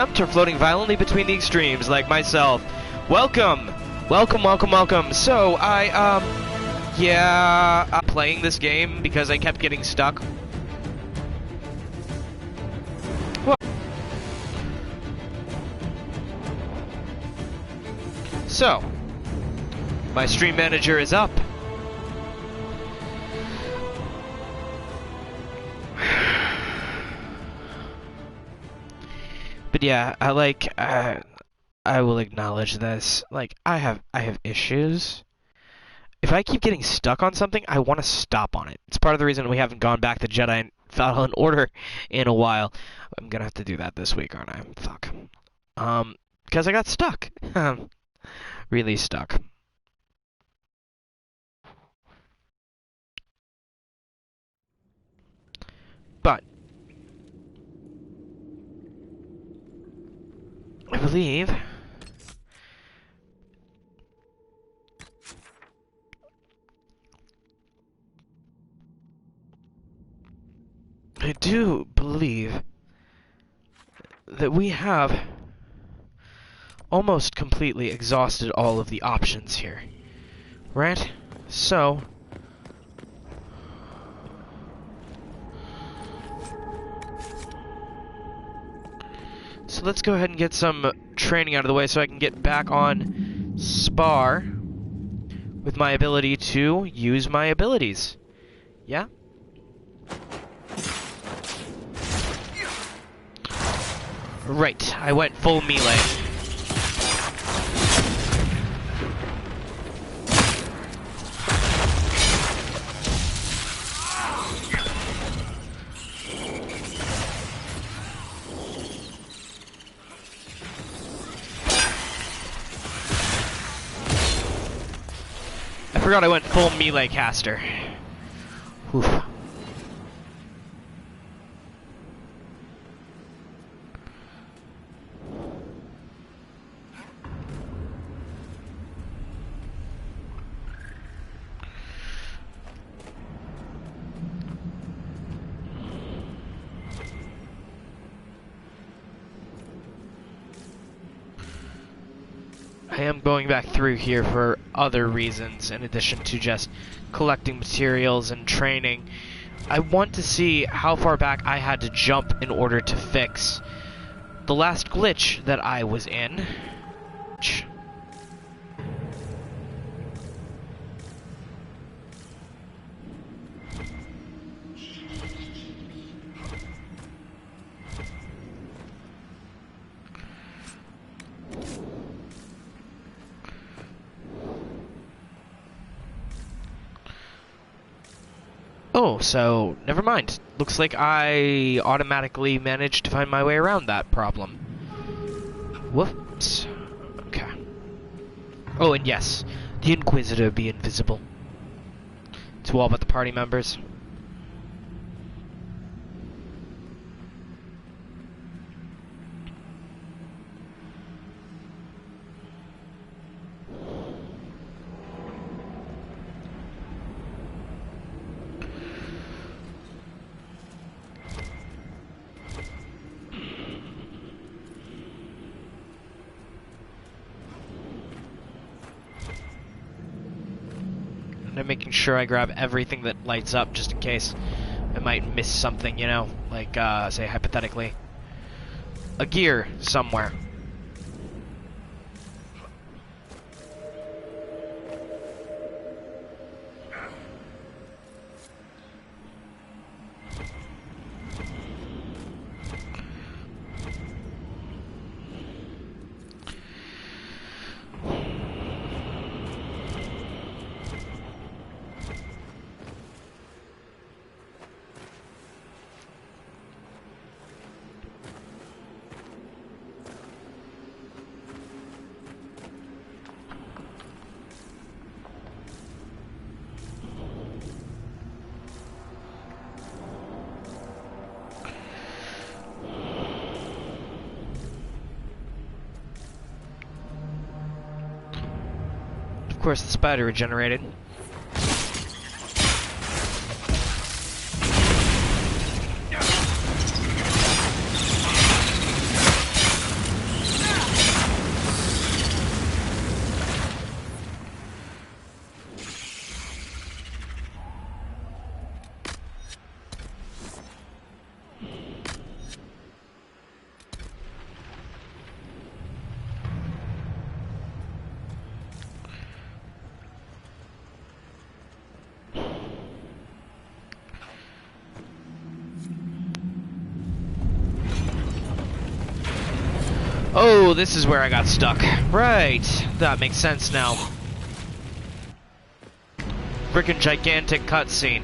Or floating violently between the extremes, like myself. Welcome! Welcome, welcome, welcome. So, I'm playing this game because I kept getting stuck. So, my stream manager is up. But yeah, I will acknowledge this. Like, I have issues. If I keep getting stuck on something, I want to stop on it. It's part of the reason we haven't gone back to Jedi Fallen Order in a while. I'm gonna have to do that this week, aren't I? Fuck. Because I got stuck. Really stuck. But I believe I do believe that we have almost completely exhausted all of the options here. Right? So let's go ahead and get some training out of the way so I can get back on Spar with my ability to use my abilities. Yeah? Right, I went full melee. I forgot I went full melee caster. Oof. I am going back through here for other reasons in addition to just collecting materials and training. I want to see how far back I had to jump in order to fix the last glitch that I was in. Oh, so, never mind. Looks like I automatically managed to find my way around that problem. Whoops. Okay. Oh, and yes, the Inquisitor be invisible to all but the party members. I'm making sure I grab everything that lights up just in case I might miss something, you know, like, say, hypothetically, a gear somewhere. Of course, the spider regenerated. Oh, this is where I got stuck. Right. That makes sense now. Frickin' gigantic cutscene.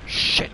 Shit.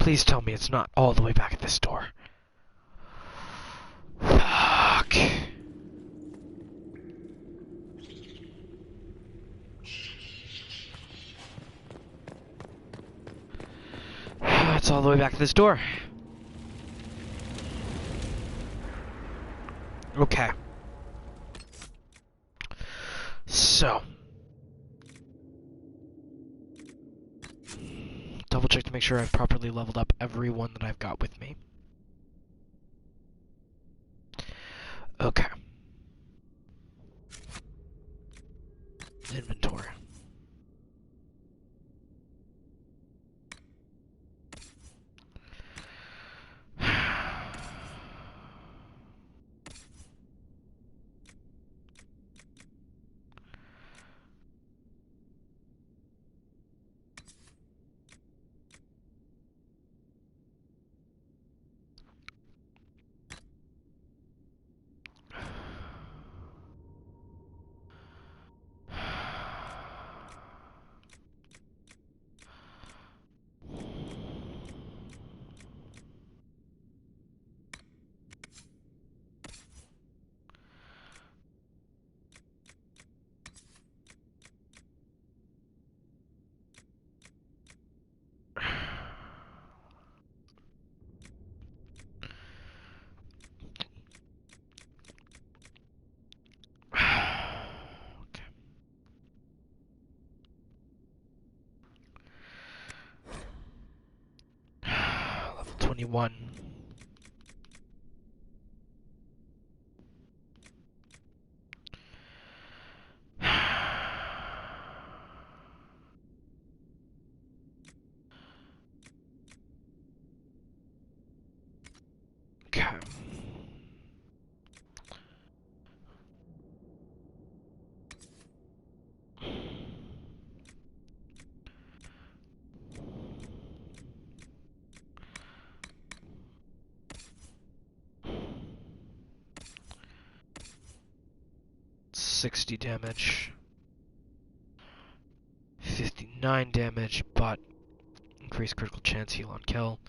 Please tell me it's not all the way back at this door. Fuck. It's all the way back to this door. Okay. So. Double check to make sure I've properly leveled up everyone that I've got with me. Okay. Inventory. Level 21. Okay. $60 damage. 59 damage, but increased critical chance heal on kill.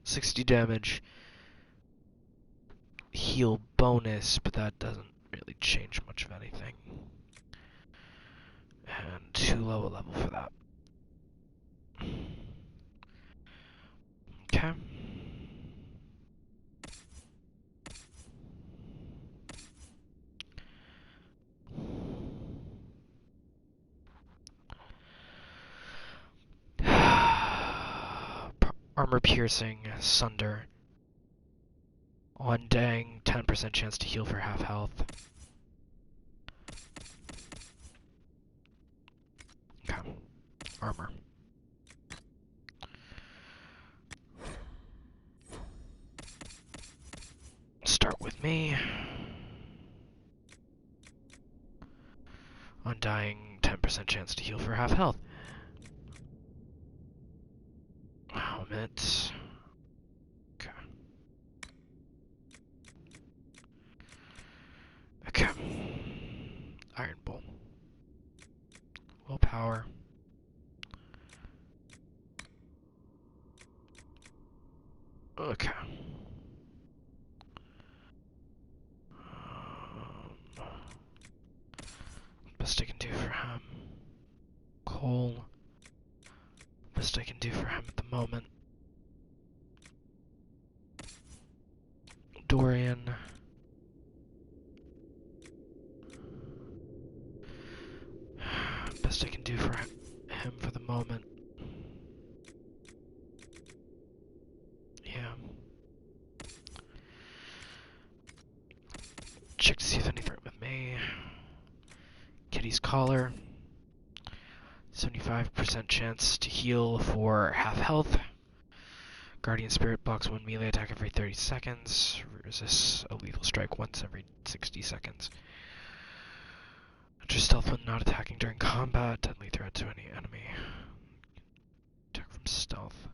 $60 damage. Heal bonus, but that doesn't really change much of anything. And too low a level for that. Okay. Armor piercing, sunder. Undying, 10% chance to heal for half health. Okay. Armor. Start with me. Undying, 10% chance to heal for half health. Helmet. Okay. Okay. Iron Bowl. Willpower. Okay. Best I can do for him. Cole. Best I can do for him at the moment. Dorian. Best I can do for him for the moment. Yeah. Check to see if any threat with me. Kitty's collar. 75% chance to heal for half health. Guardian Spirit blocks one melee attack every 30 seconds. Resists a lethal strike once every 60 seconds. Enter stealth when not attacking during combat. Deadly threat to any enemy. Attack from stealth.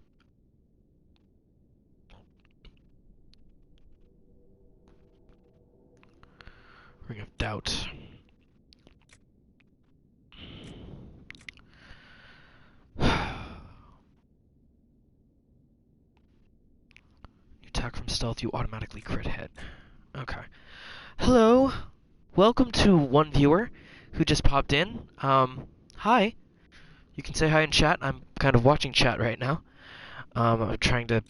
Ring of Doubt. stealth, you automatically crit hit. Okay. Hello. Welcome to one viewer who just popped in. Hi. You can say hi in chat. I'm kind of watching chat right now. I'm trying to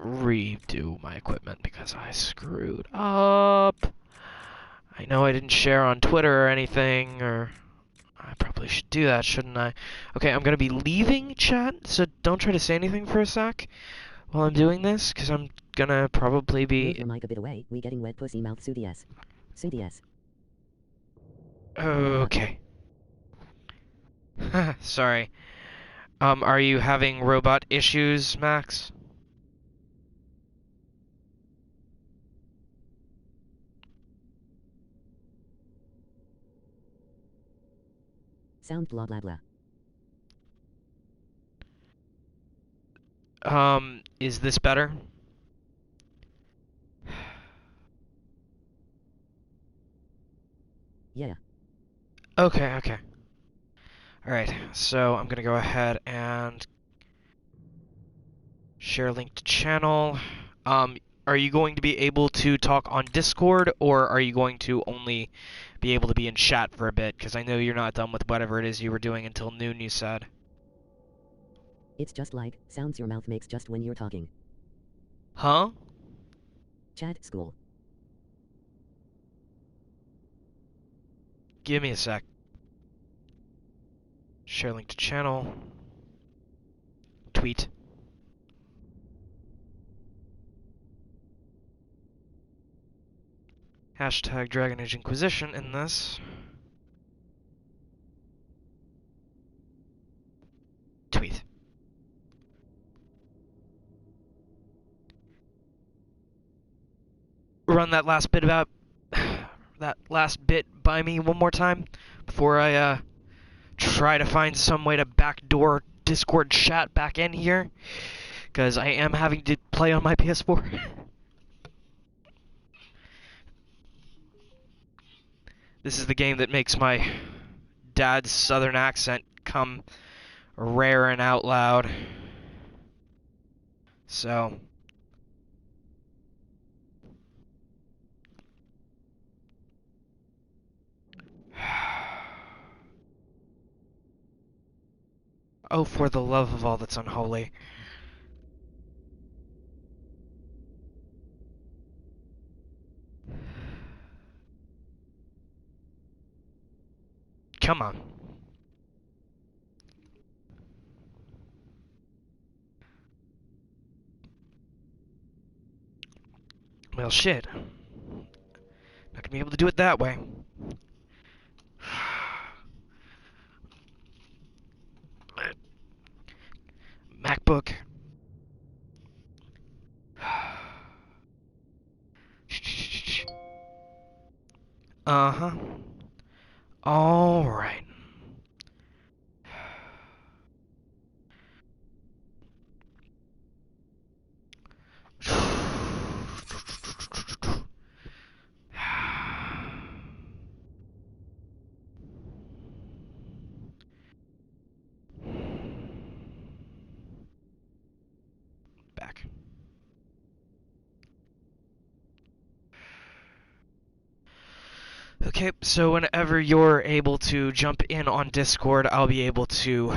redo my equipment because I screwed up. I know I didn't share on Twitter or anything, or I probably should do that, shouldn't I? Okay, I'm gonna be leaving chat, so don't try to say anything for a sec while I'm doing this, because I'm gonna probably be... Move your mic a bit away. We getting wet pussy mouth Sudies. Sudies. Okay. Sorry. Are you having robot issues, Max? Sound blah blah blah. Is this better? Yeah. Okay. Alright, so I'm gonna go ahead and share link to channel. Are you going to be able to talk on Discord, or are you going to only be able to be in chat for a bit? Because I know you're not done with whatever it is you were doing until noon, you said. It's just like sounds your mouth makes just when you're talking. Huh? Chat school. Give me a sec. Share link to channel. Tweet. Hashtag Dragon Age Inquisition in this. Tweet. Run that last bit about... that last bit by me one more time before I, try to find some way to backdoor Discord chat back in here, because I am having to play on my PS4. This is the game that makes my dad's southern accent come rare and out loud. So... oh, for the love of all that's unholy. Come on. Well, shit. Not gonna be able to do it that way. MacBook. Uh-huh. All right. Back. Okay, so whenever you're able to jump in on Discord, I'll be able to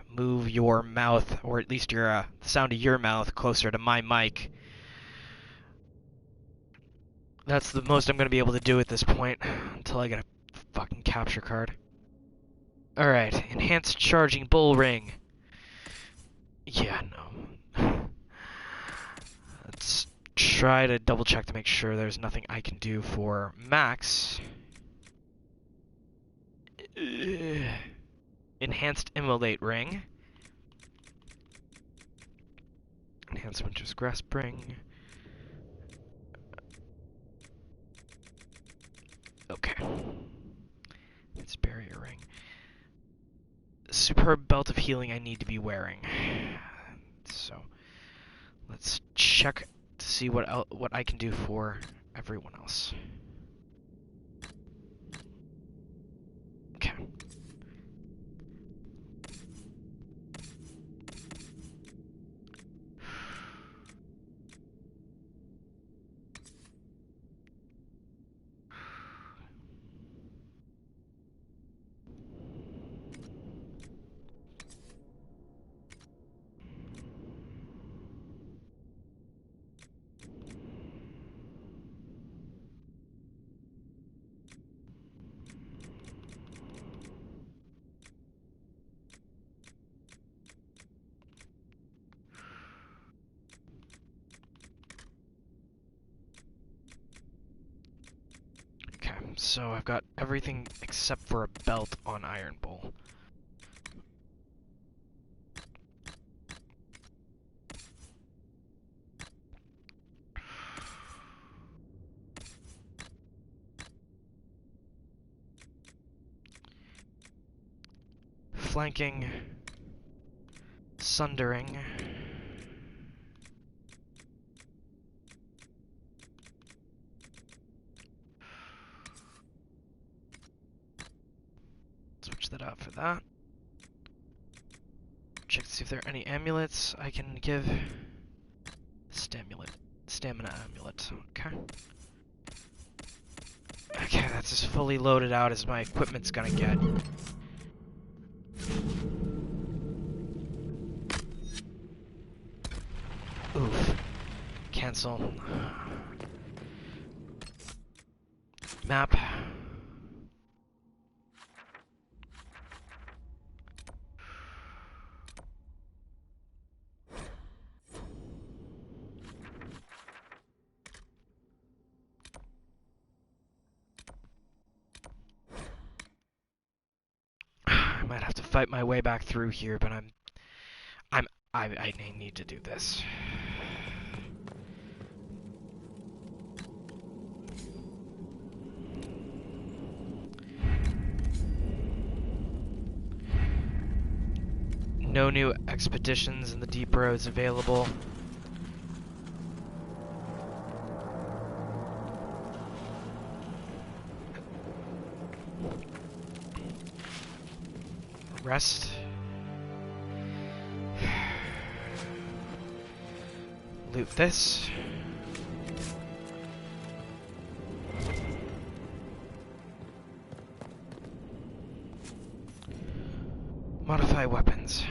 move your mouth, or at least your the sound of your mouth, closer to my mic. That's the most I'm going to be able to do at this point, until I get a fucking capture card. Alright, enhanced charging bull ring. Yeah, no. Let's try to double check to make sure there's nothing I can do for Max. Enhanced immolate ring. Enhanced winter's grasp ring. Okay. It's barrier ring. Superb belt of healing I need to be wearing. So let's check to see what I can do for everyone else. Okay. So I've got everything except for a belt on Iron Bull. Flanking, sundering. Switch that out for that. Check to see if there are any amulets I can give. Stamina amulet. Okay. Okay, that's as fully loaded out as my equipment's gonna get. Oof. Cancel. Map. I might have to fight my way back through here, but I need to do this. No new expeditions in the deep roads available. Rest. Loot this. Modify weapons.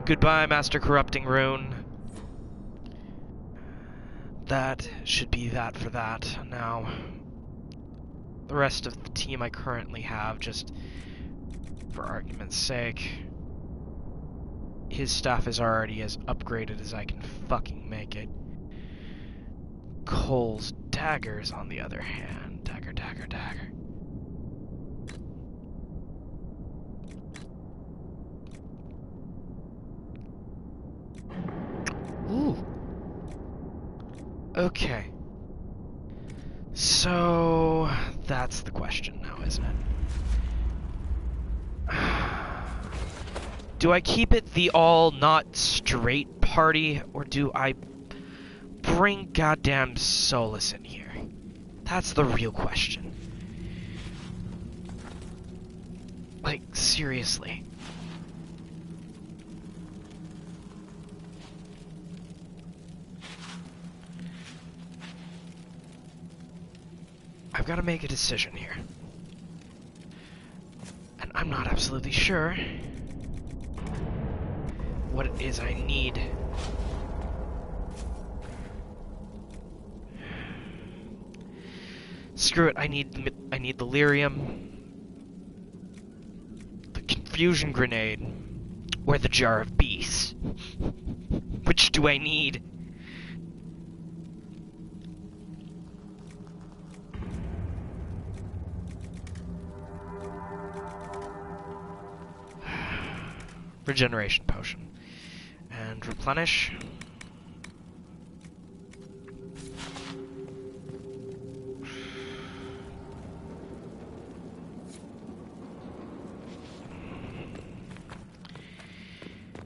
Goodbye, Master Corrupting Rune. That should be that for that. Now, the rest of the team I currently have, just for argument's sake, his stuff is already as upgraded as I can fucking make it. Cole's daggers, on the other hand. Dagger, dagger, dagger. Ooh. Okay. So, that's the question now, isn't it? Do I keep it the all not straight party, or do I bring goddamn Solus in here? That's the real question. Like, seriously. I've got to make a decision here. And I'm not absolutely sure what it is I need. Screw it, I need the lyrium, the confusion grenade, or the jar of beasts. Which do I need? Regeneration potion. And replenish.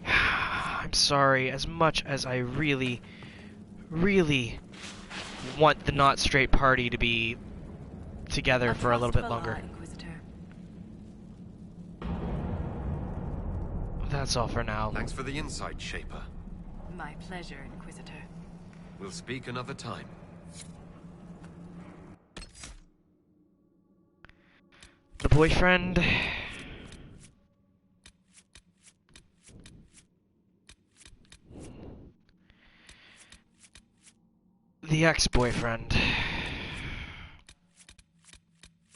I'm sorry, as much as I really, really want the not straight party to be together for a little bit longer. That's all for now. Thanks for the insight, Shaper. My pleasure, Inquisitor. We'll speak another time. The boyfriend. the ex-boyfriend.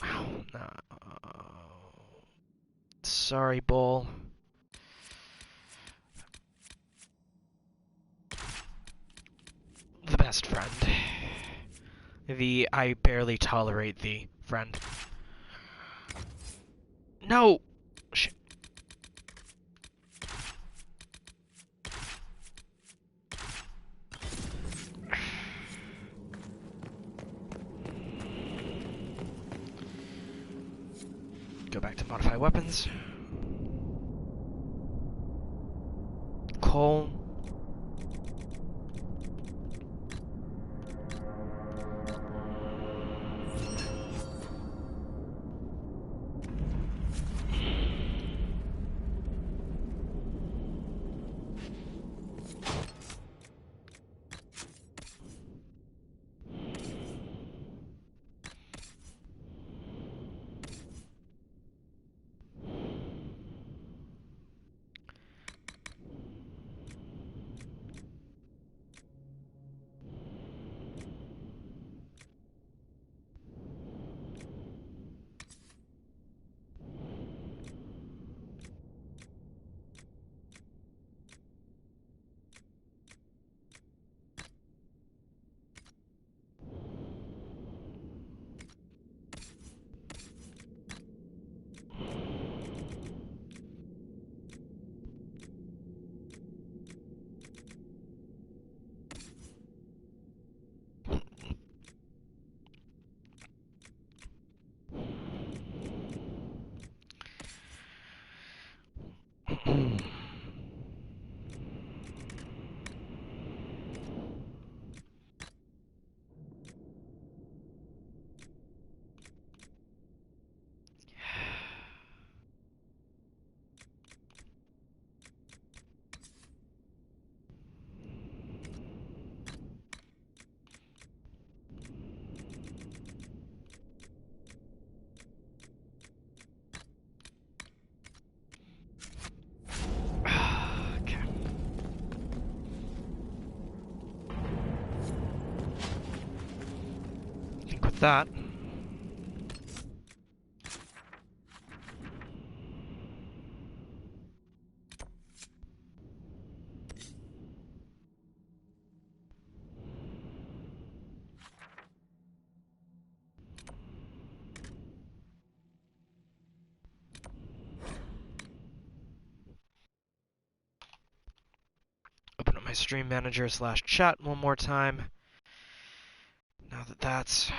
Oh, no. Sorry, Bull. The best friend. The I barely tolerate thee friend. No! Shit. Go back to modify weapons. Cole. Okay. I think with that. Open up my stream manager / chat one more time. Now that that's...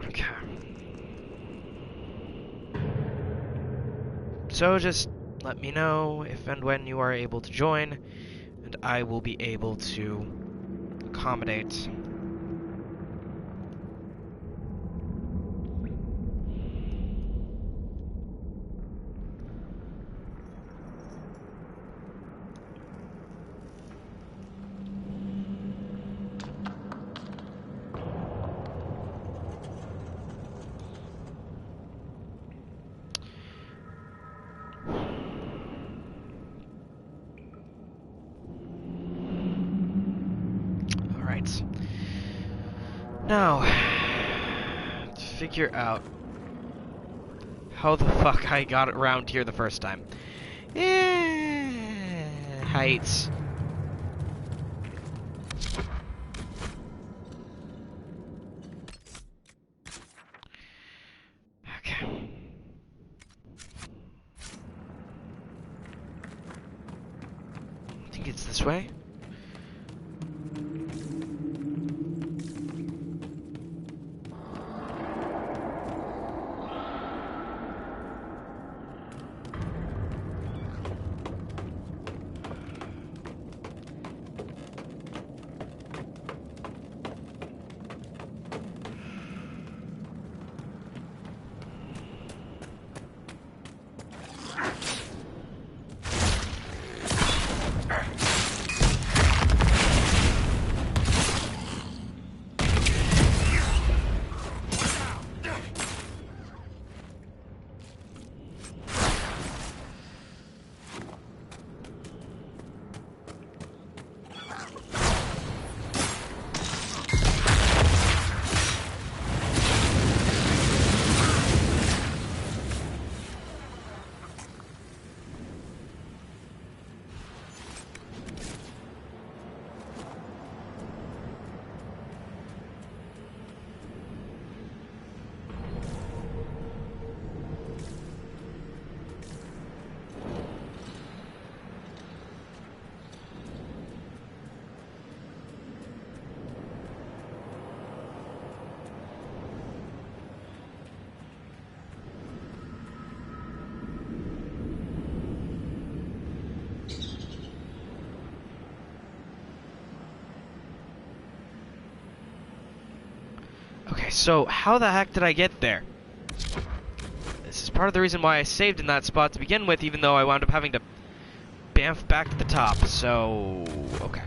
Okay. So just let me know if and when you are able to join, and I will be able to accommodate. Alright. Now, to figure out how the fuck I got around here the first time. Heights. Okay. I think it's this way. Okay, so how the heck did I get there? This is part of the reason why I saved in that spot to begin with, even though I wound up having to bamf back to the top, so... okay.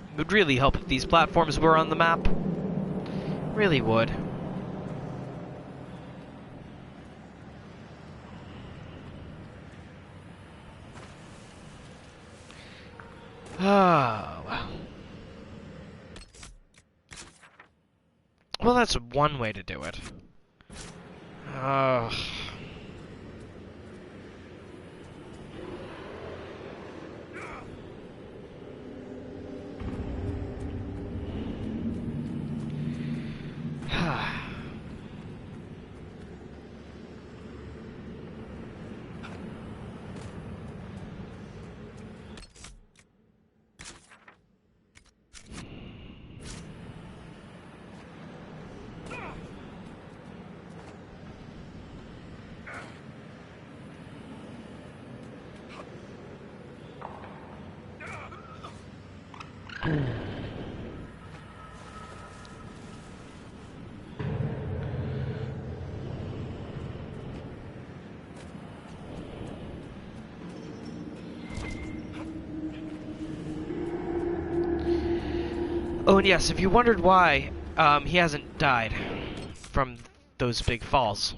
It would really help if these platforms were on the map. Really would. Oh, well. Well, that's one way to do it. Oh. Oh, and yes, if you wondered why he hasn't died from those big falls,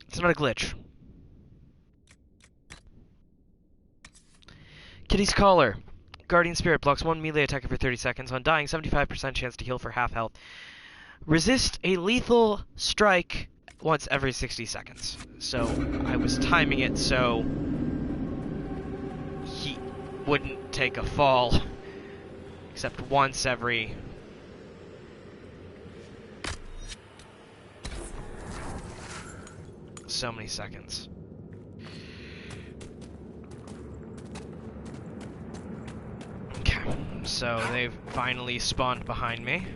it's not a glitch. Kitty's Collar. Guardian Spirit blocks 1 melee attack for 30 seconds. On dying, 75% chance to heal for half health. Resist a lethal strike once every 60 seconds. So I was timing it so he wouldn't take a fall, except once every... so many seconds. Okay, so they've finally spawned behind me.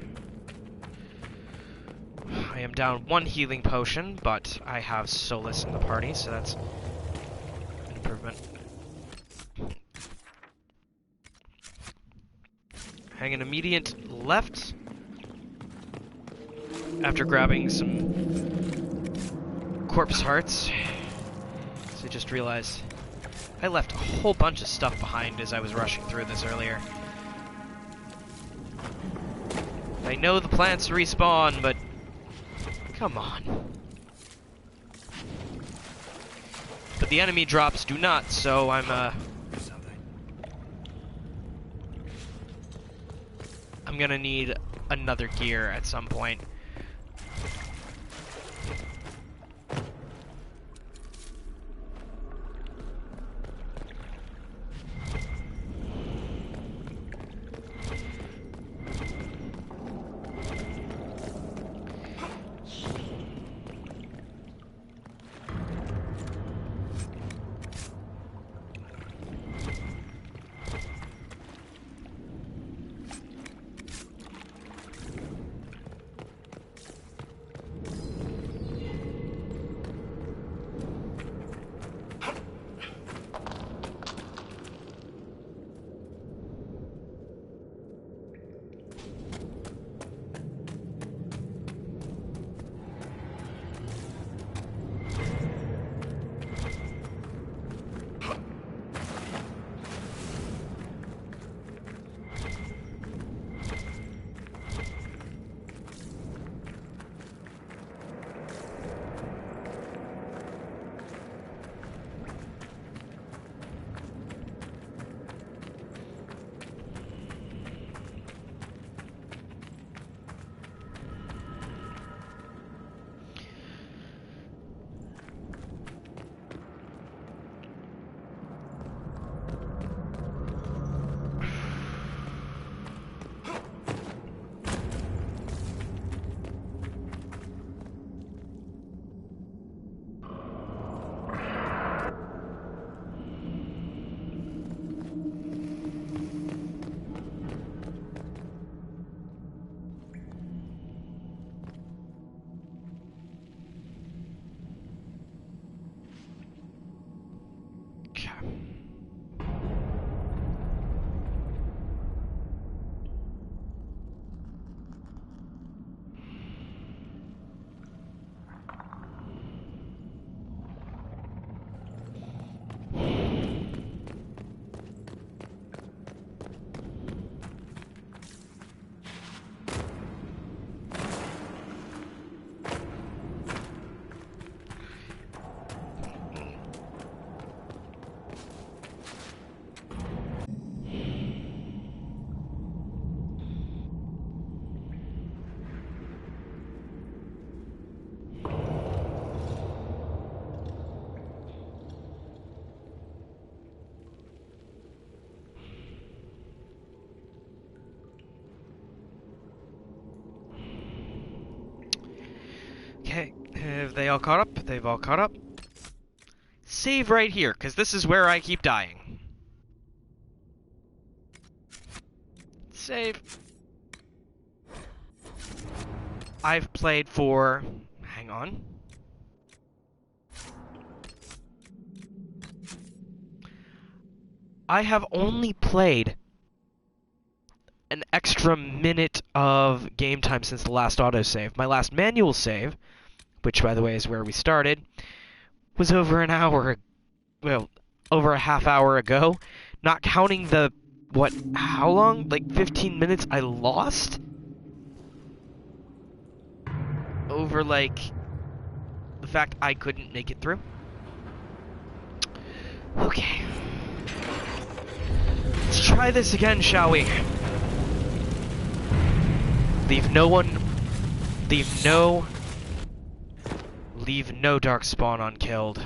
I am down 1 healing potion, but I have Solus in the party, so that's an improvement. Hang an immediate left after grabbing some corpse hearts. So I just realized I left a whole bunch of stuff behind as I was rushing through this earlier. I know the plants respawn, but come on. But the enemy drops do not, so I'm gonna need another gear at some point. Okay, have they all caught up? They've all caught up. Save right here, because this is where I keep dying. Save. I've played for... Hang on. I have only played an extra minute of game time since the last autosave. My last manual save, which by the way is where we started, was over an hour, well, over a half hour ago, not counting the, how long? Like 15 minutes I lost? Over, like, the fact I couldn't make it through. Okay. Let's try this again, shall we? Leave no dark spawn unkilled.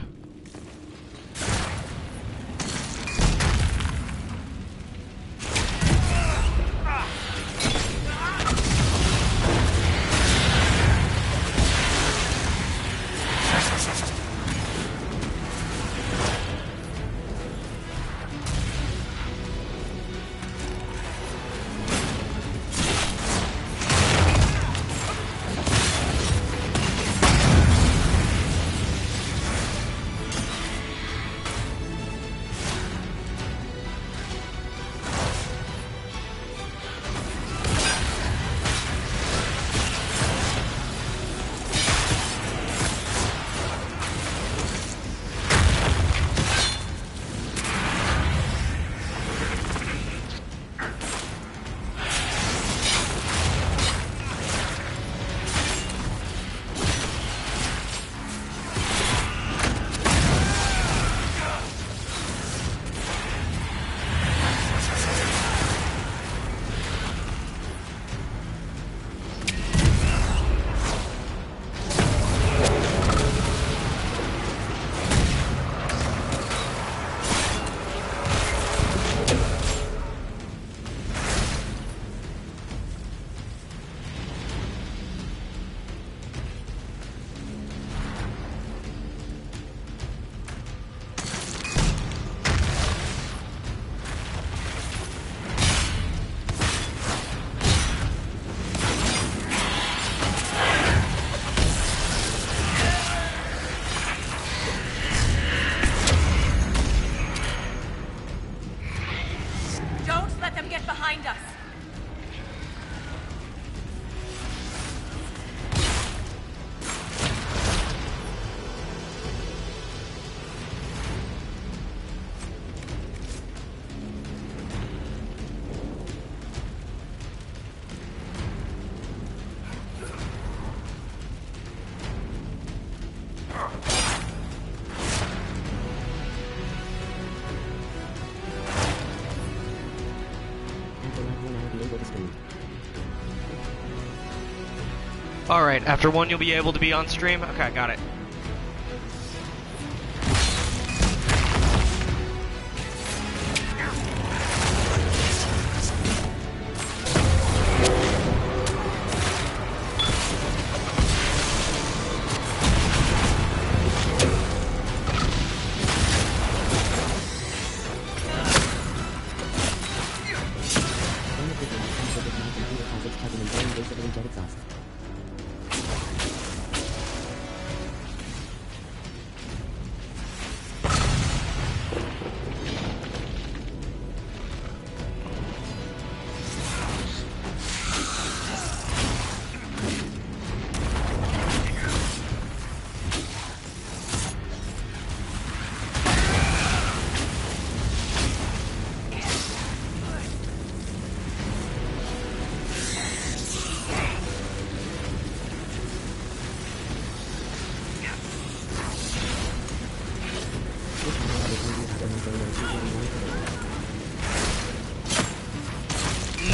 Alright, after one you'll be able to be on stream? Okay, got it.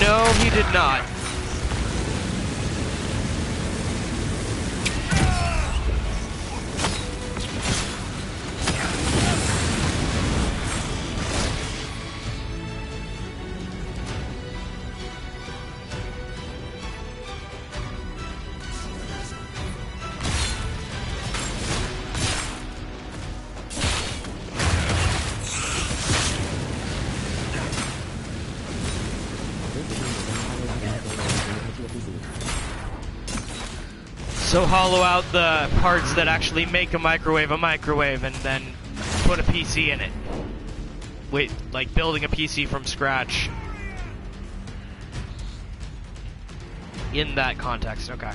No, he did not. So hollow out the parts that actually make a microwave, and then put a PC in it. Wait, like building a PC from scratch. In that context, okay.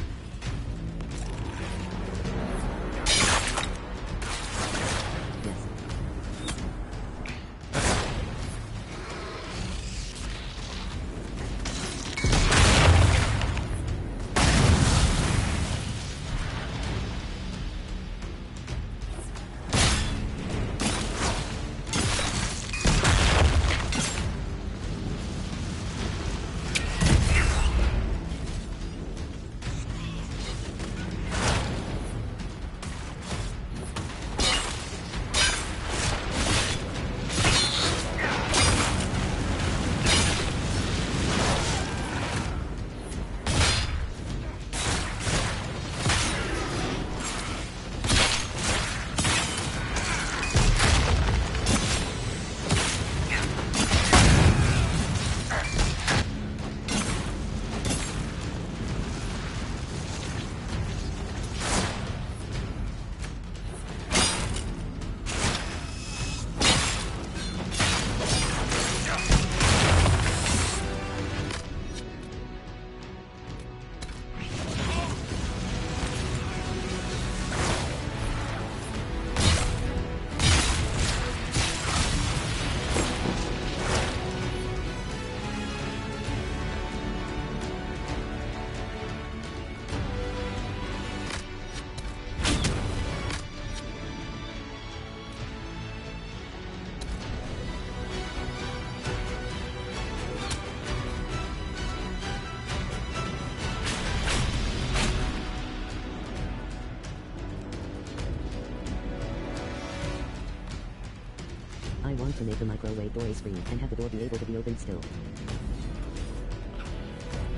I want to make the microwave doors free and have the door be able to be opened still.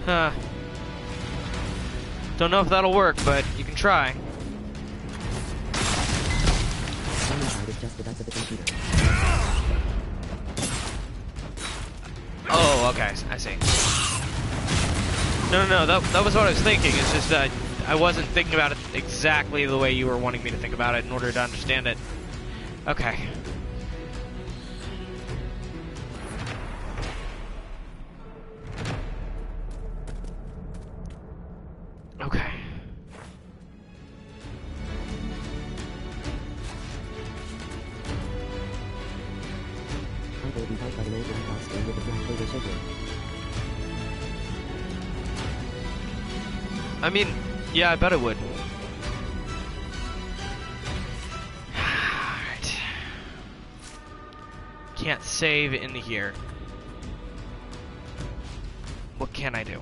Huh. Don't know if that'll work, but you can try. The only part is just the guts of the computer. Oh, okay, I see. No, that was what I was thinking. It's just that I wasn't thinking about it exactly the way you were wanting me to think about it in order to understand it. Okay. Okay. I will be taught by the old black offspring with the black clover sugar. I mean, yeah, I bet it would. Alright. Can't save in here. What can I do?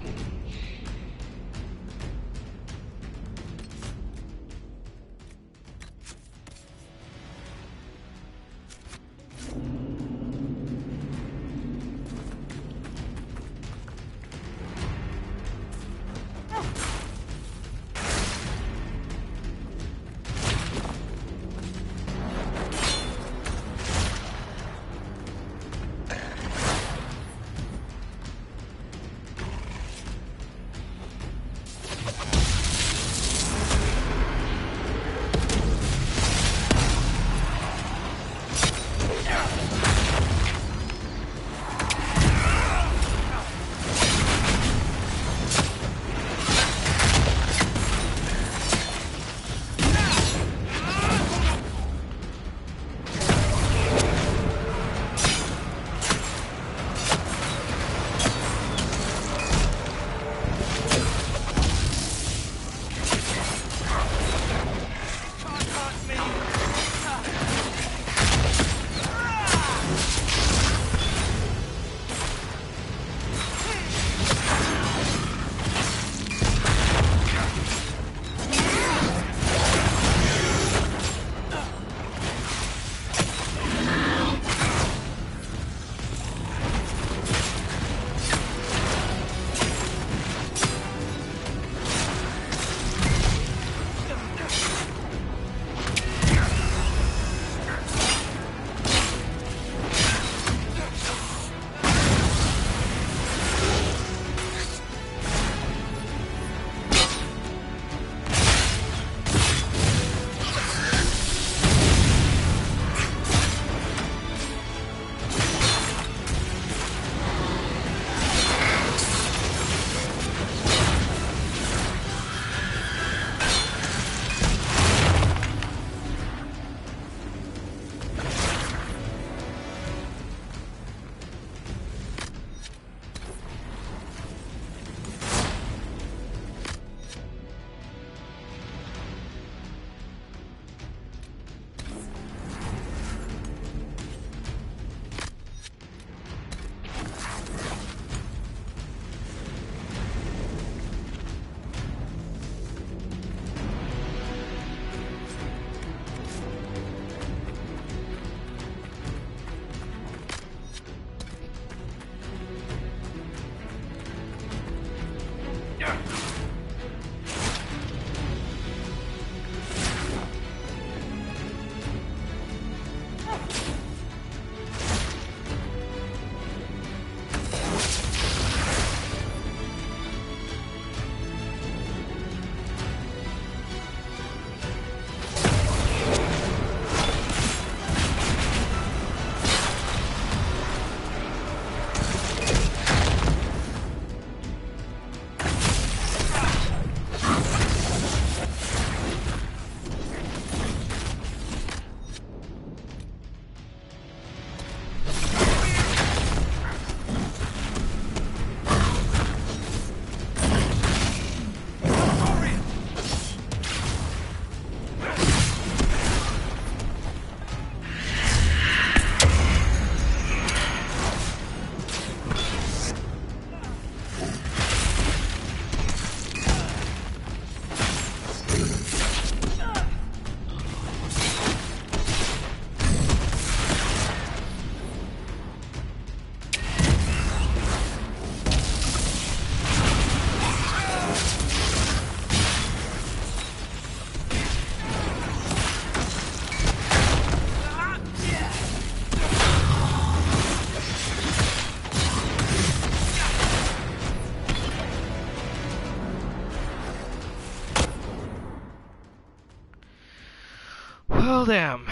Well, damn.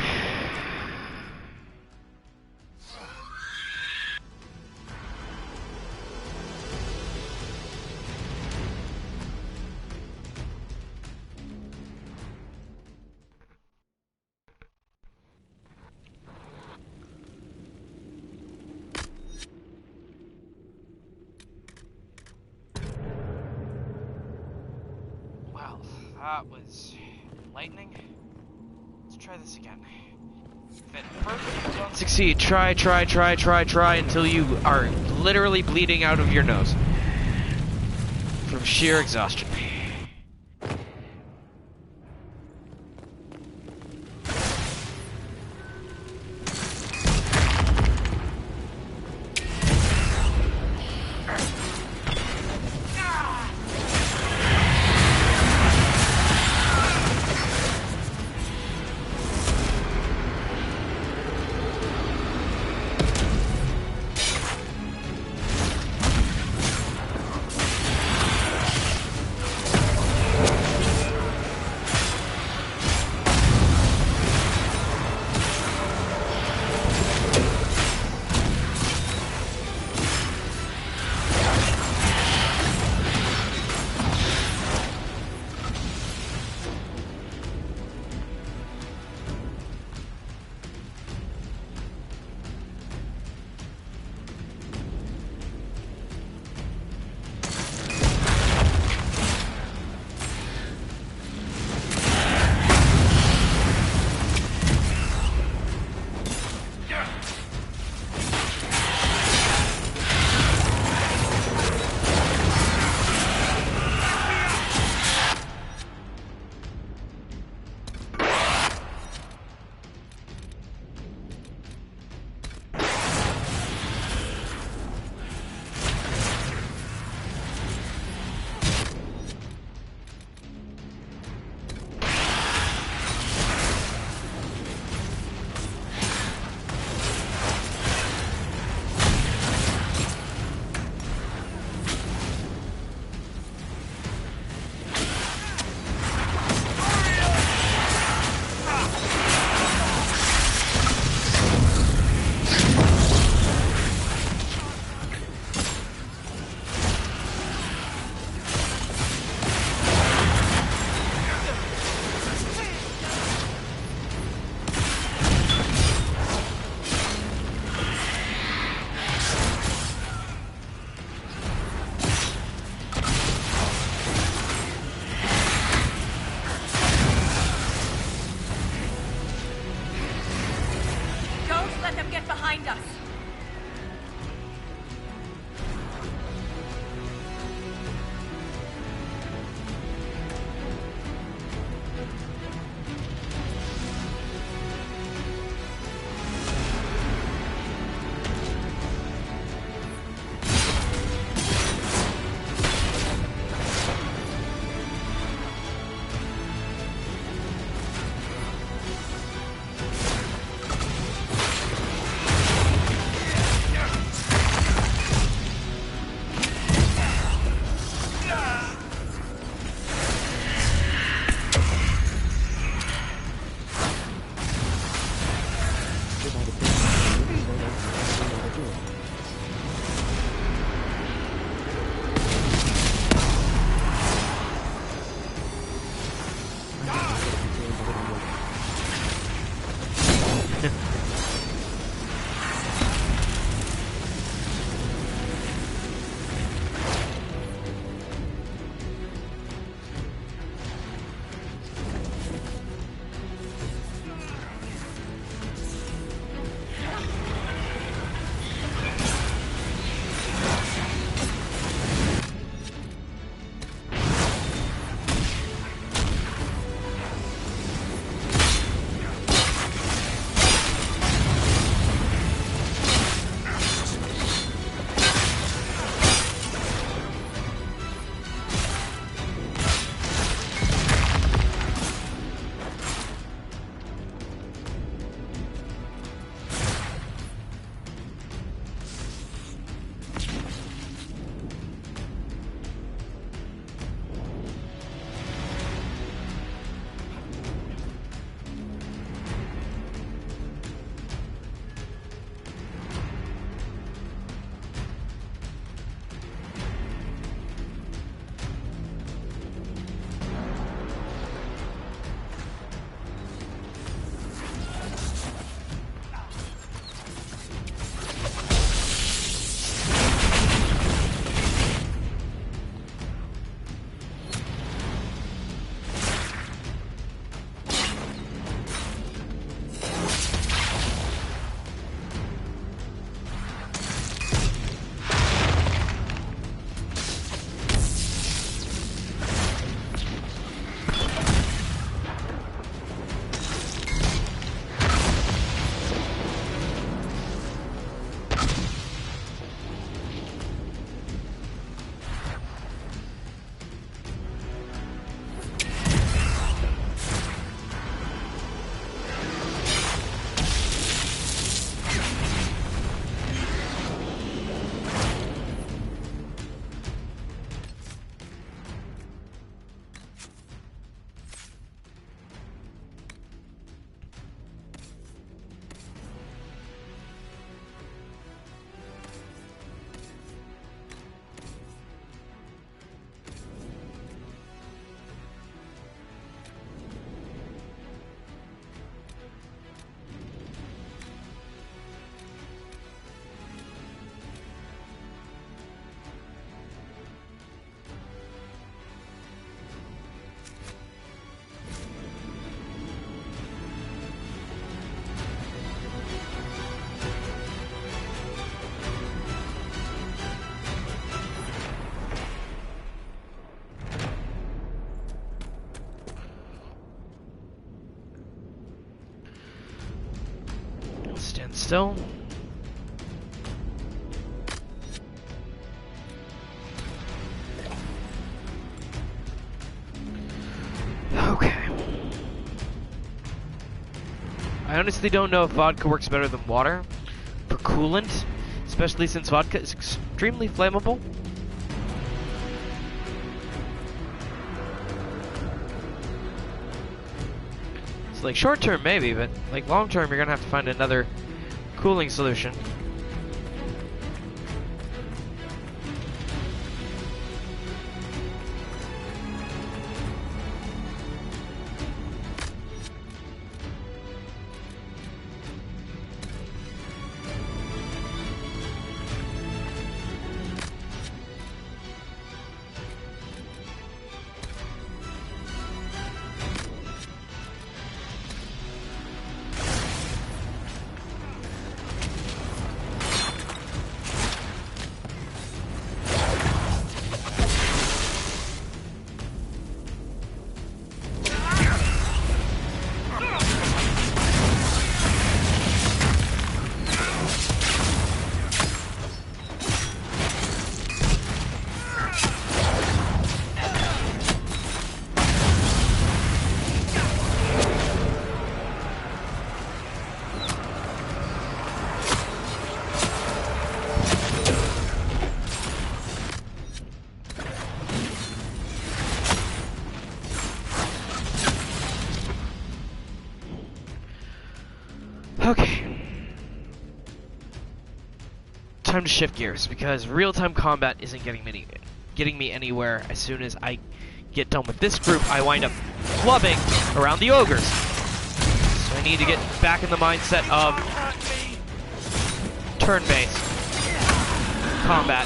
Well, that was enlightening. Let's try this again. If at first you don't succeed, try until you are literally bleeding out of your nose from sheer exhaustion. stand still. Okay. I honestly don't know if vodka works better than water for coolant, especially since vodka is extremely flammable. It's like short term maybe, but like long term you're gonna have to find another cooling solution. Okay. Time to shift gears because real-time combat isn't getting me anywhere. As soon as I get done with this group, I wind up clubbing around the ogres. So I need to get back in the mindset of turn-based combat.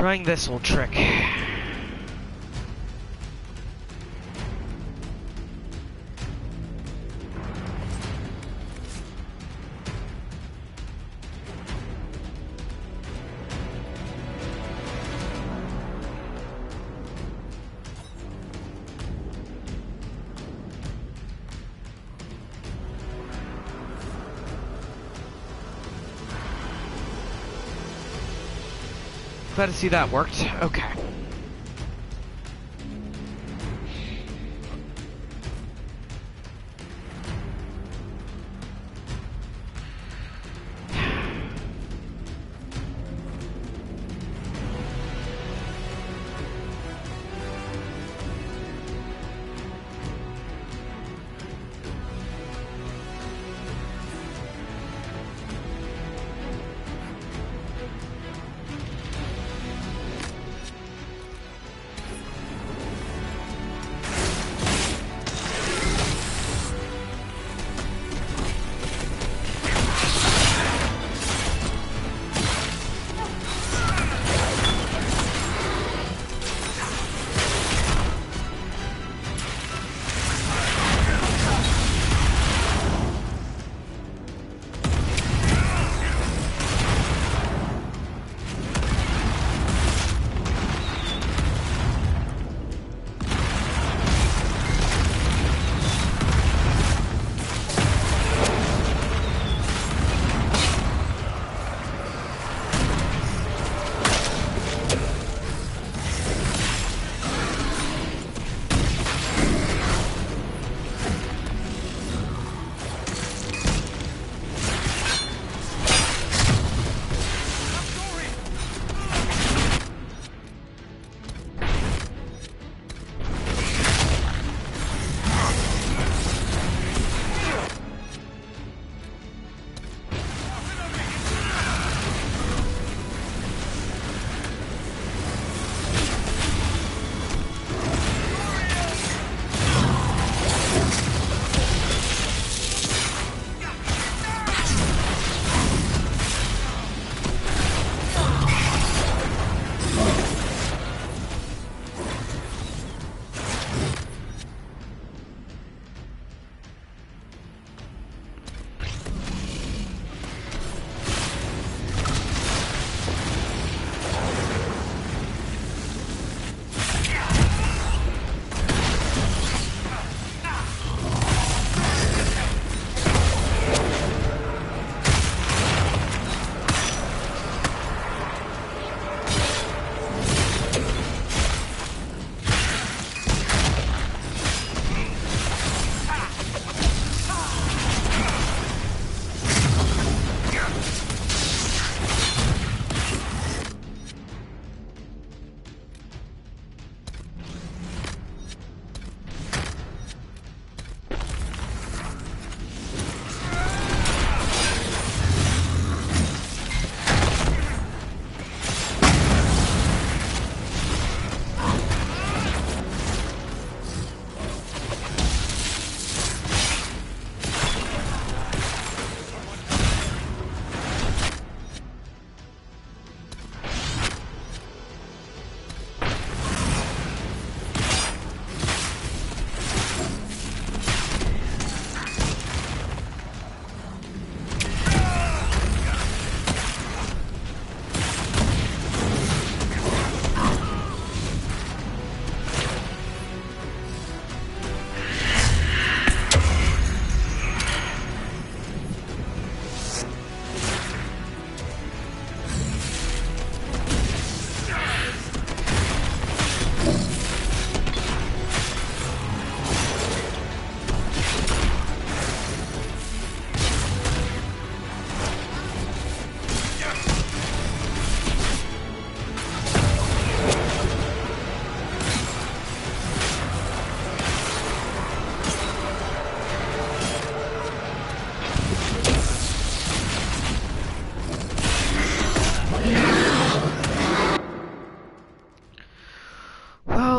Trying this old trick. Glad to see that worked. Okay.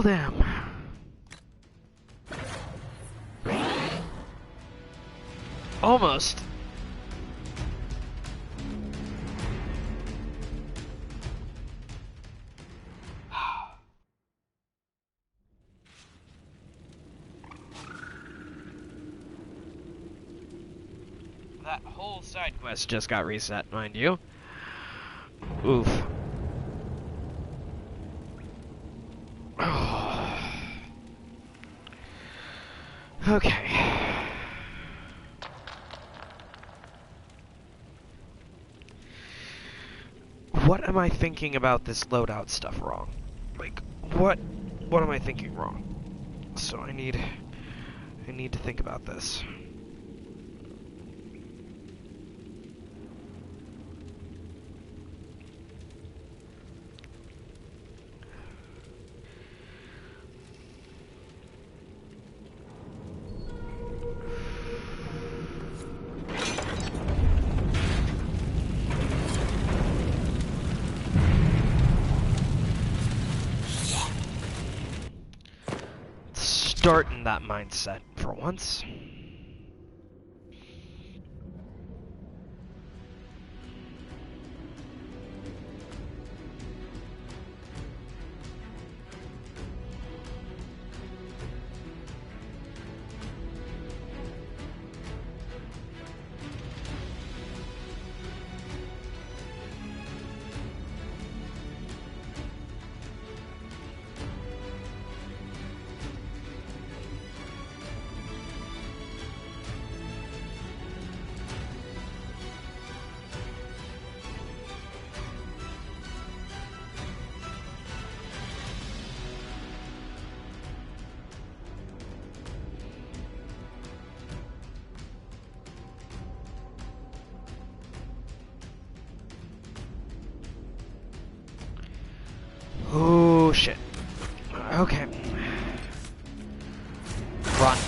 Damn. Almost. That whole side quest just got reset, mind you. Oof. Okay. What am I thinking about this loadout stuff wrong? Like, what am I thinking wrong? So I need to think about this. Start in that mindset for once. Oh shit. Okay. Run.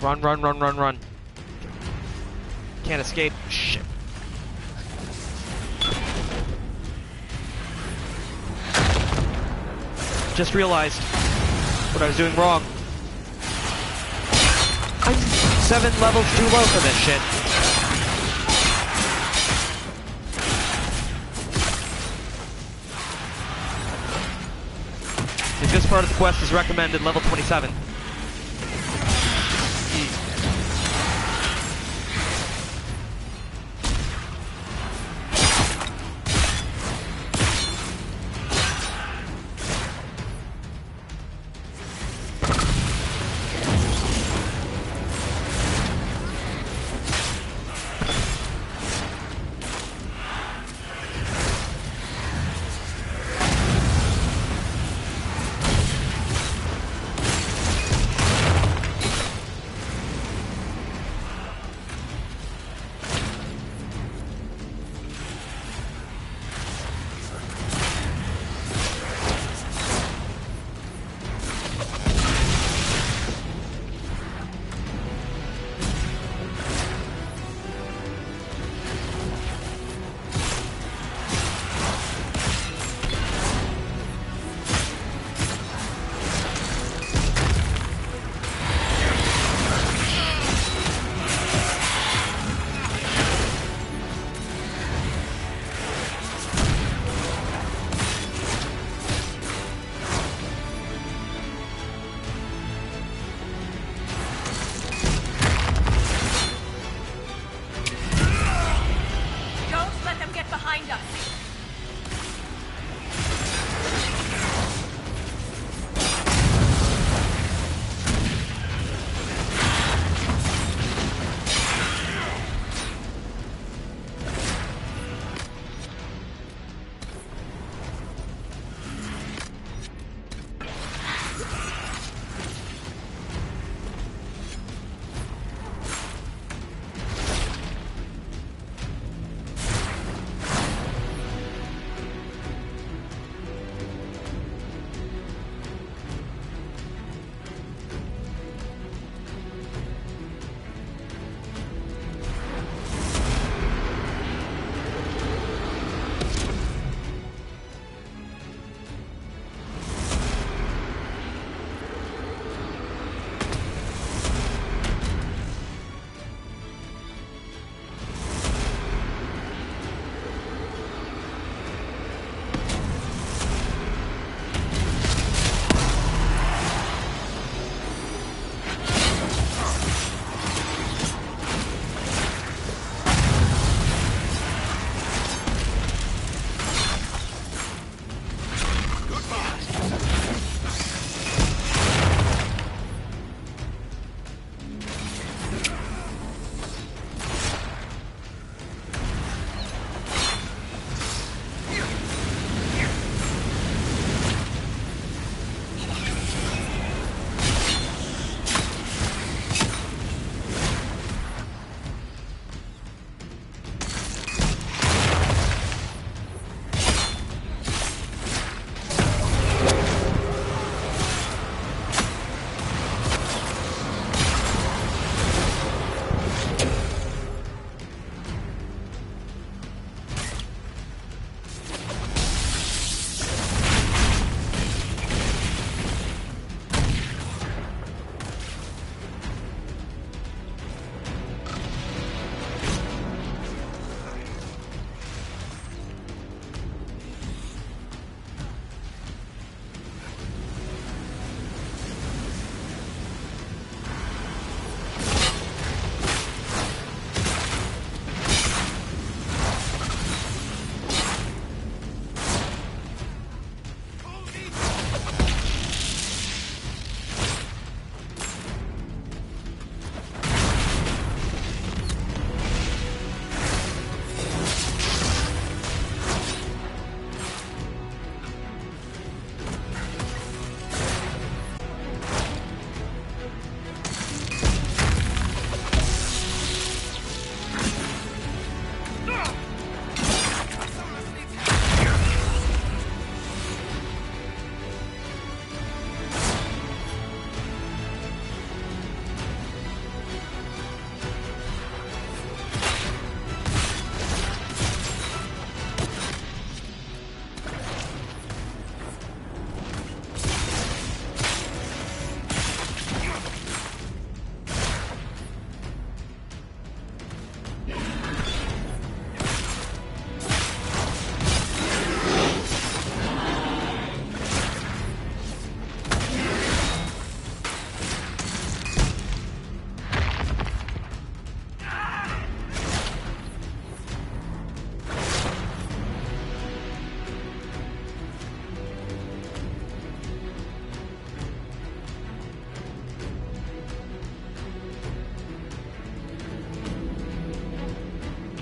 Run, run, run, run, run. Can't escape. Shit. Just realized what I was doing wrong. I'm 7 levels too low for this shit. This part of the quest is recommended level 27.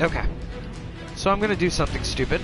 Okay. So I'm gonna do something stupid.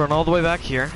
Run all the way back here.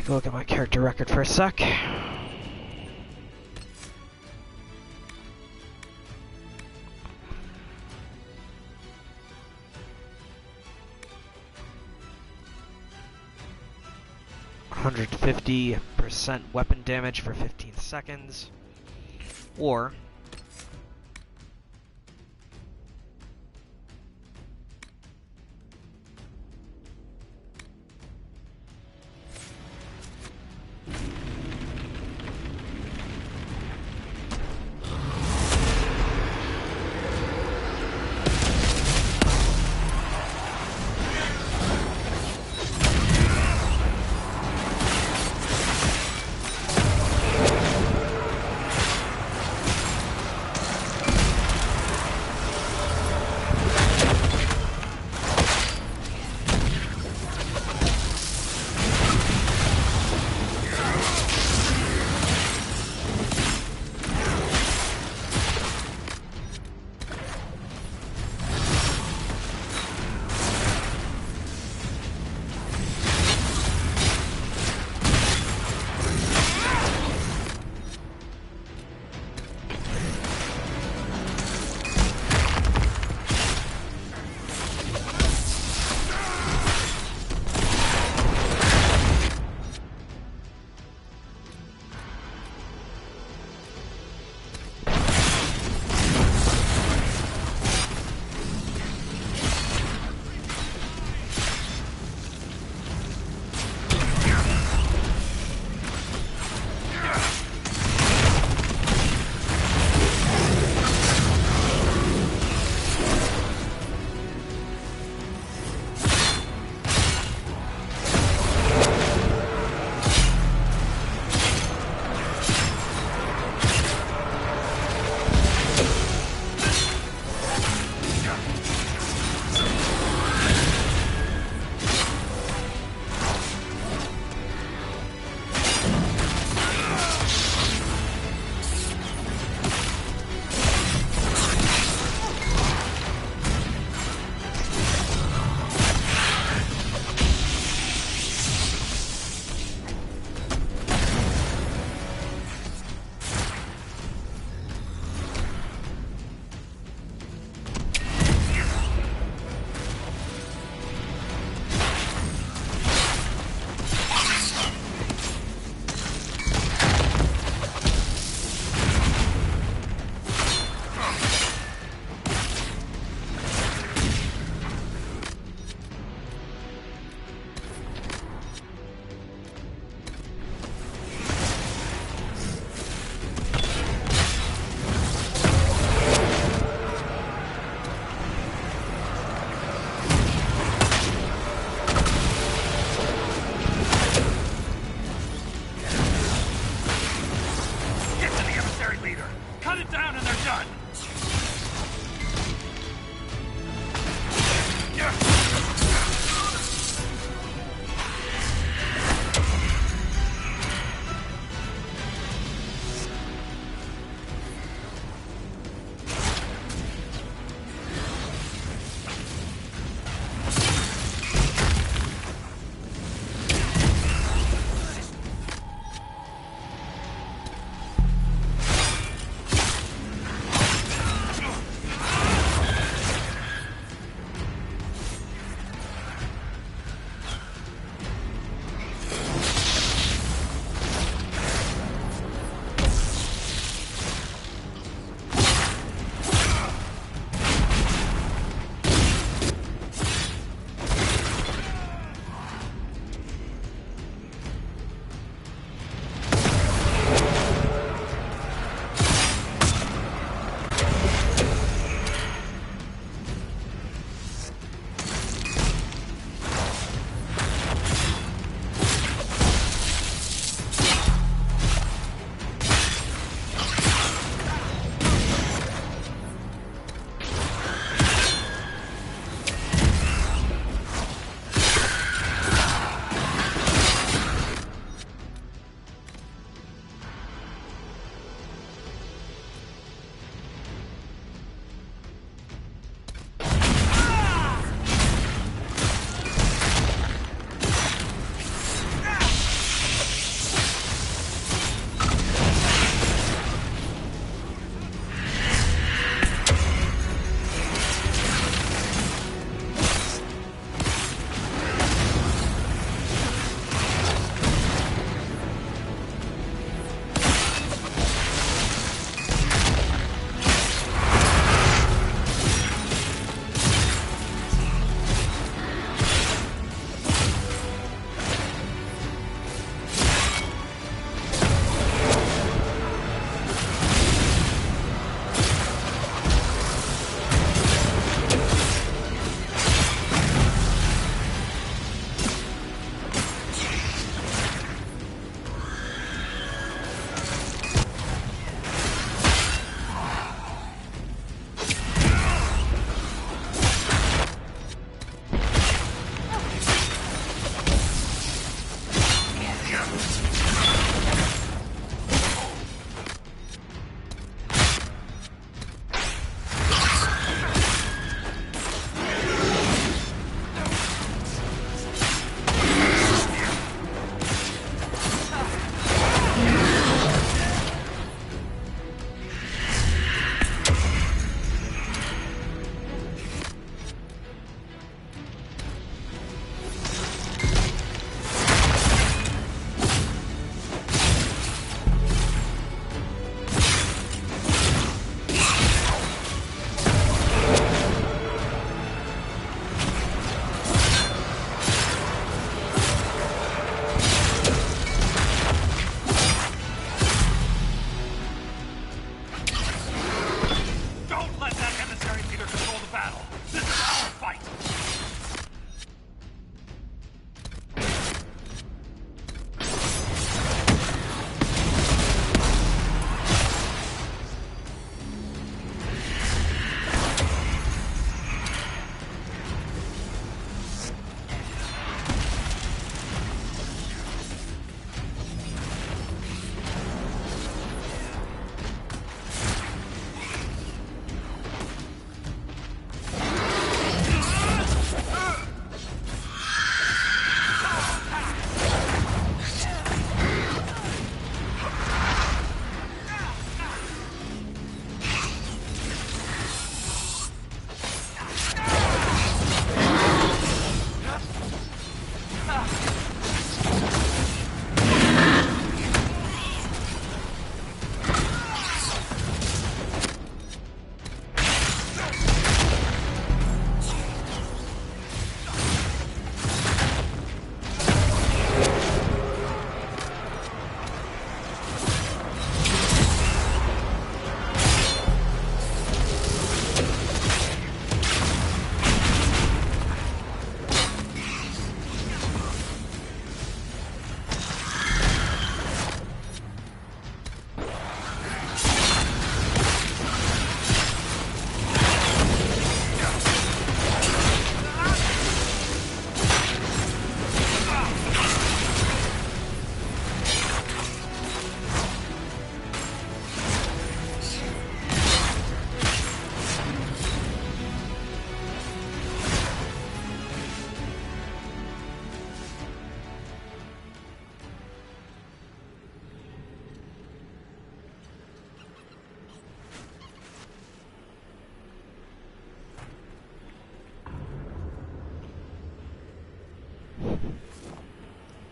take a look at my character record for a sec. %50 weapon damage for 15 seconds, or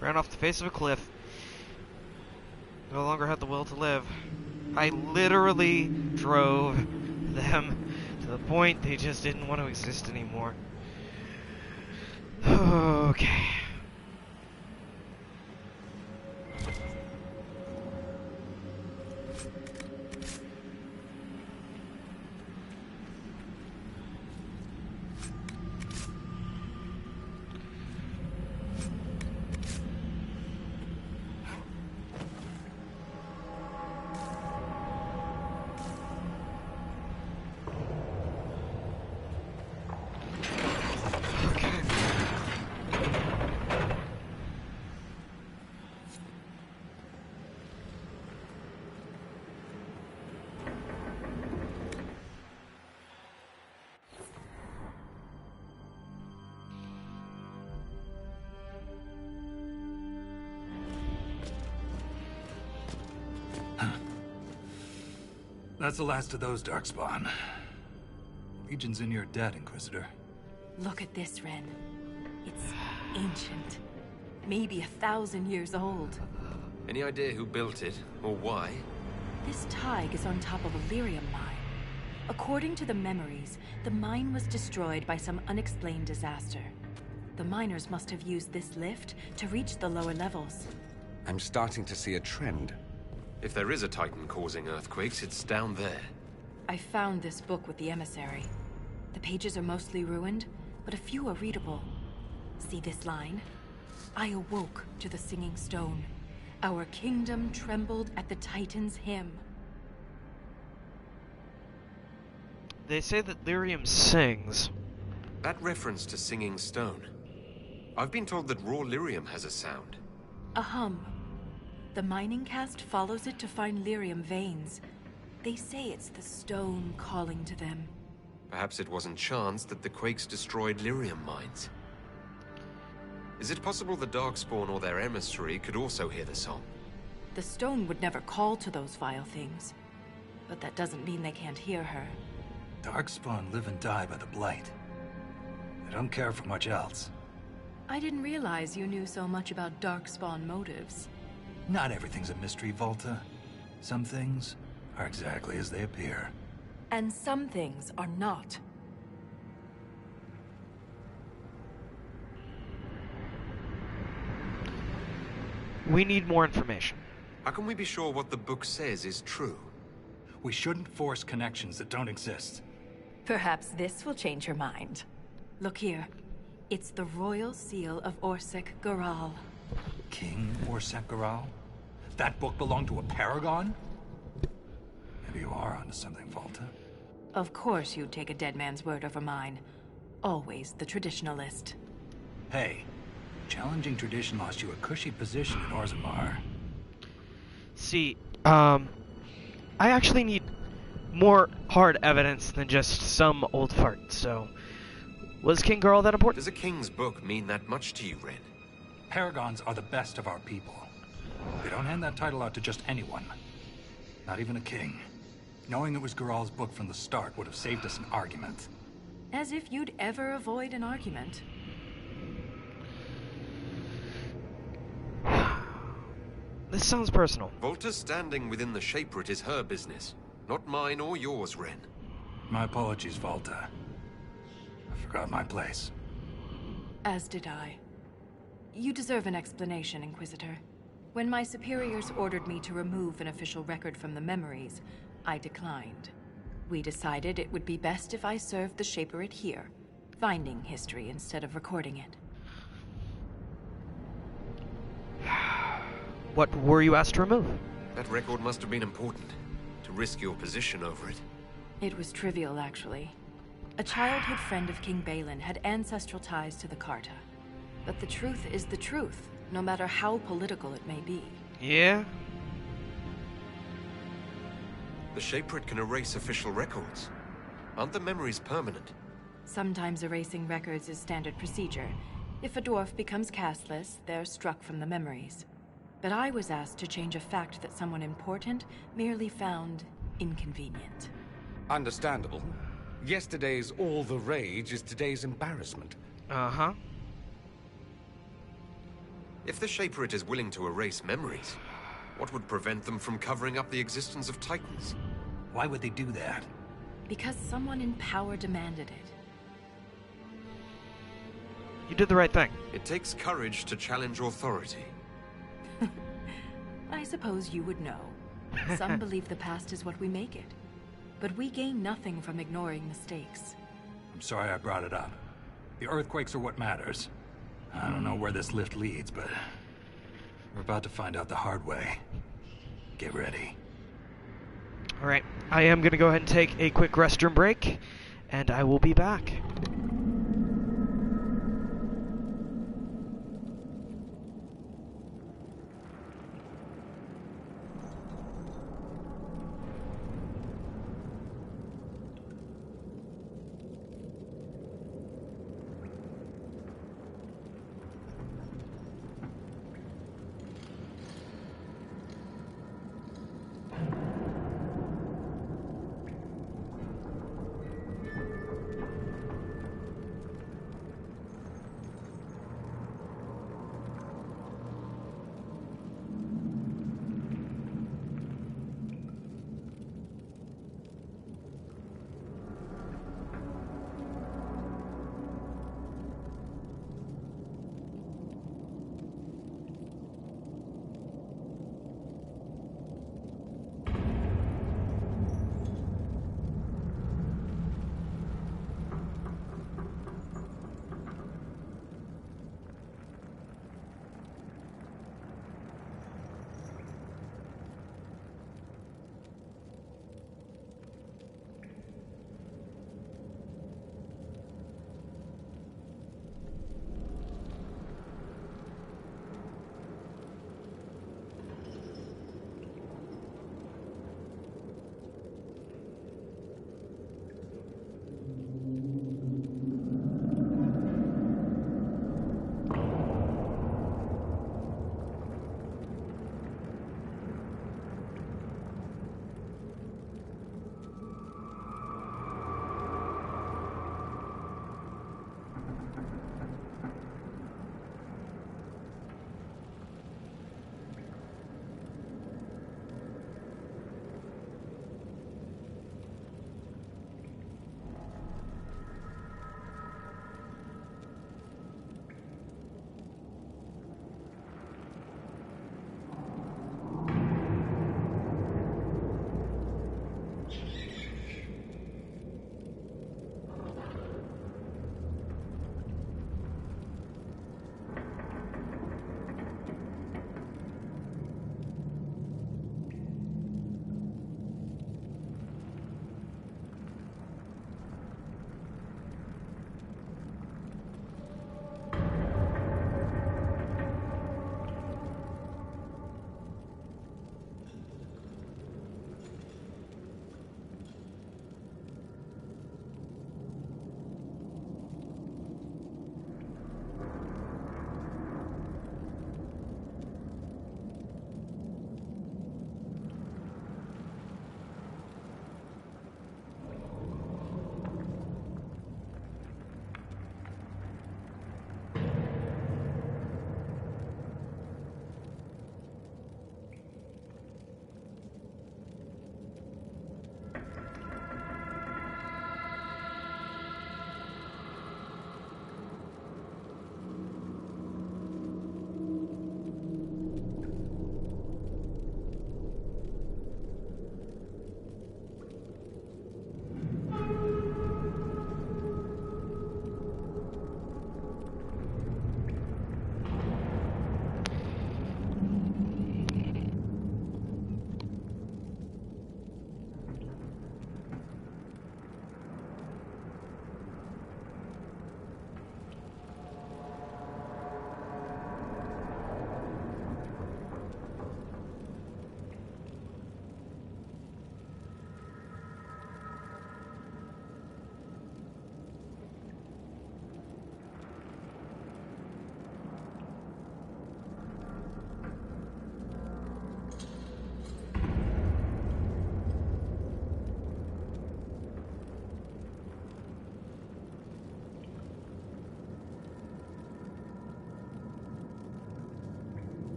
Ran off the face of a cliff. No longer had the will to live. I literally drove them to the point they just didn't want to exist anymore. Okay. That's the last of those, Darkspawn. Legion's in your debt, Inquisitor. Look at this, Ren. It's ancient. Maybe 1,000 years old. Any idea who built it, or why? This Tig is on top of a lyrium mine. According to the memories, the mine was destroyed by some unexplained disaster. The miners must have used this lift to reach the lower levels. I'm starting to see a trend. If there is a Titan causing earthquakes, it's down there. I found this book with the emissary. The pages are mostly ruined, but a few are readable. See this line? I awoke to the singing stone. Our kingdom trembled at the Titan's hymn. They say that lyrium sings. That reference to singing stone. I've been told that raw lyrium has a sound. A hum, The mining cast follows it to find lyrium veins. They say it's the stone calling to them. Perhaps it wasn't chance that the Quakes destroyed lyrium mines. Is it possible the Darkspawn or their emissary could also hear the song? The stone would never call to those vile things. But that doesn't mean they can't hear her. Darkspawn live and die by the Blight. They don't care for much else. I didn't realize you knew so much about Darkspawn motives. Not everything's a mystery, Volta. Some things are exactly as they appear. And some things are not. We need more information. How can we be sure what the book says is true? We shouldn't force connections that don't exist. Perhaps this will change your mind. Look here. It's the royal seal of Orsec Garal. King Orsec Garal? That book belonged to a paragon? Maybe you are onto something, Volta. Of course you'd take a dead man's word over mine. Always the traditionalist. Hey, challenging tradition lost you a cushy position in Orzammar. See, I actually need more hard evidence than just some old fart, so... Was King Garl that important? Does a king's book mean that much to you, Ren? Paragons are the best of our people. They don't hand that title out to just anyone. Not even a king. Knowing it was Garal's book from the start would have saved us an argument. As if you'd ever avoid an argument. This sounds personal. Volta's standing within the Shaperate is her business, not mine or yours, Ren. My apologies, Volta. I forgot my place. As did I. You deserve an explanation, Inquisitor. When my superiors ordered me to remove an official record from the memories, I declined. We decided it would be best if I served the Shaperate here, finding history instead of recording it. What were you asked to remove? That record must have been important, to risk your position over it. It was trivial, actually. A childhood friend of King Balin had ancestral ties to the Carta. But the truth is the truth, no matter how political it may be. Yeah? The Shaperate can erase official records. Aren't the memories permanent? Sometimes erasing records is standard procedure. If a dwarf becomes castless, they're struck from the memories. But I was asked to change a fact that someone important merely found inconvenient. Understandable. Yesterday's all the rage is today's embarrassment. Uh-huh. If the Shaperate is willing to erase memories, what would prevent them from covering up the existence of Titans? Why would they do that? Because someone in power demanded it. You did the right thing. It takes courage to challenge authority. I suppose you would know. Some believe the past is what we make it. But we gain nothing from ignoring mistakes. I'm sorry I brought it up. The earthquakes are what matters. I don't know where this lift leads, but we're about to find out the hard way. Get ready. Alright, I am going to go ahead and take a quick restroom break, and I will be back.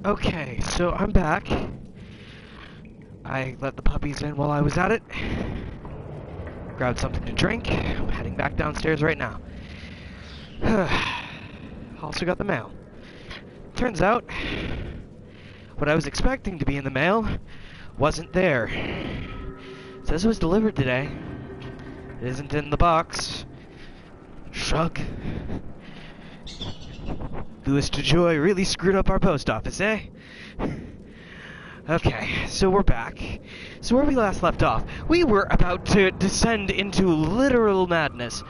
Okay, so I'm back. I let the puppies in while I was at it. Grabbed something to drink. I'm heading back downstairs right now. Also got the mail. Turns out, what I was expecting to be in the mail wasn't there. It says it was delivered today. It isn't in the box. Shrug. Louis DeJoy really screwed up our post office, eh? Okay, so we're back. So where we last left off, we were about to descend into literal madness.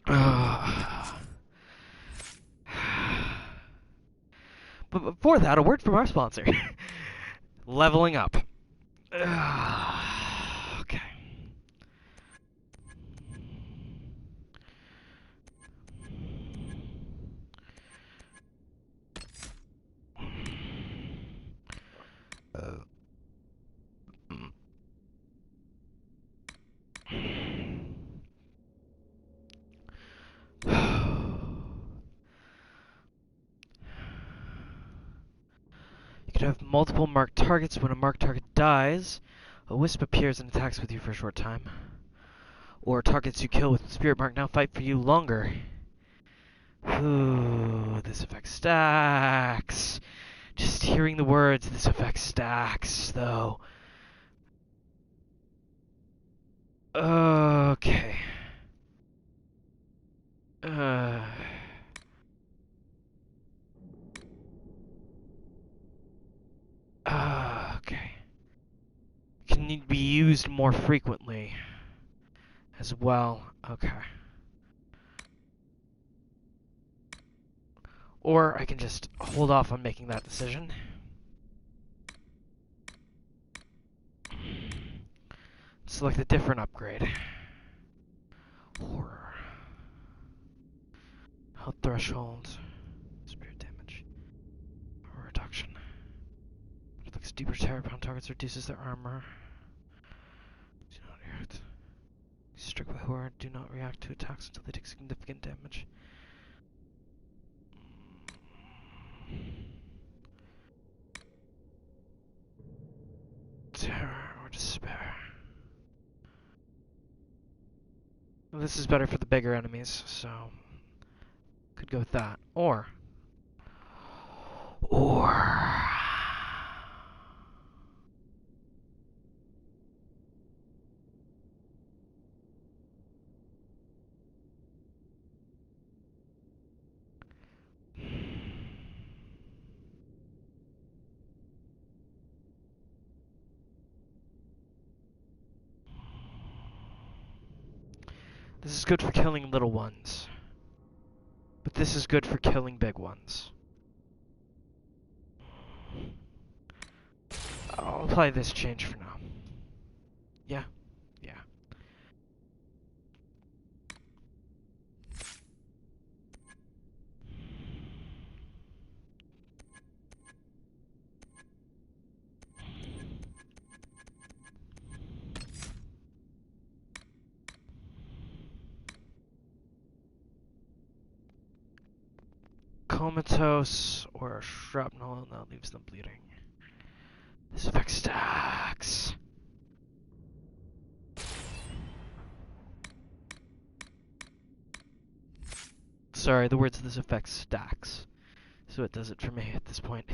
But before that, a word from our sponsor. Leveling up. Okay. You could have multiple marked targets. When a marked target dies, a wisp appears and attacks with you for a short time. Or targets you kill with spirit mark now fight for you longer. Ooh, this effect stacks. Just hearing the words, this effect stacks, though. Okay. Okay. Can need to be used more frequently as well. Okay. Or I can just hold off on making that decision. Select a different upgrade. Horror. Health threshold. Spirit damage. Reduction. Inflicts deeper terror upon targets, reduces their armor. Do not react. Struck by horror, do not react to attacks until they take significant damage. Terror or despair. Well, this is better for the bigger enemies, so could go with that. Or this is good for killing little ones. But this is good for killing big ones. I'll apply this change for now. Yeah. Yeah. Comatose or shrapnel, that leaves them bleeding. This affects stacks. Sorry, the words this affects stacks. So it does it for me at this point.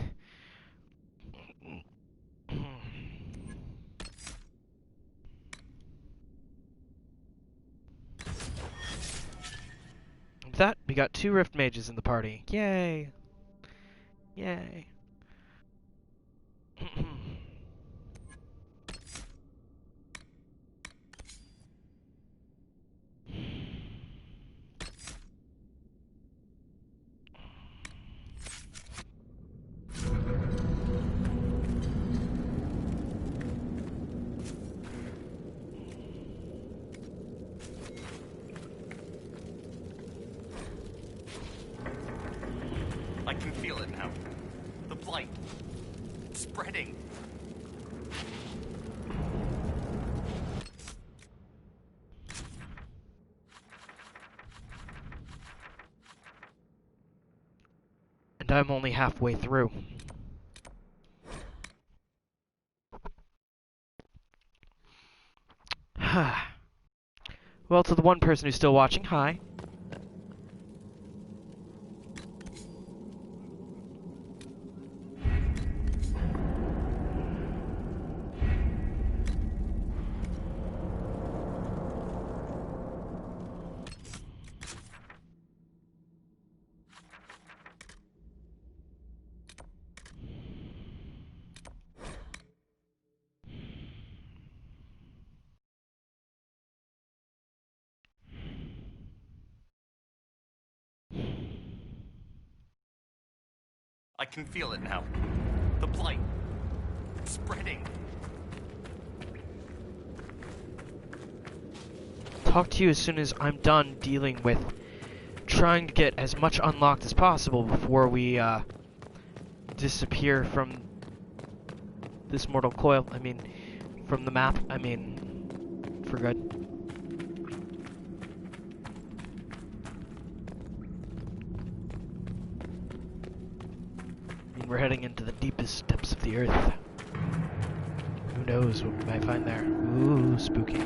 With that, we got 2 Rift Mages in the party. Yay! Yay! I can feel it now. The blight. It's spreading. And I'm only halfway through. Well, to the one person who's still watching, hi. I can feel it now. The blight. It's spreading. Talk to you as soon as I'm done dealing with trying to get as much unlocked as possible before we disappear from this mortal coil. I mean, from the map. I mean, for good. I mean, we're heading into the deepest depths of the earth. Who knows what we might find there? Ooh, spooky.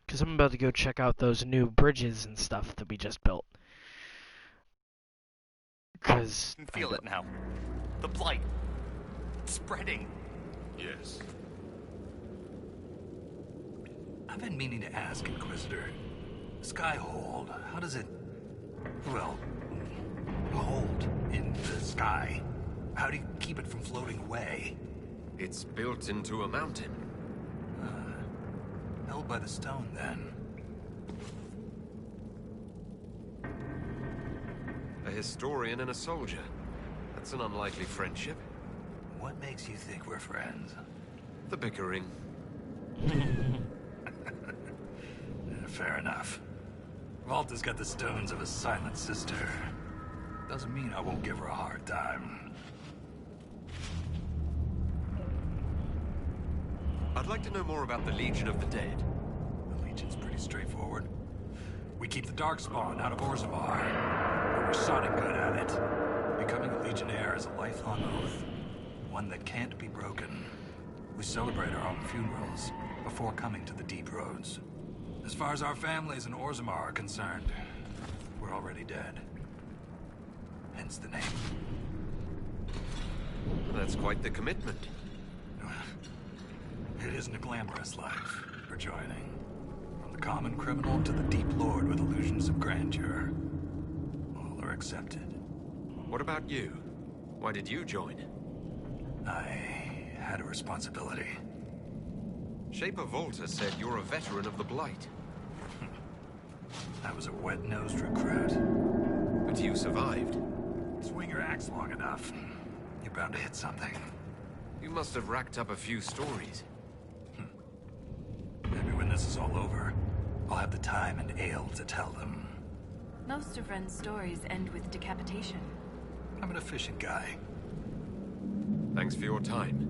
Because I'm about to go check out those new bridges and stuff that we just built. Because I can feel it now. The blight. It's spreading. Yes. I've been meaning to ask, Inquisitor. Skyhold, how does it... well... hold in the sky? How do you keep it from floating away? It's built into a mountain. Held by the stone, then. A historian and a soldier. That's an unlikely friendship. What makes you think we're friends? The bickering. Fair enough. Valta's got the stones of a silent sister. Doesn't mean I won't give her a hard time. I'd like to know more about the Legion of the Dead. The Legion's pretty straightforward. We keep the Darkspawn out of Orzammar. We're sodding good at it. Becoming a Legionnaire is a lifelong oath. One that can't be broken. We celebrate our own funerals before coming to the Deep Roads. As far as our families in Orzammar are concerned, we're already dead. Hence the name. That's quite the commitment. It isn't a glamorous life for joining. From the common criminal to the deep lord with illusions of grandeur. All are accepted. What about you? Why did you join? I had a responsibility. Shaper Volta said you're a veteran of the Blight. I was a wet-nosed recruit. But you survived. Swing your axe long enough, you're bound to hit something. You must have racked up a few stories. Maybe when this is all over, I'll have the time and ale to tell them. Most of Ren's stories end with decapitation. I'm an efficient guy. Thanks for your time.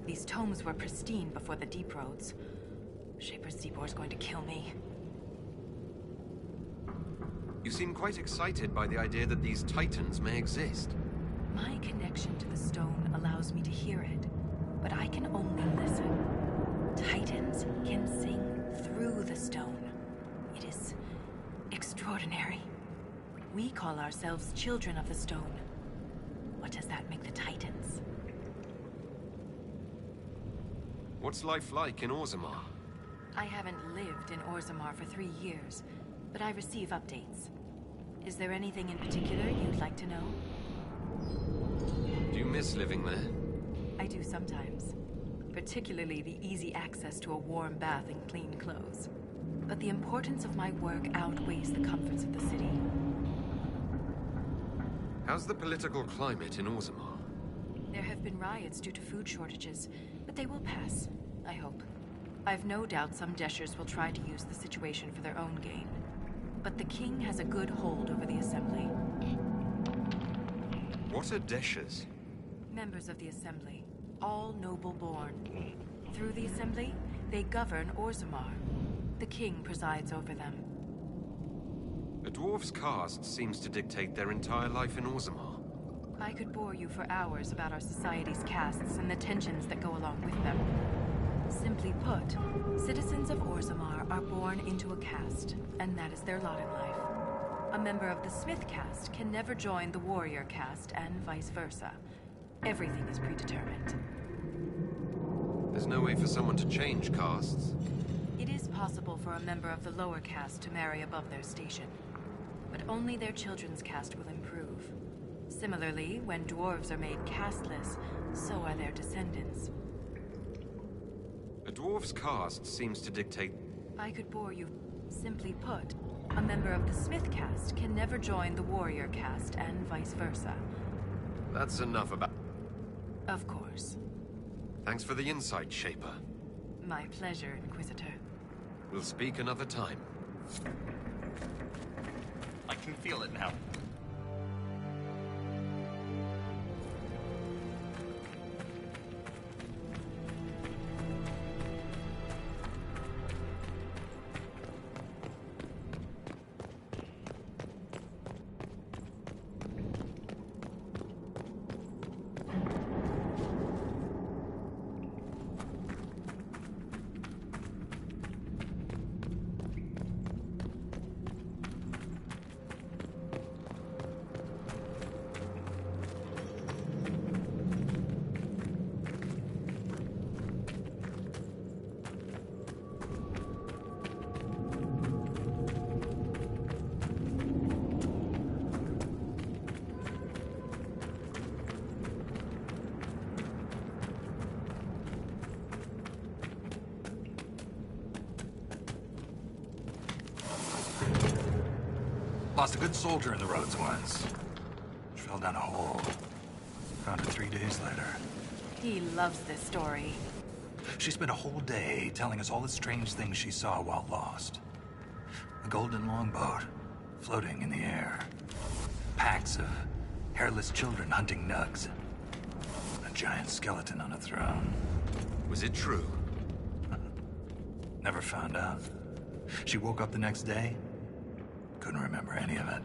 These tomes were pristine before the deep roads. Shaper Zeebor's going to kill me. You seem quite excited by the idea that these titans may exist. My connection to the stone allows me to hear it, but I can only listen. Titans can sing through the stone. It is extraordinary. We call ourselves children of the stone. What does that make the titans? What's life like in Orzammar? I haven't lived in Orzammar for 3 years, but I receive updates. Is there anything in particular you'd like to know? Do you miss living there? I do sometimes. Particularly the easy access to a warm bath and clean clothes. But the importance of my work outweighs the comforts of the city. How's the political climate in Orzammar? There have been riots due to food shortages, but they will pass, I hope. I've no doubt some Deshers will try to use the situation for their own gain. But the king has a good hold over the assembly. What are Deshers? Members of the assembly, all noble-born. Through the assembly, they govern Orzammar. The king presides over them. A dwarf's caste seems to dictate their entire life in Orzammar. I could bore you for hours about our society's castes and the tensions that go along with them. Simply put, citizens of Orzammar are born into a caste, and that is their lot in life. A member of the Smith caste can never join the warrior caste, and vice versa. Everything is predetermined. There's no way for someone to change castes. It is possible for a member of the lower caste to marry above their station, but only their children's caste will improve. Similarly, when dwarves are made casteless, so are their descendants. A dwarf's caste seems to dictate... I could bore you. Simply put, a member of the Smith caste can never join the warrior caste, and vice versa. That's enough about... Of course. Thanks for the insight, Shaper. My pleasure, Inquisitor. We'll speak another time. I can feel it now. Lost a good soldier in the roads once. She fell down a hole. Found her 3 days later. He loves this story. She spent a whole day telling us all the strange things she saw while lost. A golden longboat floating in the air. Packs of hairless children hunting nugs. A giant skeleton on a throne. Was it true? Never found out. She woke up the next day. Couldn't remember any of it.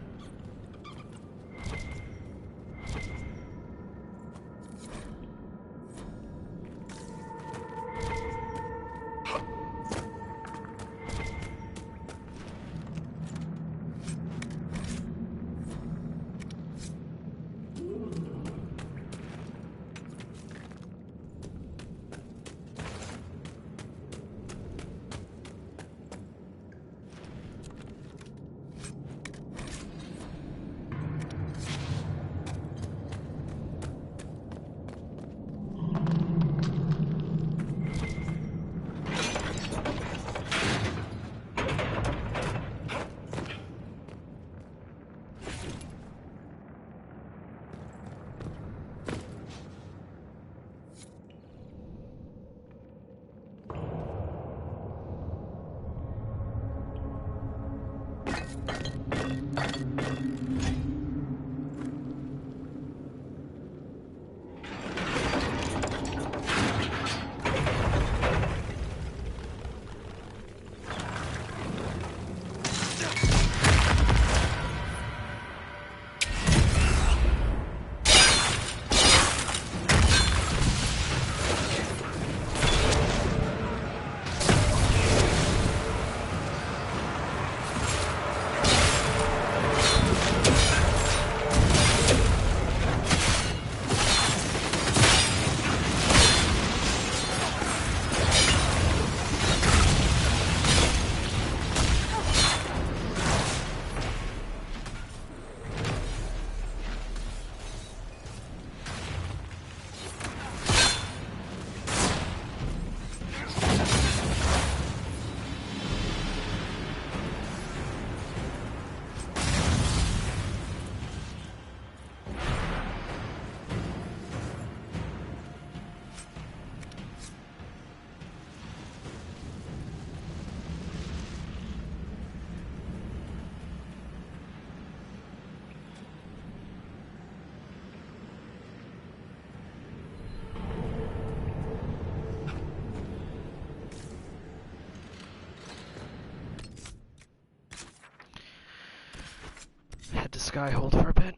sky hold for a bit.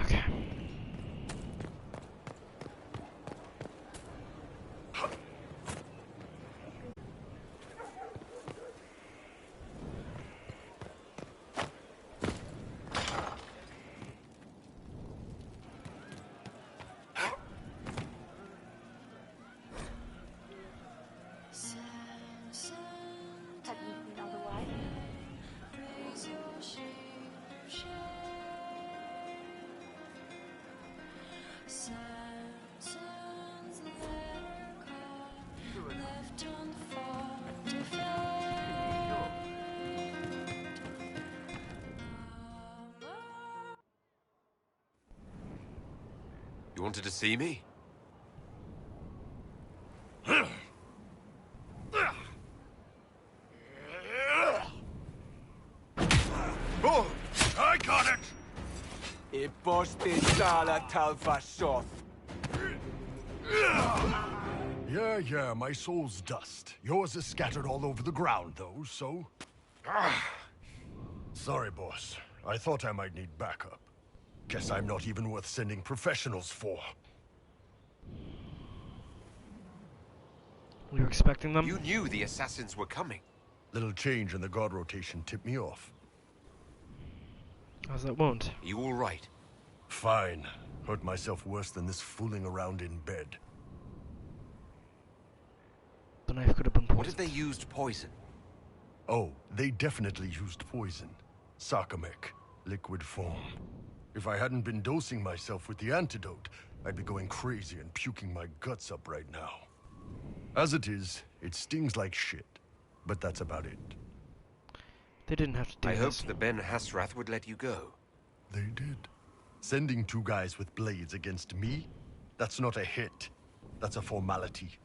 Okay. Had you been otherwise? You wanted to see me? Oh, I got it! Yeah, my soul's dust. Yours is scattered all over the ground, though, so... Sorry, boss. I thought I might need backup. Guess I'm not even worth sending professionals for. We were expecting them. You knew the assassins were coming. Little change in the guard rotation tipped me off. How's that wound? Are you all right? Fine. Hurt myself worse than this fooling around in bed. The knife could have been What if poisoned. they used poison? Oh, they definitely used poison. Sarcomec, liquid form. If I hadn't been dosing myself with the antidote, I'd be going crazy and puking my guts up right now. As it is, it stings like shit. But that's about it. They didn't have to do I this. hoped the Ben Hasrath would let you go. They did. Sending two guys with blades against me? That's not a hit. That's a formality.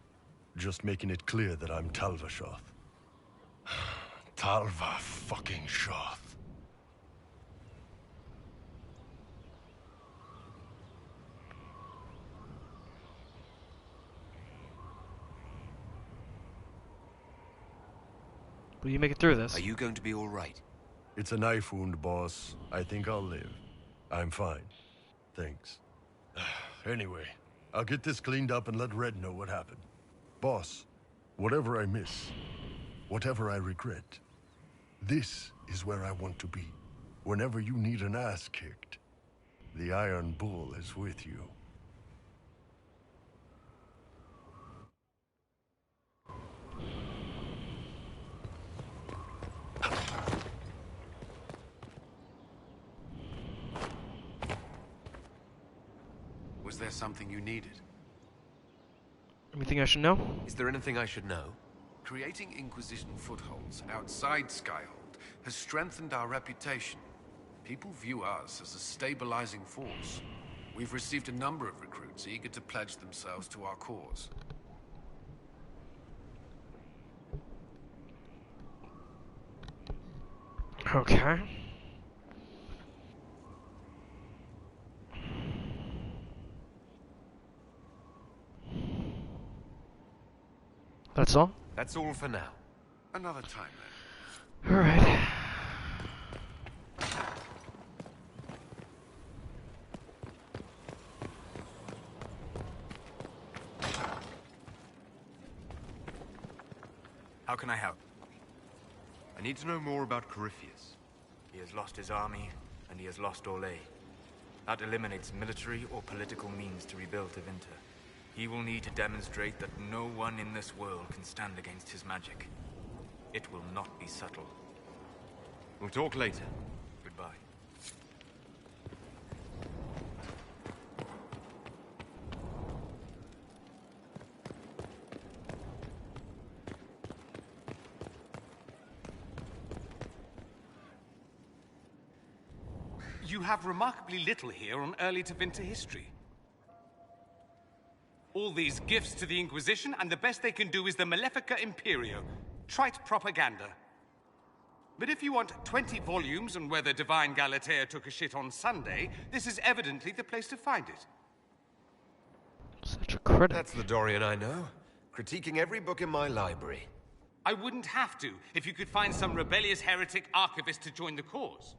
Just making it clear that I'm Talva Shoth. Talva fucking Shoth. Will you make it through this? Are you going to be all right? It's a knife wound, boss. I think I'll live. I'm fine. Thanks. Anyway, I'll get this cleaned up and let Red know what happened. Boss, whatever I miss, whatever I regret, this is where I want to be. Whenever you need an ass kicked, the Iron Bull is with you. Was there something you needed? Anything I should know? Is there anything I should know? Creating Inquisition footholds outside Skyhold has strengthened our reputation. People view us as a stabilizing force. We've received a number of recruits eager to pledge themselves to our cause. Okay. That's all? That's all for now. Another time, then. Alright. How can I help? I need to know more about Corypheus. He has lost his army, and he has lost Orlais. That eliminates military or political means to rebuild Tevinter. He will need to demonstrate that no one in this world can stand against his magic. It will not be subtle. We'll talk later. Goodbye. You have remarkably little here on early Tevinter history. All these gifts to the Inquisition, and the best they can do is the Malefica Imperio. Trite propaganda. But if you want 20 volumes on whether Divine Galatea took a shit on Sunday, this is evidently the place to find it. Such a critic. That's the Dorian I know. Critiquing every book in my library. I wouldn't have to if you could find some rebellious heretic archivist to join the cause.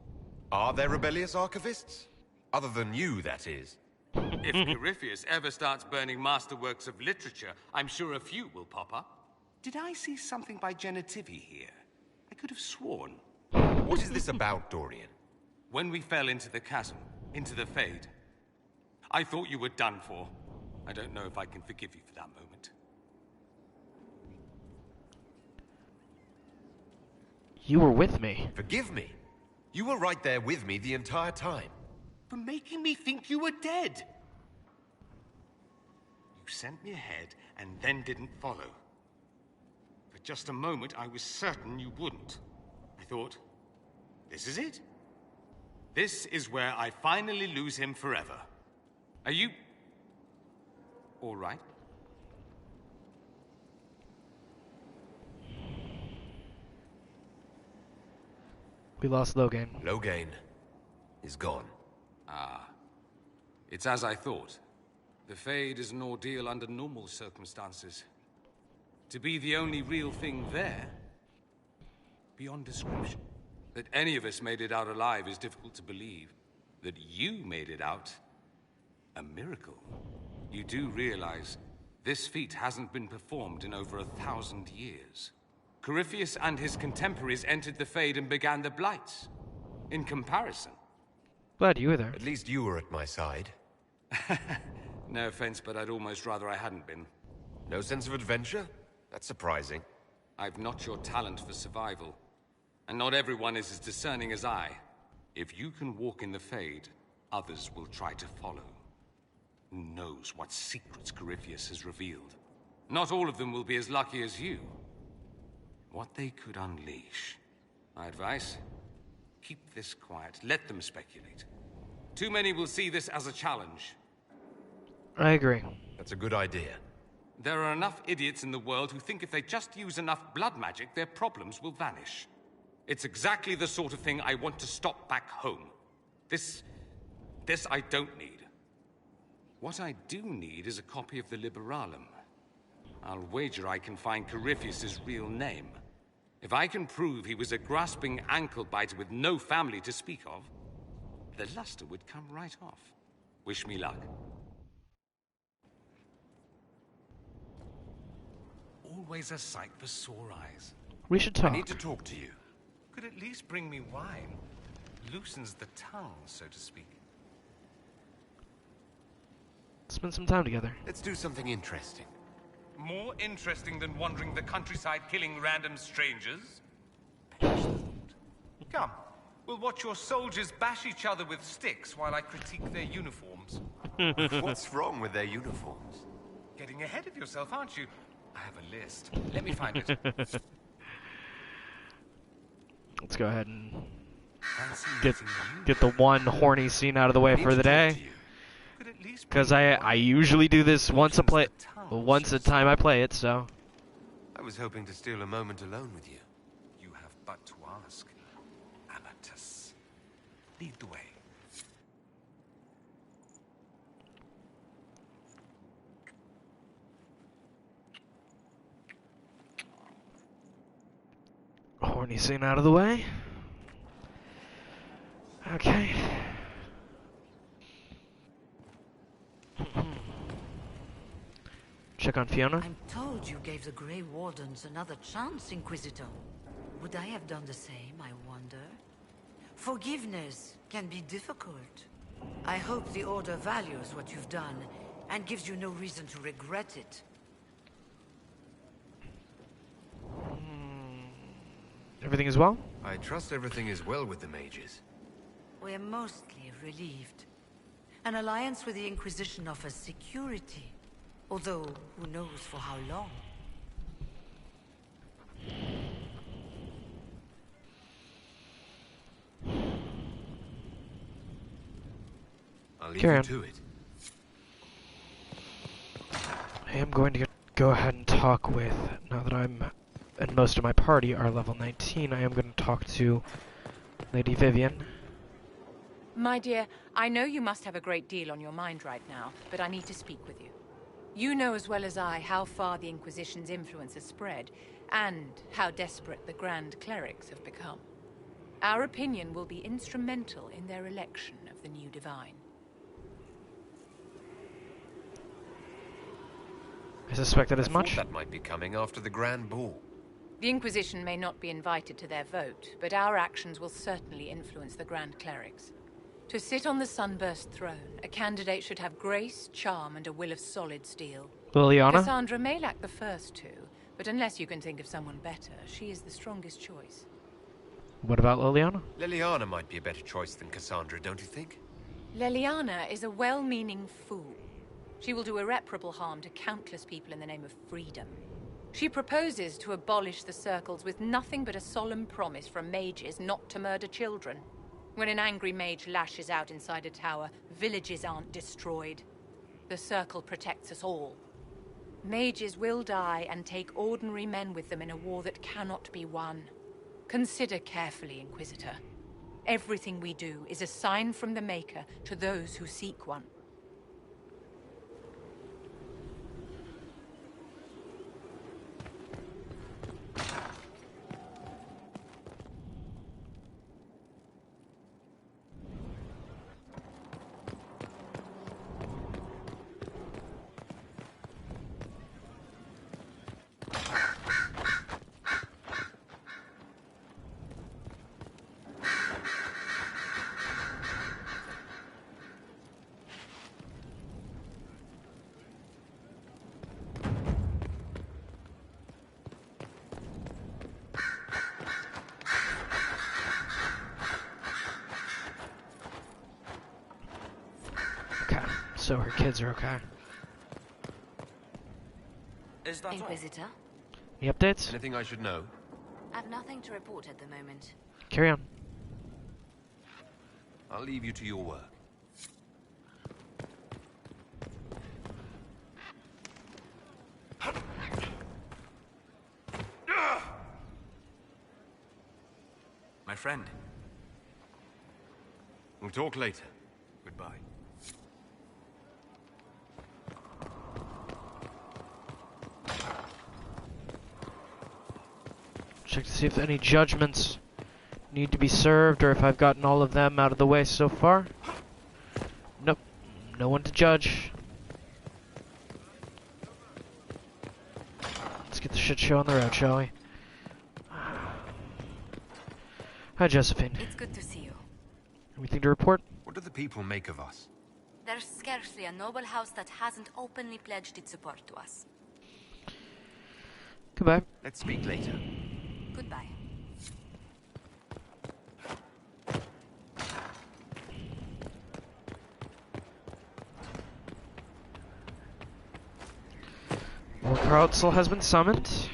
Are there rebellious archivists? Other than you, that is. If Corypheus ever starts burning masterworks of literature, I'm sure a few will pop up. Did I see something by Genitivi here? I could have sworn. What is this about, Dorian? When we fell into the chasm, into the Fade, I thought you were done for. I don't know if I can forgive you for that moment. You were with me. Forgive me. You were right there with me the entire time. For making me think you were dead. You sent me ahead and then didn't follow. For just a moment, I was certain you wouldn't. I thought, this is it. This is where I finally lose him forever. Are you all right? We lost Logain. Logain is gone. Ah. It's as I thought. The Fade is an ordeal under normal circumstances. To be the only real thing there, beyond description. That any of us made it out alive is difficult to believe. That you made it out, a miracle. You do realize this feat hasn't been performed in over 1,000 years. Corypheus and his contemporaries entered the Fade and began the Blights. In comparison. Glad you were there. At least you were at my side. No offense, but I'd almost rather I hadn't been. No sense of adventure? That's surprising. I've not your talent for survival. And not everyone is as discerning as I. If you can walk in the Fade, others will try to follow. Who knows what secrets Corypheus has revealed? Not all of them will be as lucky as you. What they could unleash. My advice? Keep this quiet. Let them speculate. Too many will see this as a challenge. I agree. That's a good idea. There are enough idiots in the world who think if they just use enough blood magic, their problems will vanish. It's exactly the sort of thing I want to stop back home. This I don't need. What I do need is a copy of the Liberalum. I'll wager I can find Corypheus's real name. If I can prove he was a grasping ankle-biter with no family to speak of, the luster would come right off. Wish me luck. Always a sight for sore eyes. We should talk. I need to talk to you. Could at least bring me wine. Loosens the tongue, so to speak. Spend some time together. Let's do something interesting. More interesting than wandering the countryside killing random strangers? Come, we'll watch your soldiers bash each other with sticks while I critique their uniforms. What's wrong with their uniforms? Getting ahead of yourself, aren't you? I have a list. Let me find it. Let's go ahead and get the one horny scene out of the way for the day. Because I usually do this once a time I play it, so. I was hoping to steal a moment alone with you. You have but to ask. Amatus. Lead the way. Horny scene out of the way. Okay. Check on Fiona. I'm told you gave the Grey Wardens another chance, Inquisitor. Would I have done the same, I wonder? Forgiveness can be difficult. I hope the Order values what you've done and gives you no reason to regret it. Everything is well? I trust everything is well with the mages. We're mostly relieved. An alliance with the Inquisition offers security. Although, who knows for how long? I'll leave Carry you on. to it. I am going to go ahead and talk with, now that and most of my party are level 19, I am going to talk to Lady Vivian. My dear, I know you must have a great deal on your mind right now, but I need to speak with you. You know as well as I how far the Inquisition's influence has spread, and how desperate the Grand Clerics have become. Our opinion will be instrumental in their election of the new Divine. I suspected as I much. thought that might be coming after the Grand Ball. The Inquisition may not be invited to their vote, but our actions will certainly influence the Grand Clerics. To sit on the Sunburst throne, a candidate should have grace, charm, and a will of solid steel. Liliana? Cassandra may lack the first two, but unless you can think of someone better, she is the strongest choice. What about Liliana? Liliana might be a better choice than Cassandra, don't you think? Liliana is a well-meaning fool. She will do irreparable harm to countless people in the name of freedom. She proposes to abolish the circles with nothing but a solemn promise from mages not to murder children. When an angry mage lashes out inside a tower, villages aren't destroyed. The circle protects us all. Mages will die and take ordinary men with them in a war that cannot be won. Consider carefully, Inquisitor. Everything we do is a sign from the Maker to those who seek one. So her kids are okay. Is that Inquisitor? Any updates? Anything I should know? I've nothing to report at the moment. Carry on. I'll leave you to your work. My friend, We'll talk later. goodbye. Check to see if any judgments need to be served or if I've gotten all of them out of the way so far. Nope. No one to judge. Let's get the shit show on the road, shall we? Hi, Josephine. It's good to see you. Anything to report? What do the people make of us? There's scarcely a noble house that hasn't openly pledged its support to us. Goodbye. Let's speak later. Goodbye. More Krautsel has been summoned.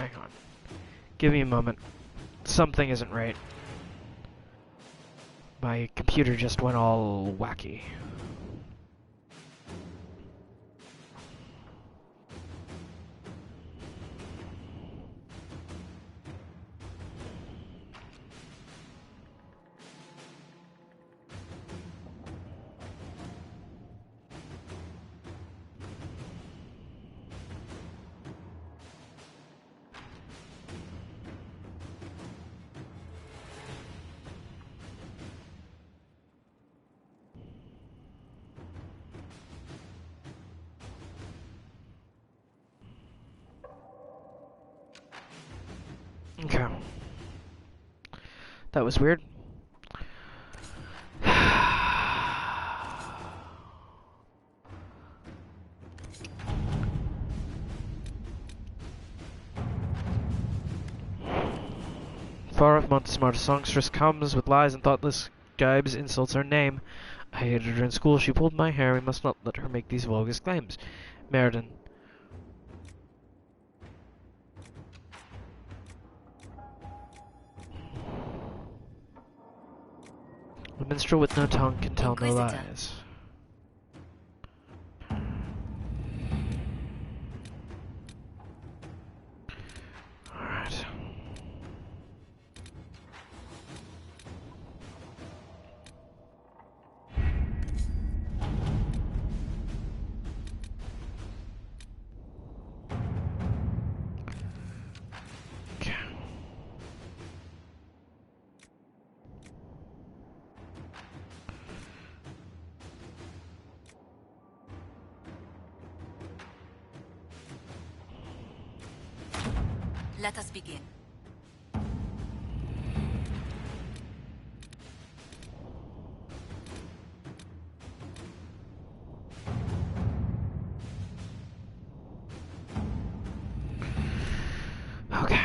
hang on. Give me a moment. Something isn't right. My computer just went all wacky. Okay. That was weird. Far off Montemar's songstress comes with lies and thoughtless gibes, insults her name. I hated her in school, she pulled my hair, we must not let her make these bogus claims. Meriden. A minstrel with no tongue can tell no lies. Alright. Okay. Let us begin. Okay.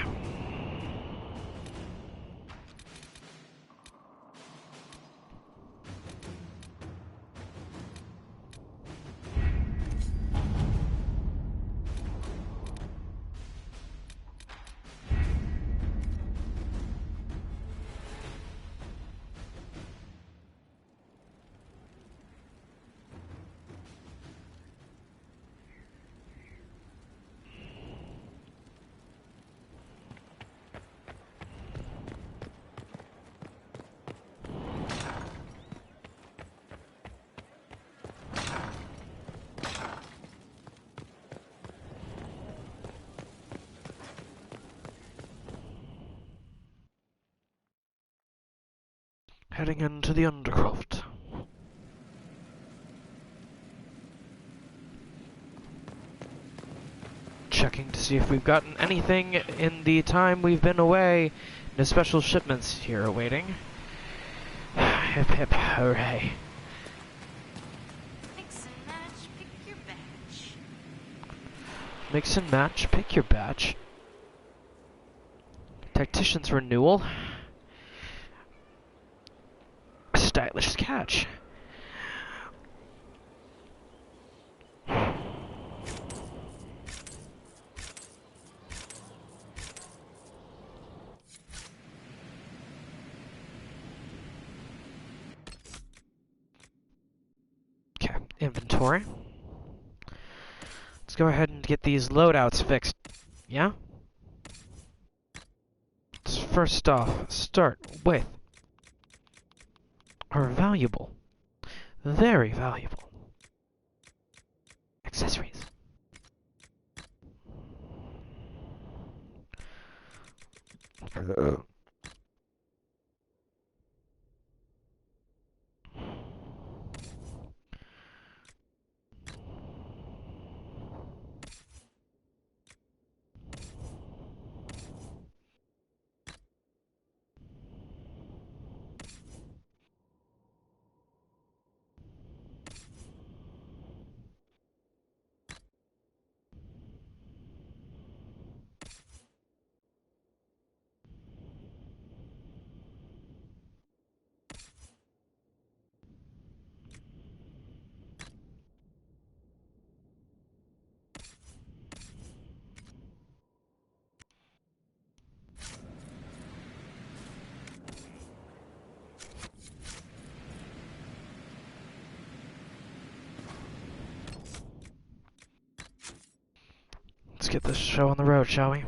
Heading into the Undercroft. Checking to see if we've gotten anything in the time we've been away. No special shipments here awaiting. Hip hip hooray. Mix and match, pick your batch. Mix and match, pick your batch. Tactician's renewal. A stylish catch. Okay, inventory. Let's go ahead and get these loadouts fixed. Yeah? Let's first off, start with our valuable, very valuable accessories. get this show on the road, shall we?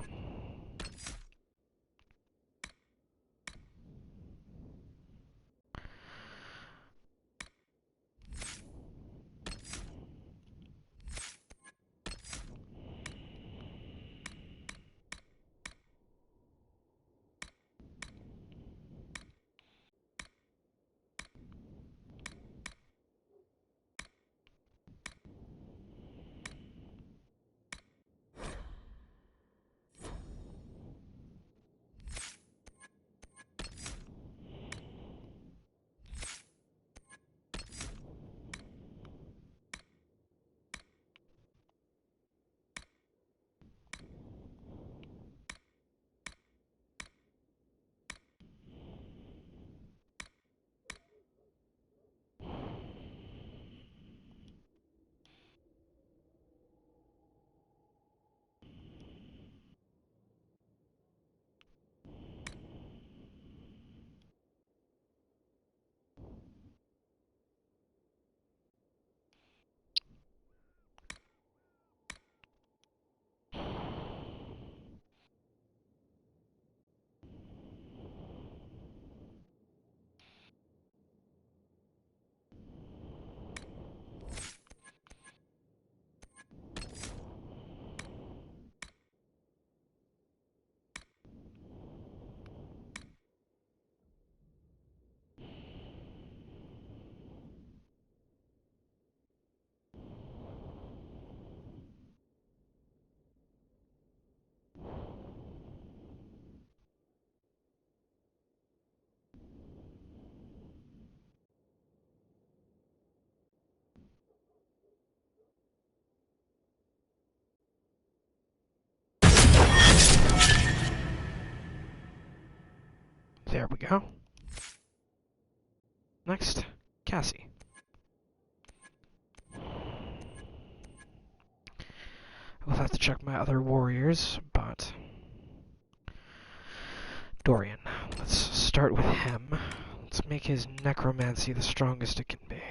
There we go. Next, Cassie. We'll have to check my other warriors, but... Dorian. Let's start with him. Let's make his necromancy the strongest it can be.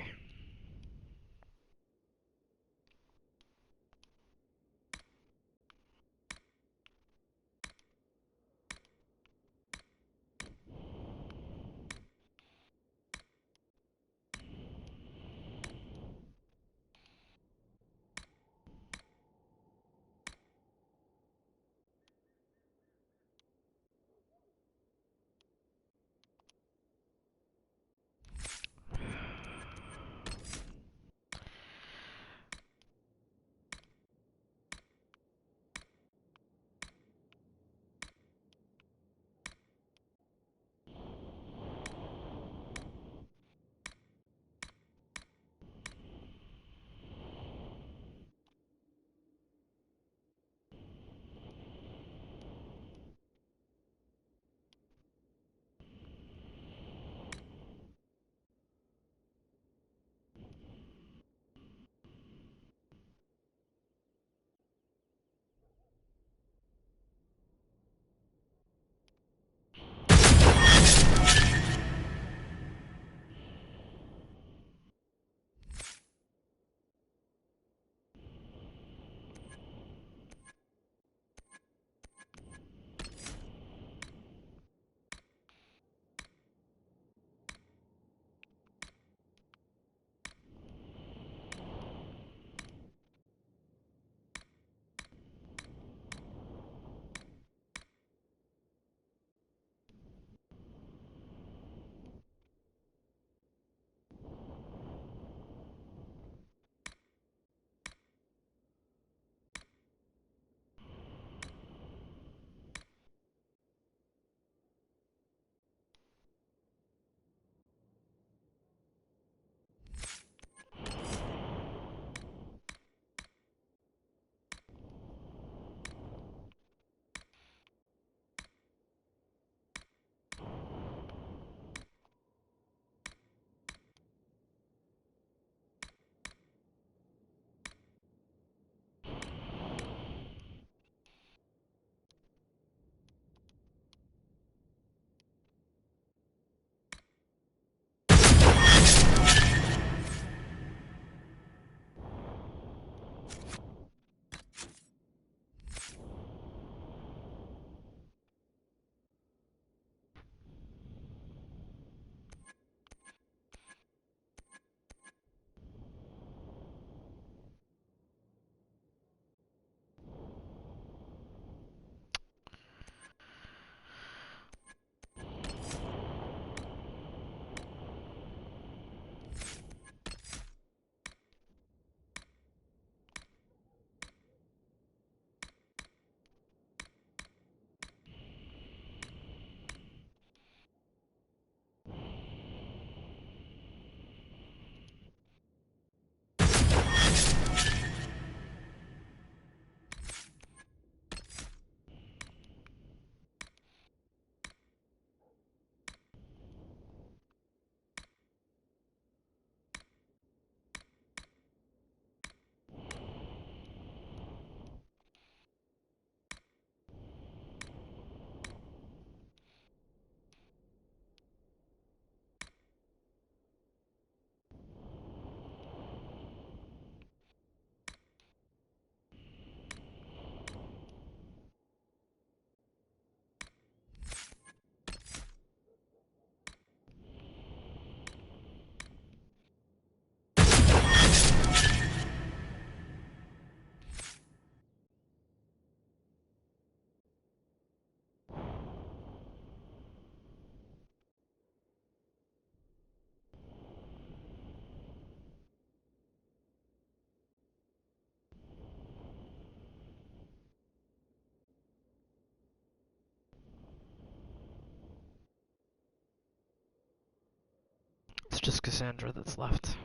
just Cassandra that's left.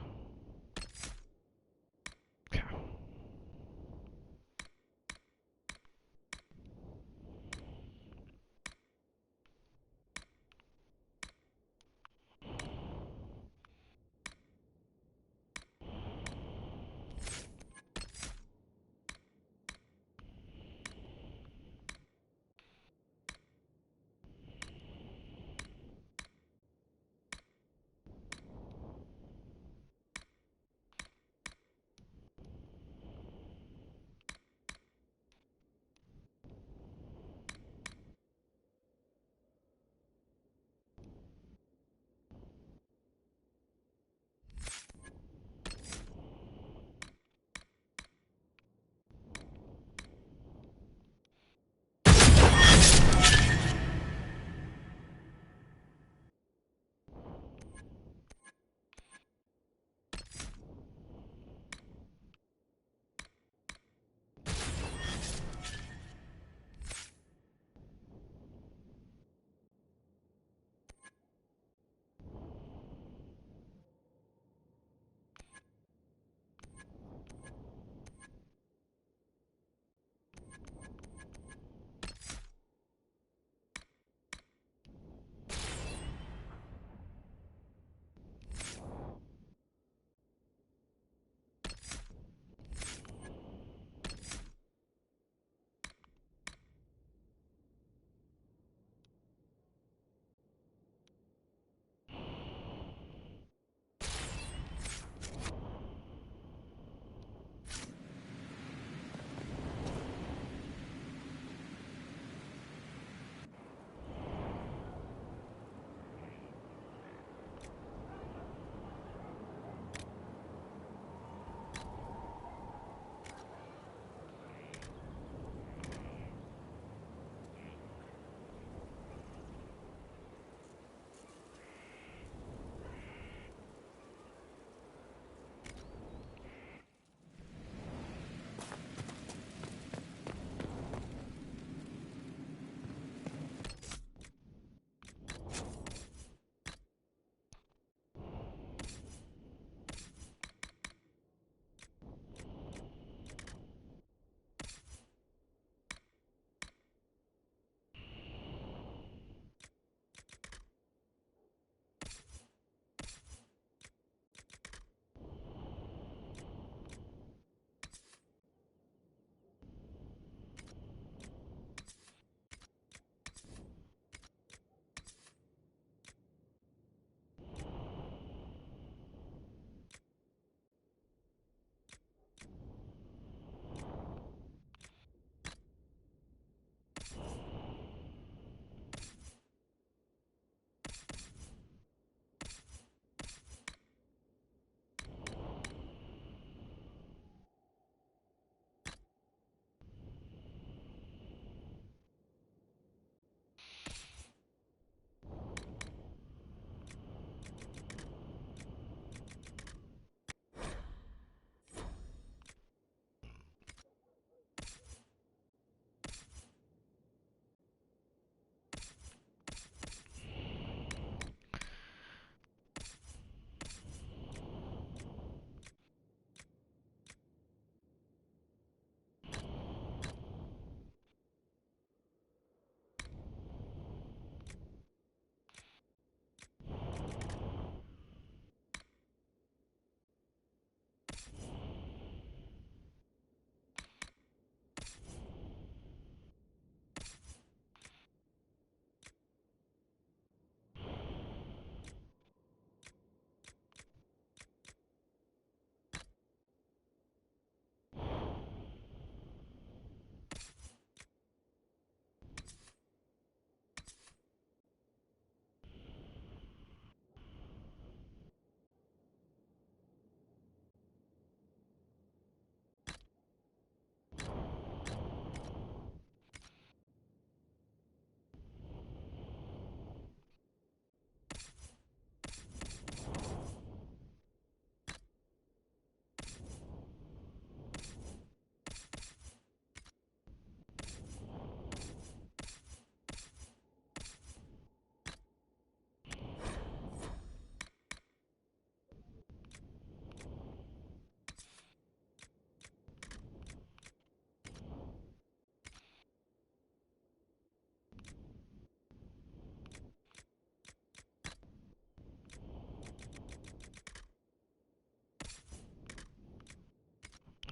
Okay.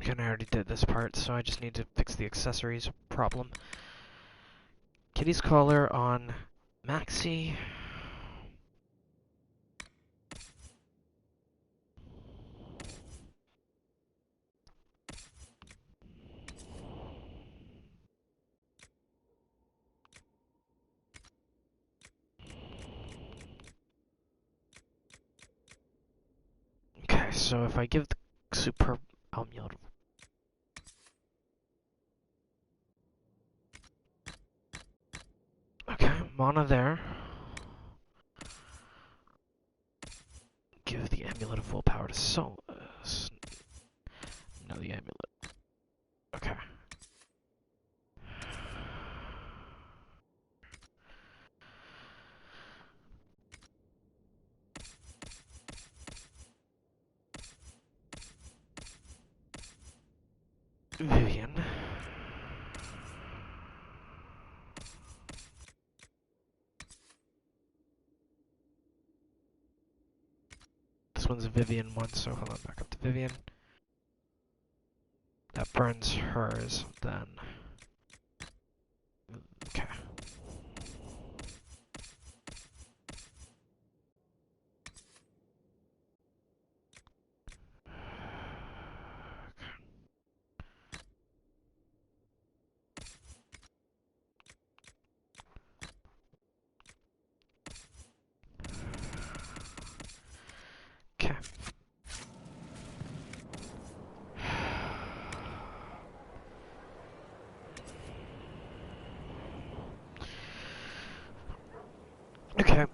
Okay, and I already did this part, so I just need to fix the accessories problem. Kitty's collar on Maxie. Okay, so if I give the superb amulet. Okay, mana there. Give the amulet of willpower to Solus. No, the amulet. Okay. Vivian. This one's a Vivian one, so hold on, back up to Vivian. That burns hers, then. Okay. Okay. Okay.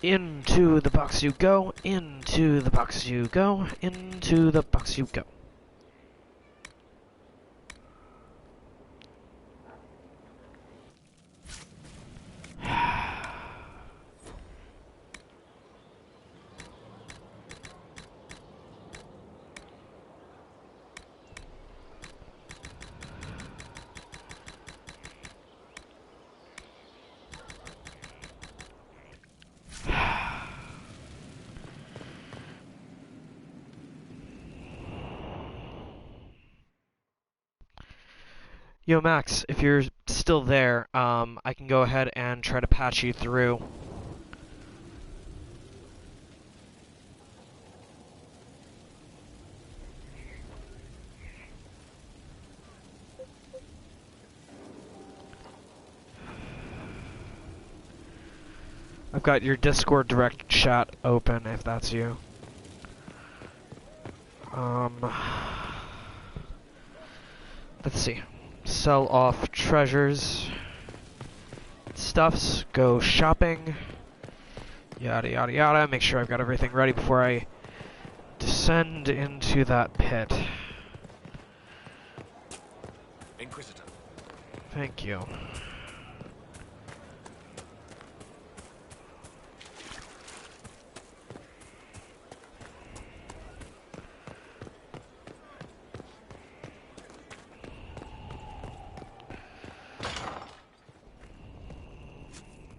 Into the box you go, into the box you go, into the box you go. Yo, Max, if you're still there, I can go ahead and try to patch you through. I've got your Discord direct chat open, if that's you. Let's see. Sell off treasures. Stuffs. Go shopping. Yada yada yada. Make sure I've got everything ready before I descend into that pit. Inquisitor. Thank you.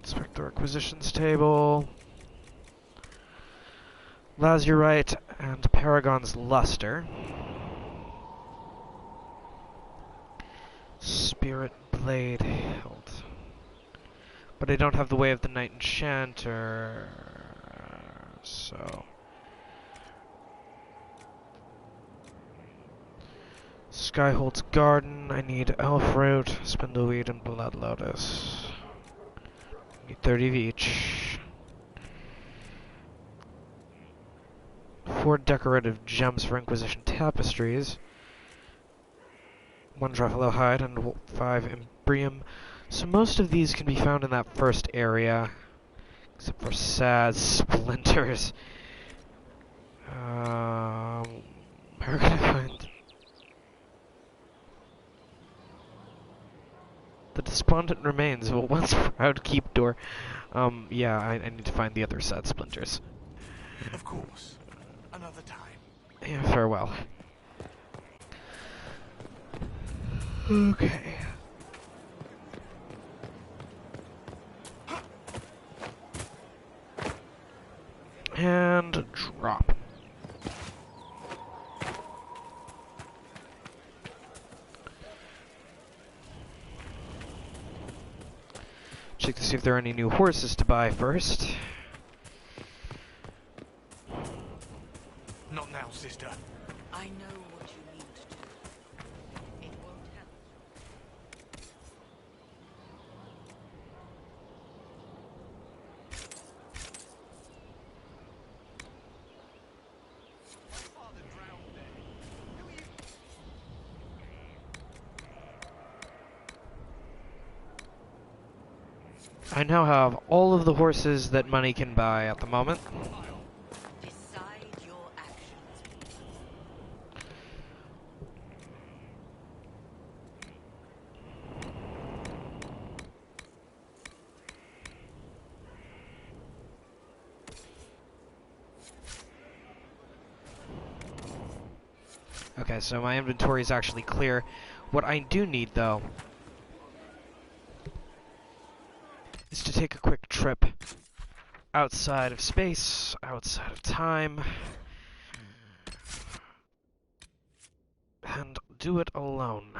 Inspect the requisitions table. Lazurite and Paragon's Luster. Spirit Blade Hilt. But I don't have the Way of the Night Enchanter, so... Skyhold's Garden, I need Elfroot, Spindleweed, and Blood Lotus. I need 30 of each. 4 decorative gems for Inquisition tapestries. 1 Truffalo hide and 5 Imbrium. So most of these can be found in that first area, except for sad splinters. Where can I find the despondent remains of a once proud keep door? Yeah, I need to find the other sad splinters. Of course. Another time. Yeah, farewell. Okay. And drop. Check to see if there are any new horses to buy first. Not now, sister. I know what you need to do. It won't help. I now have all of the horses that money can buy at the moment. Decide your actions, please. Okay, so my inventory is actually clear. What I do need, though, is to take a quick trip outside of space, outside of time, and do it alone.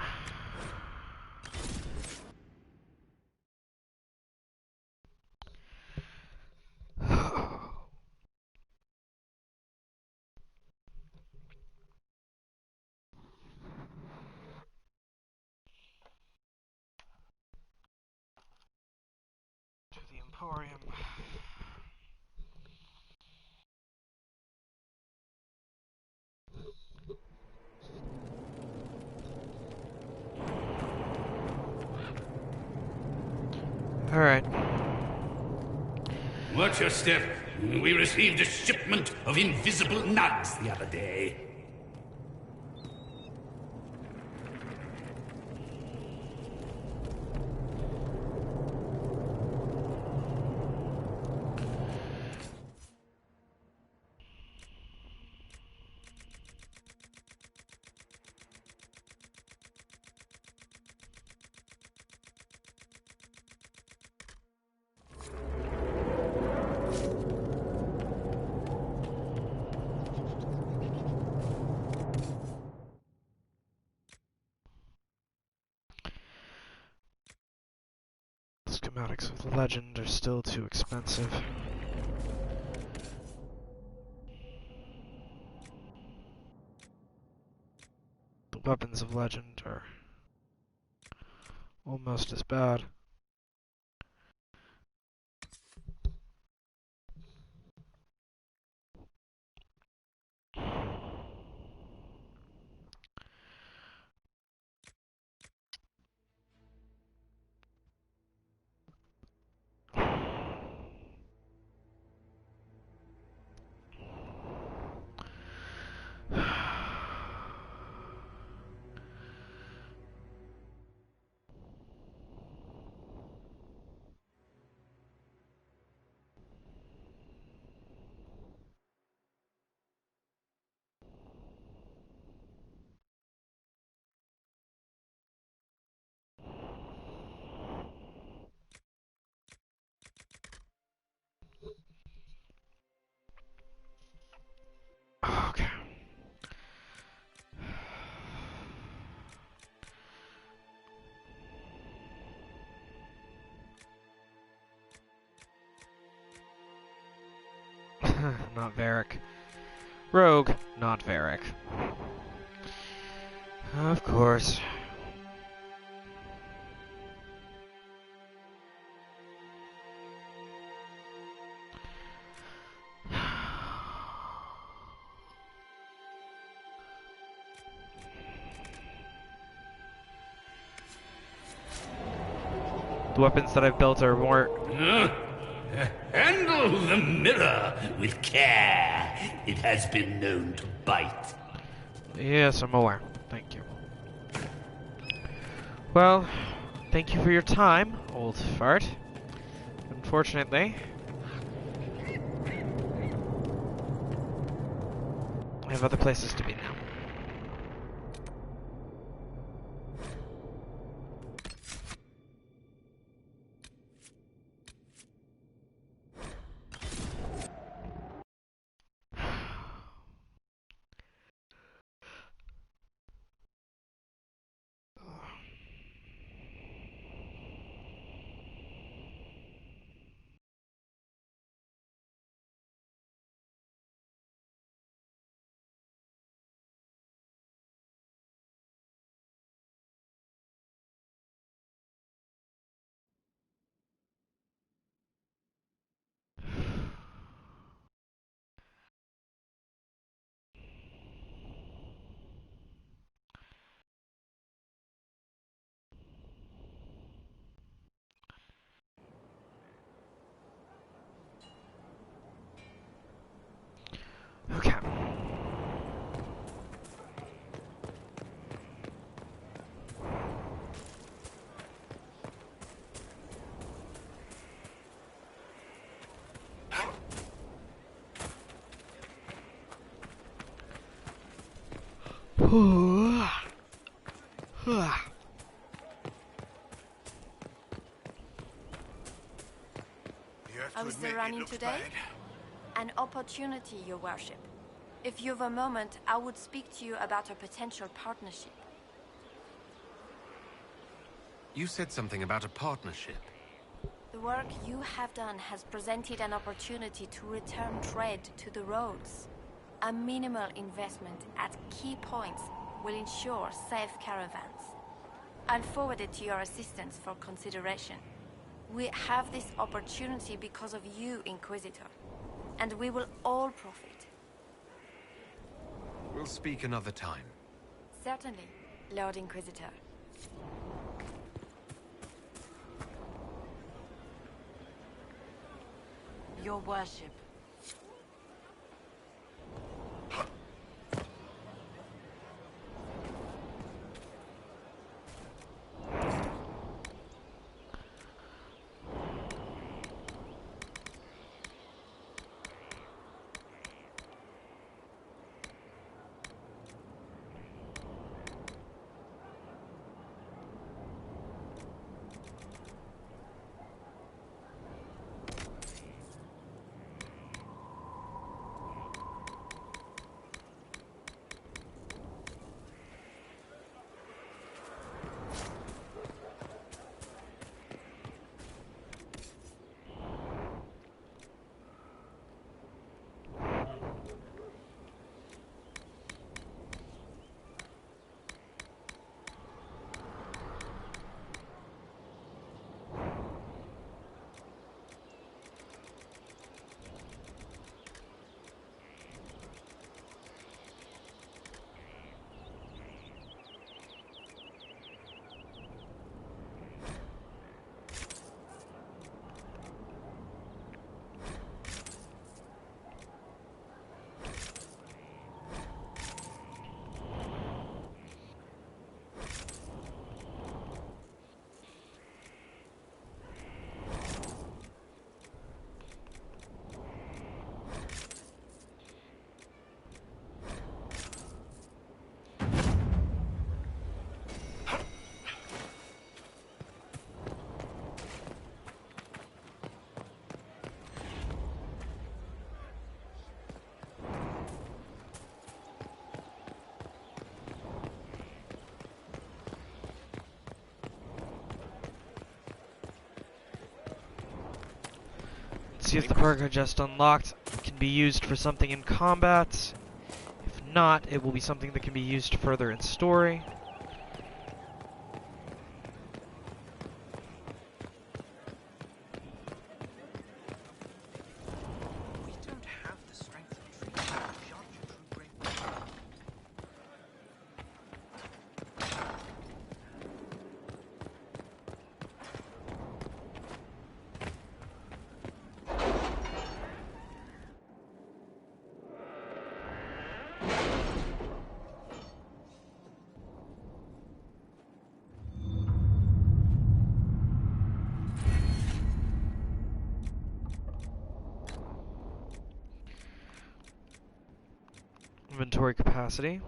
To the Emporium. Alright. Watch your step. We received a shipment of invisible nugs the other day. Schematics of the Legend are still too expensive. The weapons of Legend are almost as bad. Okay. Not Varric. Rogue, not Varric. Of course. The weapons that I've built are more... Handle the mirror with care. It has been known to bite. Yes, I'm aware. Thank you. Well, thank you for your time, old fart. Unfortunately, I have other places to be now. How is the running today? An opportunity, Your Worship. If you've a moment, I would speak to you about a potential partnership. You said something about a partnership. The work you have done has presented an opportunity to return trade to the roads. A minimal investment at key points will ensure safe caravans. I'll forward it to your assistants for consideration. We have this opportunity because of you, Inquisitor, and we will all profit. We'll speak another time. Certainly, Lord Inquisitor. Your Worship. See if the perk I just unlocked can be used for something in combat. If not, it will be something that can be used further in story. Inventory capacity.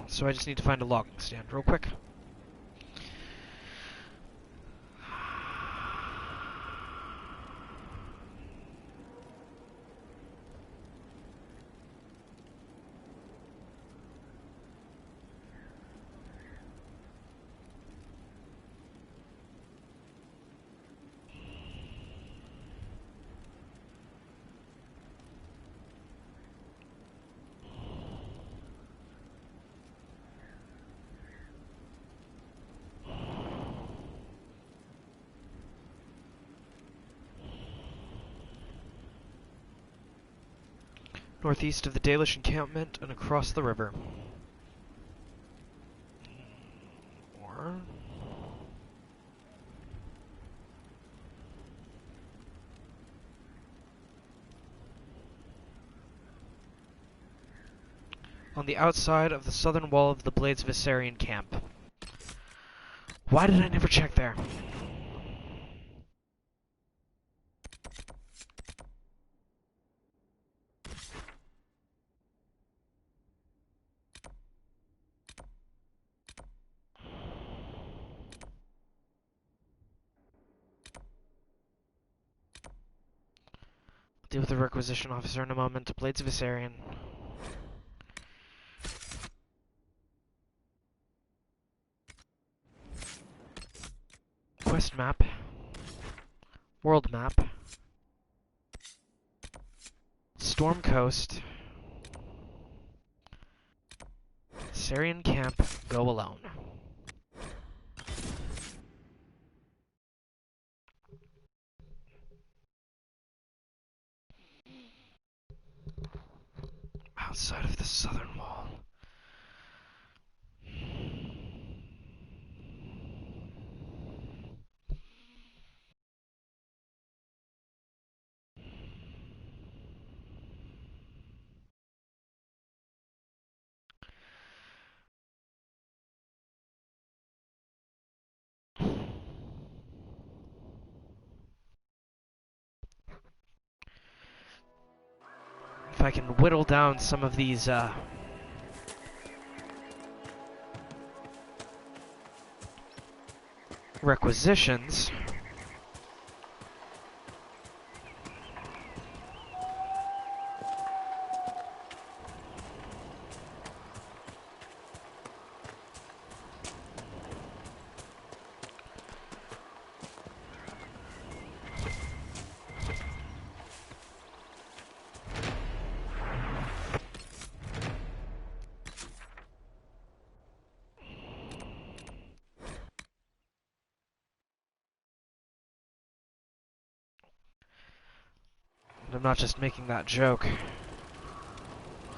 So I just need to find a logging stand real quick. Northeast of the Dalish encampment and across the river. Or... on the outside of the southern wall of the Blades Viserion camp. Why did I never check there? I'll deal with the requisition officer in a moment. Blades Viserion. Quest map. World map. Storm Coast. Viserion camp. Go alone. Outside of the southern wall. If I can whittle down some of these requisitions. I'm not just making that joke.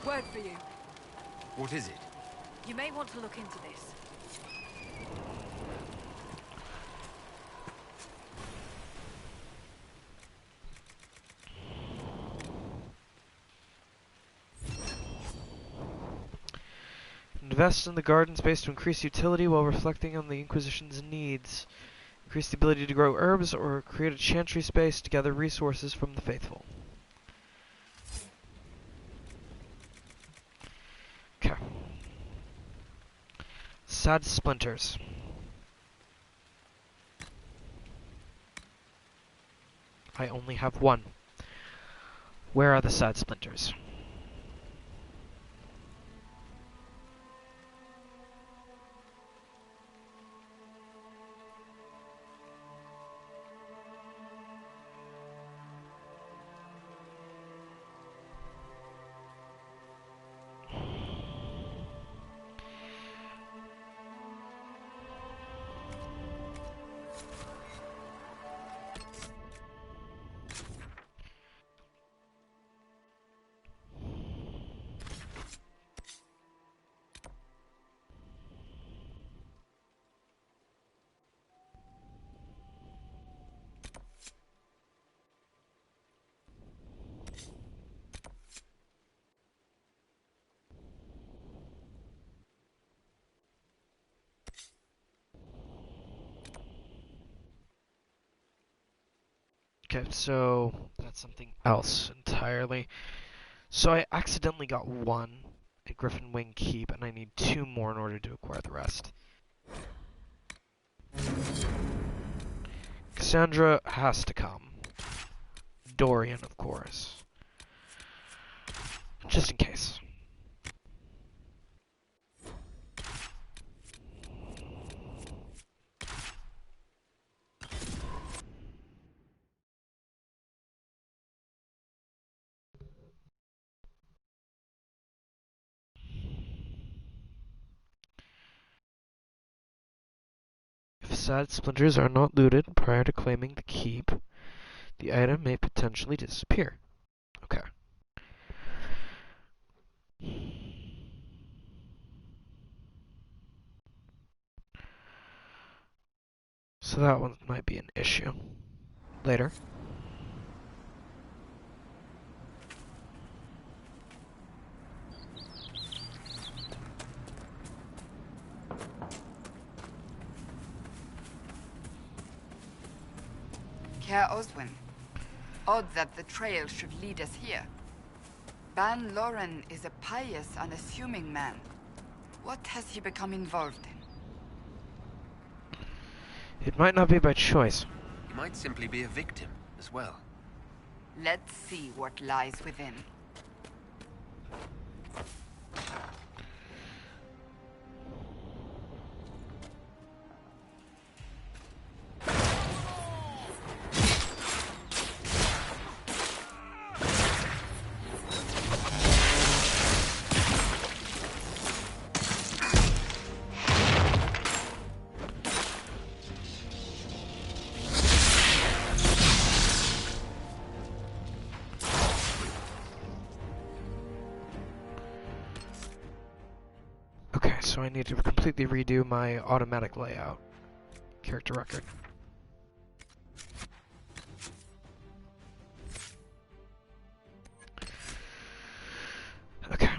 Word for you. What is it? You may want to look into this. Invest in the garden space to increase utility while reflecting on the Inquisition's needs. Increase the ability to grow herbs or create a chantry space to gather resources from the faithful. Okay. Sad splinters. I only have one. Where are the sad splinters? Okay, so that's something else entirely. So I accidentally got one at Griffin Wing Keep, and I need 2 more in order to acquire the rest. Cassandra has to come. Dorian, of course. Just in case. If sad splinters are not looted prior to claiming the keep, the item may potentially disappear. Okay. So that one might be an issue. Later. Care Oswin. Odd that the trail should lead us here. Ban Loren is a pious, unassuming man. What has he become involved in? It might not be by choice. He might simply be a victim as well. Let's see what lies within. So I need to completely redo my automatic layout. Character record. Okay.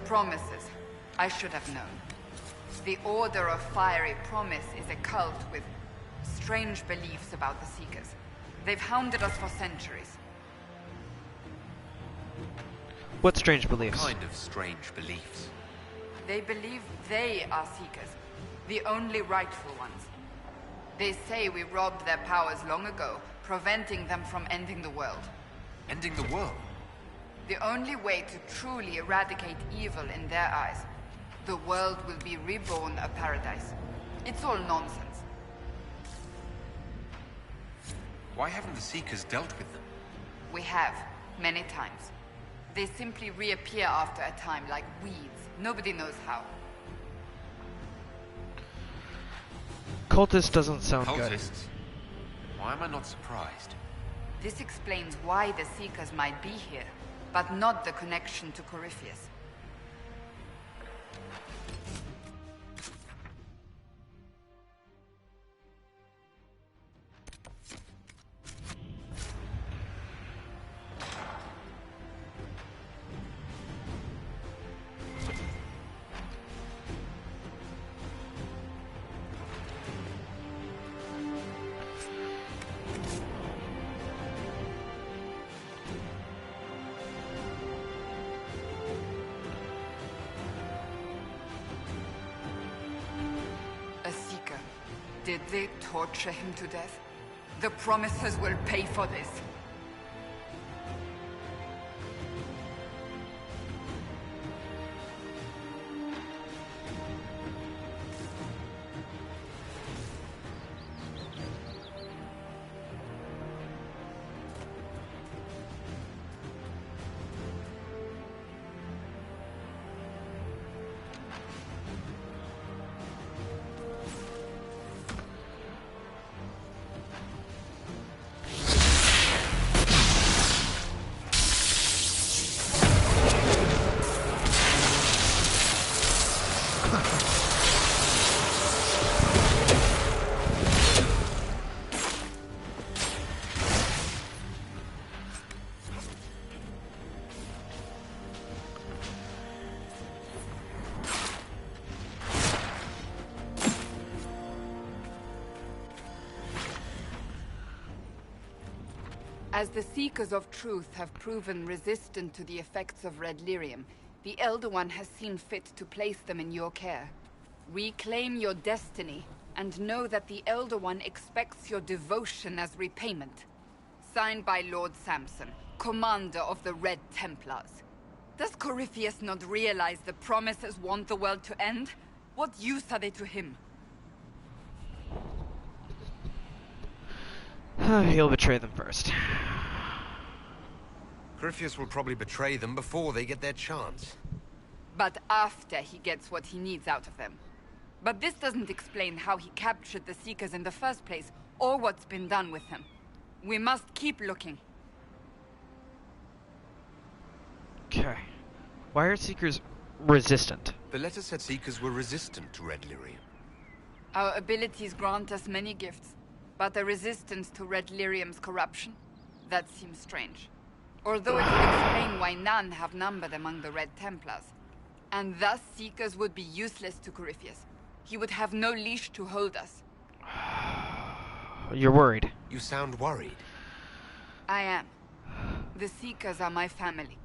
Promises. I should have known. The Order of Fiery Promise is a cult with strange beliefs about the Seekers. They've hounded us for centuries. What strange beliefs? What kind of strange beliefs? They believe they are Seekers, the only rightful ones. They say we robbed their powers long ago, preventing them from ending the world. Ending the world? The only way to truly eradicate evil in their eyes, the world will be reborn a paradise. It's all nonsense. Why haven't the Seekers dealt with them? We have, many times. They simply reappear after a time like weeds. Nobody knows how. Cultist doesn't sound good. Cultists? Why am I not surprised? This explains why the Seekers might be here, but not the connection to Corypheus. Did they torture him to death? The Promisers will pay for this. As the Seekers of Truth have proven resistant to the effects of red lyrium, the Elder One has seen fit to place them in your care. Reclaim your destiny, and know that the Elder One expects your devotion as repayment. Signed by Lord Samson, Commander of the Red Templars. Does Corypheus not realize the promises want the world to end? What use are they to him? He'll betray them first. Corypheus will probably betray them before they get their chance. But after he gets what he needs out of them. But this doesn't explain how he captured the Seekers in the first place, or what's been done with them. We must keep looking. Okay. Why are Seekers resistant? The letter said Seekers were resistant to red lyrium. Our abilities grant us many gifts, but a resistance to red lyrium's corruption? That seems strange. Although it would explain why none have numbered among the Red Templars. And thus Seekers would be useless to Corypheus. He would have no leash to hold us. You're worried. You sound worried. I am. The Seekers are my family.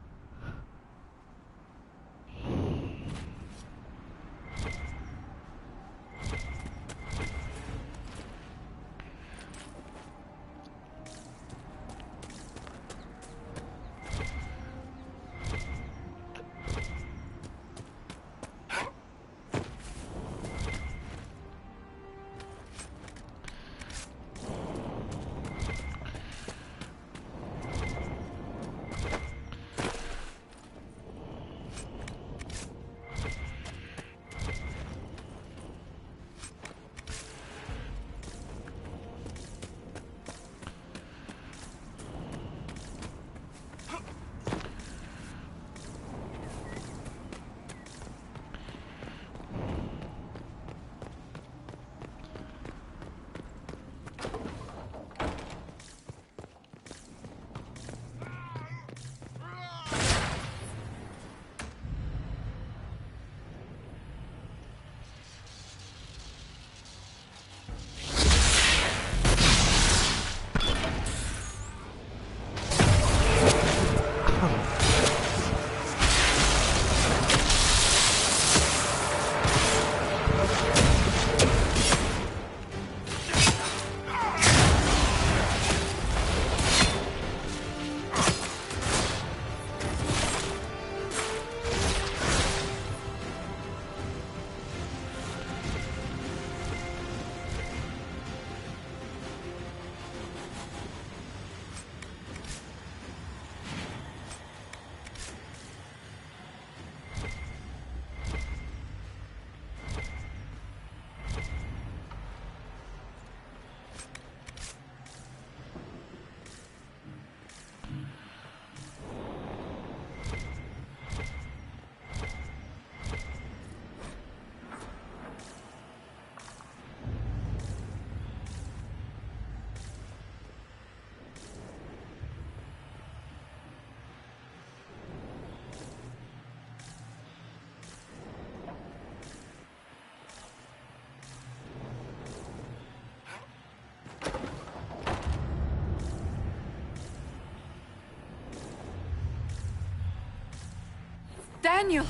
Daniel!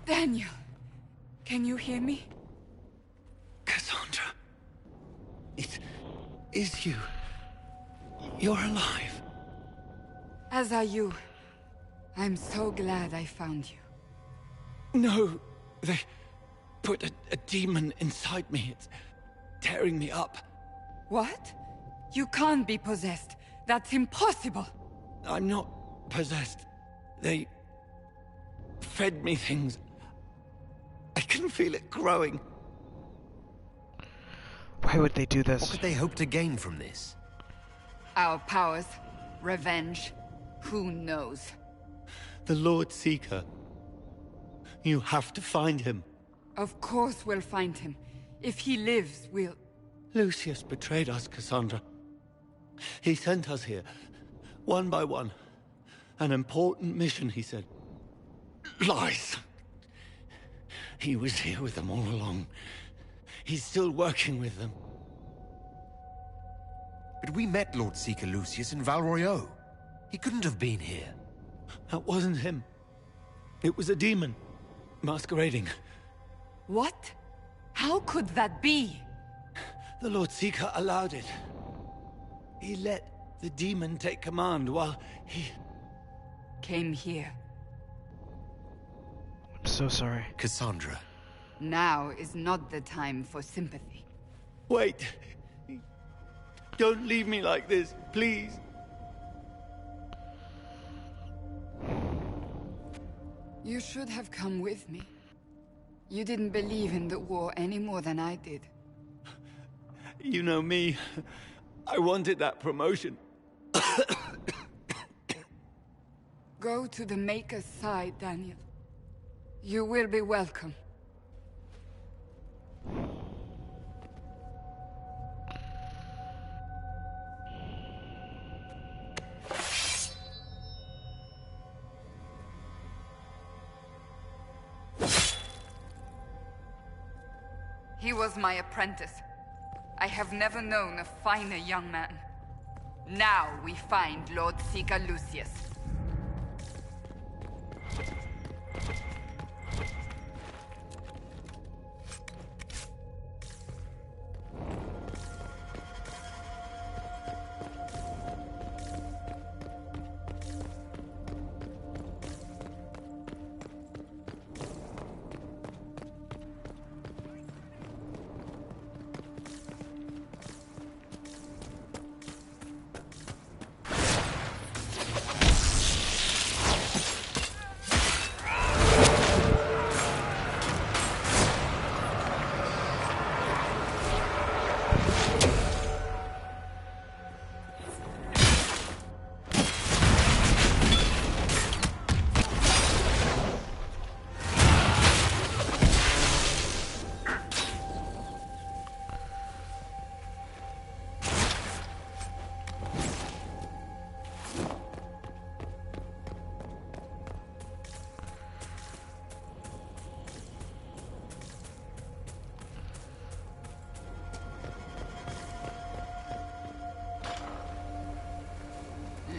Daniel! Can you hear me? Cassandra. It is you. You're alive. As are you. I'm so glad I found you. No, they put a demon inside me. It's tearing me up. What? You can't be possessed. That's impossible. I'm not possessed. They fed me things. I can feel it growing. Why would they do this? What could they hope to gain from this? Our powers. Revenge. Who knows? The Lord Seeker. You have to find him. Of course we'll find him. If he lives, we'll... Lucius betrayed us, Cassandra. He sent us here, one by one. An important mission, he said. Lies! He was here with them all along. He's still working with them. But we met Lord Seeker Lucius in Val Royeaux. He couldn't have been here. That wasn't him. It was a demon. Masquerading. What? How could that be? The Lord Seeker allowed it. He let the demon take command while he... Came here. I'm so sorry. Cassandra. Now is not the time for sympathy. Wait. Don't leave me like this, please. You should have come with me. You didn't believe in the war any more than I did. You know me. I wanted that promotion. Go to the Maker's side, Daniel. You will be welcome. He was my apprentice. I have never known a finer young man. Now we find Lord Seeker Lucius.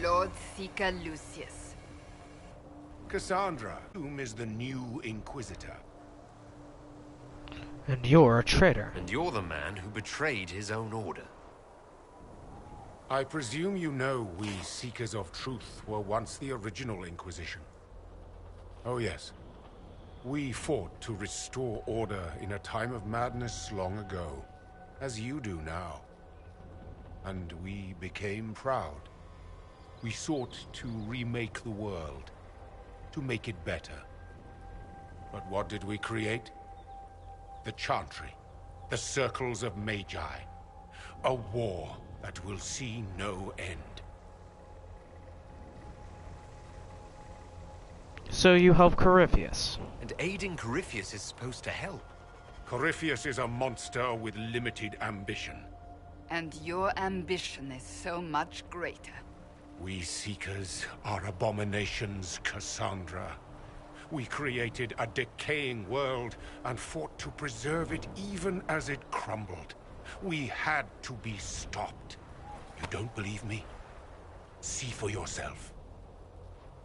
Lord Seeker Lucius. Cassandra, whom is the new Inquisitor? And you're a traitor. And you're the man who betrayed his own order. I presume you know we Seekers of Truth were once the original Inquisition. Oh yes. We fought to restore order in a time of madness long ago, as you do now. And we became proud. We sought to remake the world, to make it better. But what did we create? The Chantry, the Circles of Magi. A war that will see no end. So you help Corypheus. And aiding Corypheus is supposed to help. Corypheus is a monster with limited ambition. And your ambition is so much greater. We Seekers are abominations, Cassandra. We created a decaying world and fought to preserve it even as it crumbled. We had to be stopped. You don't believe me? See for yourself.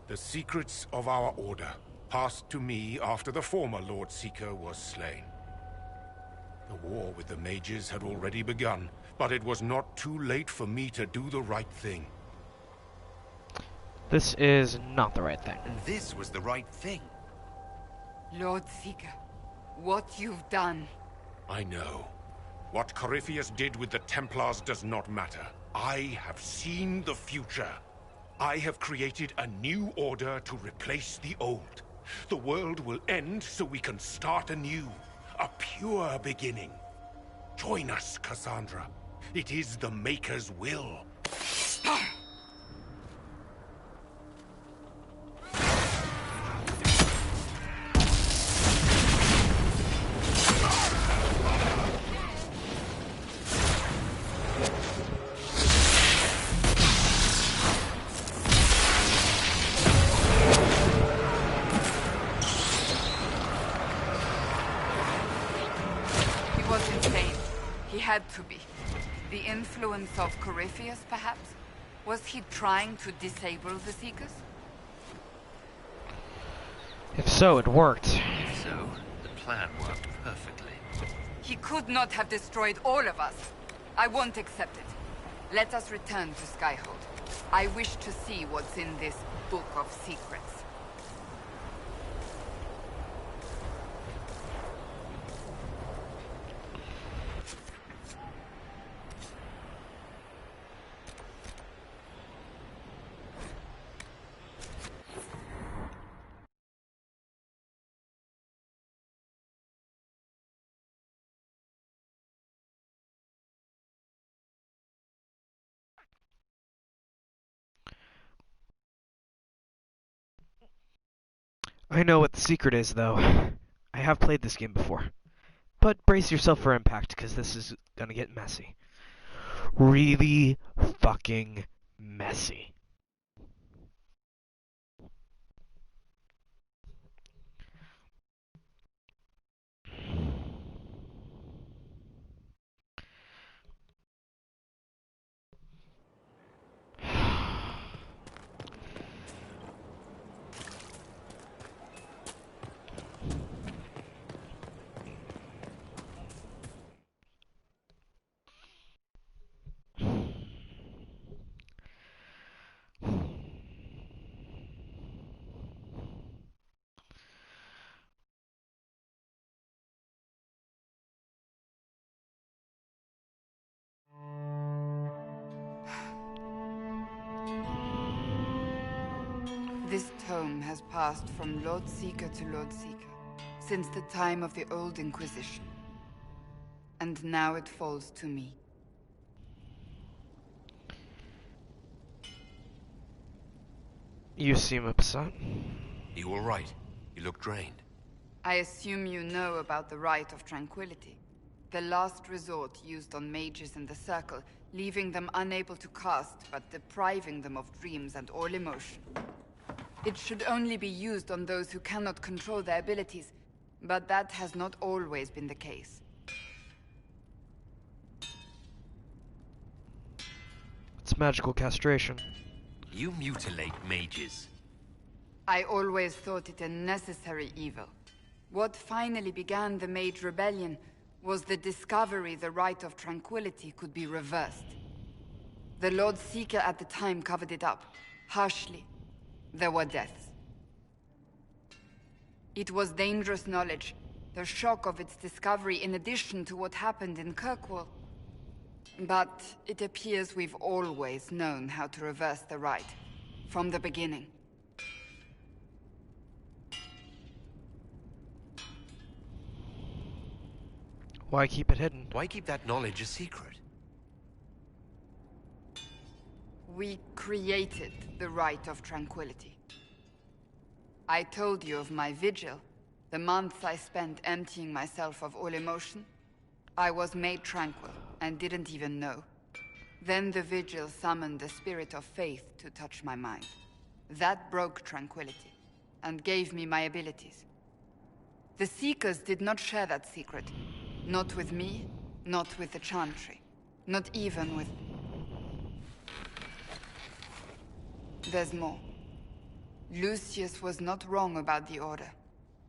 The secrets of our order passed to me after the former Lord Seeker was slain. The war with the mages had already begun, but it was not too late for me to do the right thing. This is not the right thing. And this was the right thing. Lord Seeker, what you've done... I know. What Corypheus did with the Templars does not matter. I have seen the future. I have created a new order to replace the old. The world will end so we can start anew. A pure beginning. Join us, Cassandra. It is the Maker's will. He was insane. He had to be. The influence of Corypheus, perhaps? Was he trying to disable the Seekers? If so, it worked. If so, the plan worked perfectly. He could not have destroyed all of us. I won't accept it. Let us return to Skyhold. I wish to see what's in this Book of Secrets. I know what the secret is, though. I have played this game before. But brace yourself for impact, because this is gonna get messy. Really fucking messy. This tome has passed from Lord Seeker to Lord Seeker since the time of the old Inquisition. And now it falls to me. You seem upset. You all right? You look drained. I assume you know about the Rite of Tranquility. The last resort used on mages in the Circle, leaving them unable to cast, but depriving them of dreams and all emotion. It should only be used on those who cannot control their abilities, but that has not always been the case. It's magical castration. You mutilate mages. I always thought it a necessary evil. What finally began the Mage Rebellion was the discovery the Rite of Tranquility could be reversed. The Lord Seeker at the time covered it up, harshly. There were deaths. It was dangerous knowledge, the shock of its discovery in addition to what happened in Kirkwall. But it appears we've always known how to reverse the Rite, from the beginning. Why keep it hidden? Why keep that knowledge a secret? We created the Rite of Tranquility. I told you of my vigil, the months I spent emptying myself of all emotion. I was made tranquil, and didn't even know. Then the vigil summoned the spirit of faith to touch my mind. That broke tranquility, and gave me my abilities. The Seekers did not share that secret. Not with me, not with the Chantry, not even with... There's more. Lucius was not wrong about the Order.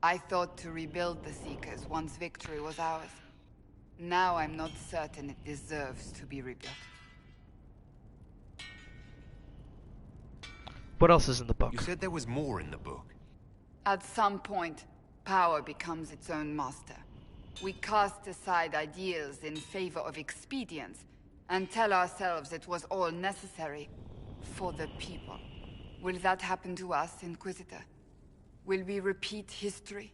I thought to rebuild the Seekers once victory was ours. Now I'm not certain it deserves to be rebuilt. What else is in the book? You said there was more in the book. At some point, power becomes its own master. We cast aside ideals in favor of expedience, and tell ourselves it was all necessary for the people. Will that happen to us, Inquisitor? Will we repeat history?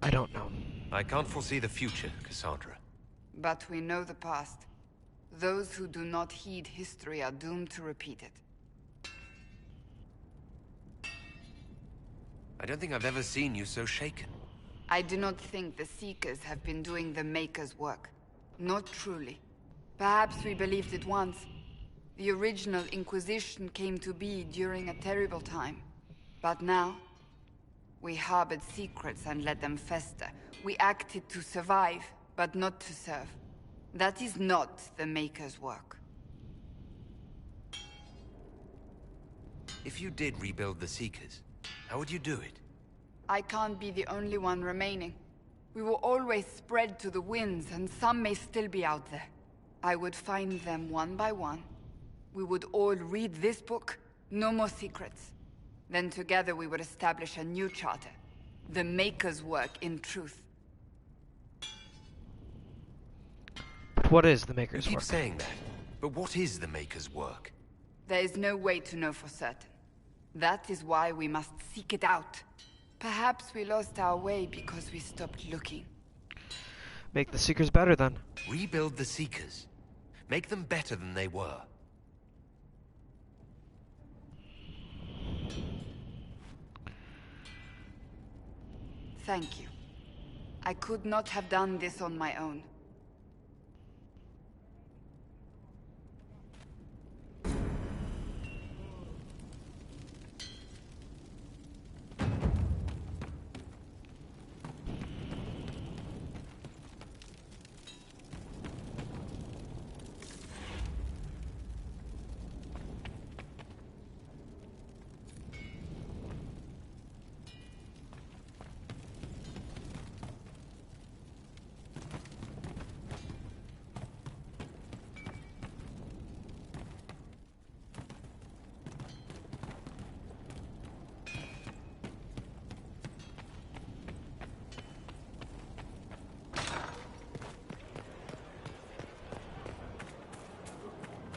I don't know. I can't foresee the future, Cassandra. But we know the past. Those who do not heed history are doomed to repeat it. I don't think I've ever seen you so shaken. I do not think the Seekers have been doing the Maker's work. Not truly. Perhaps we believed it once. The original Inquisition came to be during a terrible time. But now, We harbored secrets and let them fester. We acted to survive, but not to serve. That is not the Maker's work. If you did rebuild the Seekers, how would you do it? I can't be the only one remaining. We will always spread to the winds, and some may still be out there. I would find them one by one. We would all read this book. No more secrets. Then together we would establish a new charter. The Maker's work in truth. But what is the Maker's You keep work? saying that, but what is the Maker's work? There is no way to know for certain. That is why we must seek it out. Perhaps we lost our way because we stopped looking. Make the Seekers better then. Rebuild the Seekers. Make them better than they were. Thank you. I could not have done this on my own.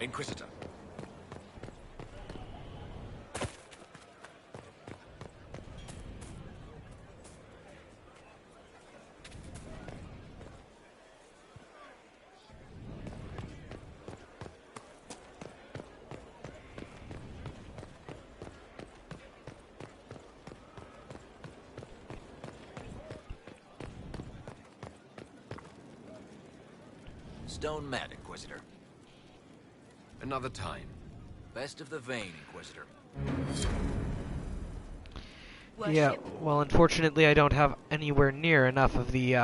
Inquisitor. Stone mad, Inquisitor. Another time. Best of the vein, Inquisitor. Yeah, well, unfortunately, I don't have anywhere near enough of the,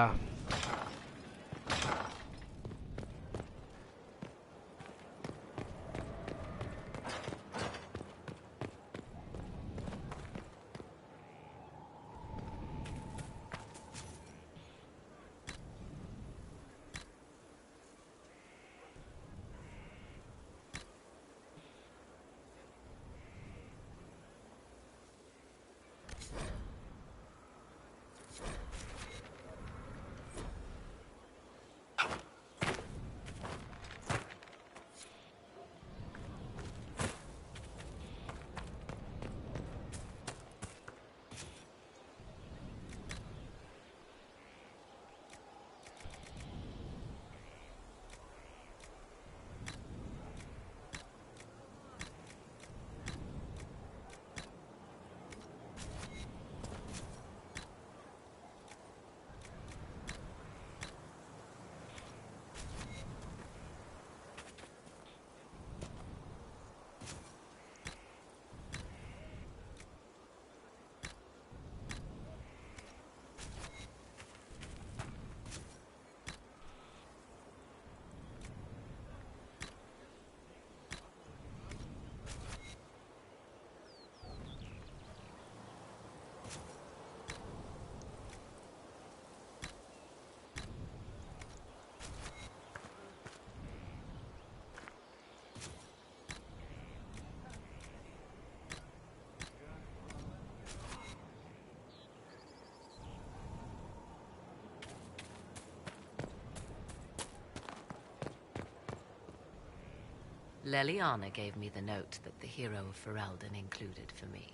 Leliana gave me the note that the hero of Ferelden included for me.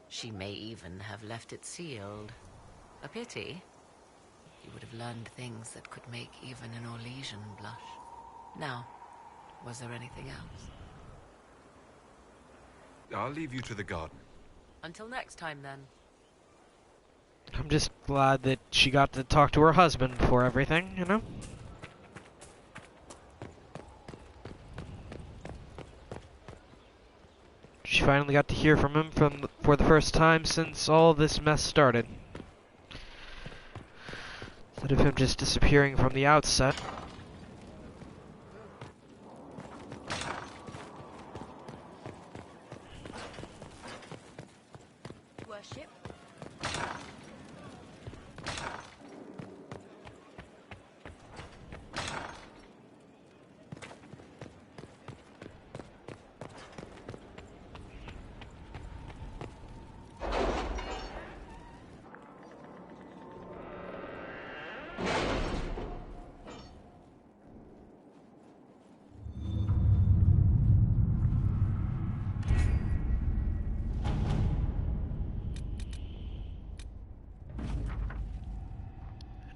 She may even have left it sealed. A pity. You would have learned things that could make even an Orlesian blush. Now, was there anything else? I'll leave you to the garden. Until next time, then. I'm just glad that she got to talk to her husband before everything, you know? She finally got to hear from him for the first time since all this mess started. Instead of him just disappearing from the outset. Worship.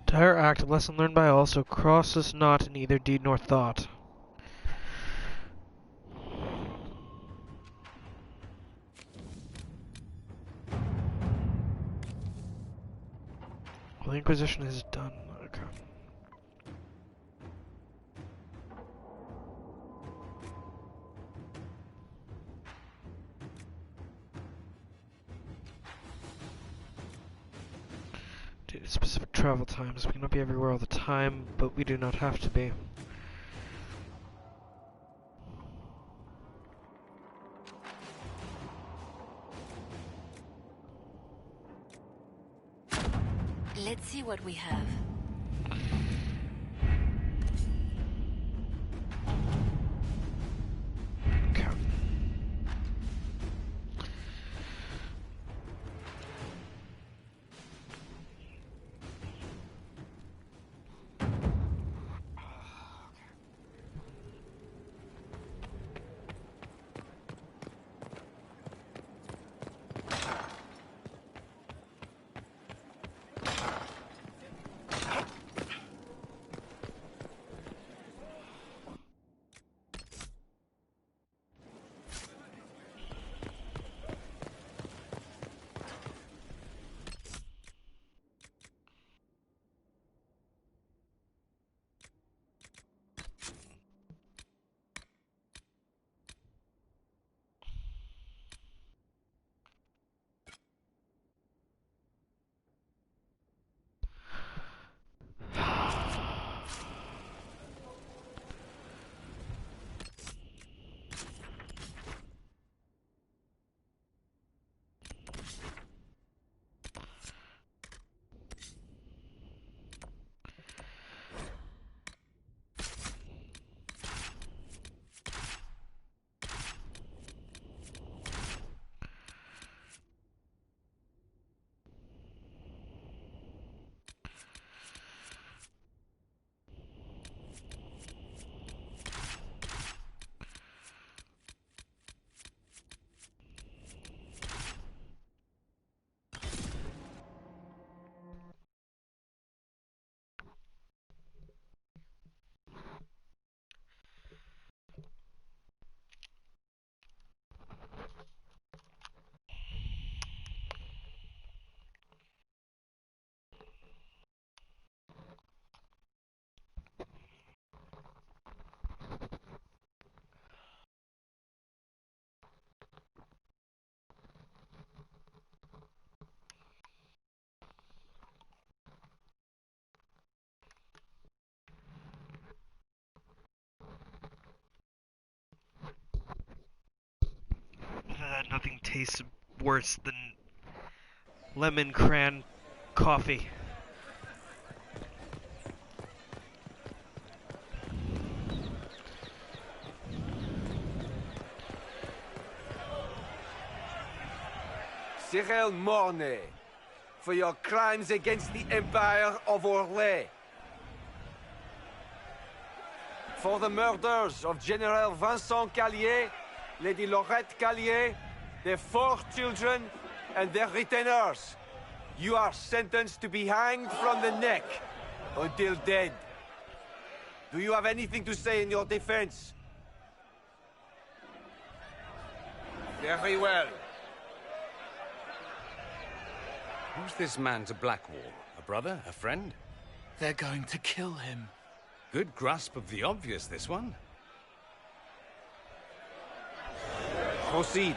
Entire act, lesson learned by all, so cross us not in either deed nor thought. Well, the Inquisition is done. Okay. Due to specific travel times, we cannot be everywhere all the time, but we do not have to be. Let's see what we have. Okay. Nothing tastes worse than lemon cran coffee. Cyril Mornay, for your crimes against the Empire of Orlais. For the murders of General Vincent Callier, Lady Laurette Callier, their 4 children, and their retainers. You are sentenced to be hanged from the neck until dead. Do you have anything to say in your defense? Very well. Who's this man to Blackwall? A brother? A friend? They're going to kill him. Good grasp of the obvious, this one. Proceed.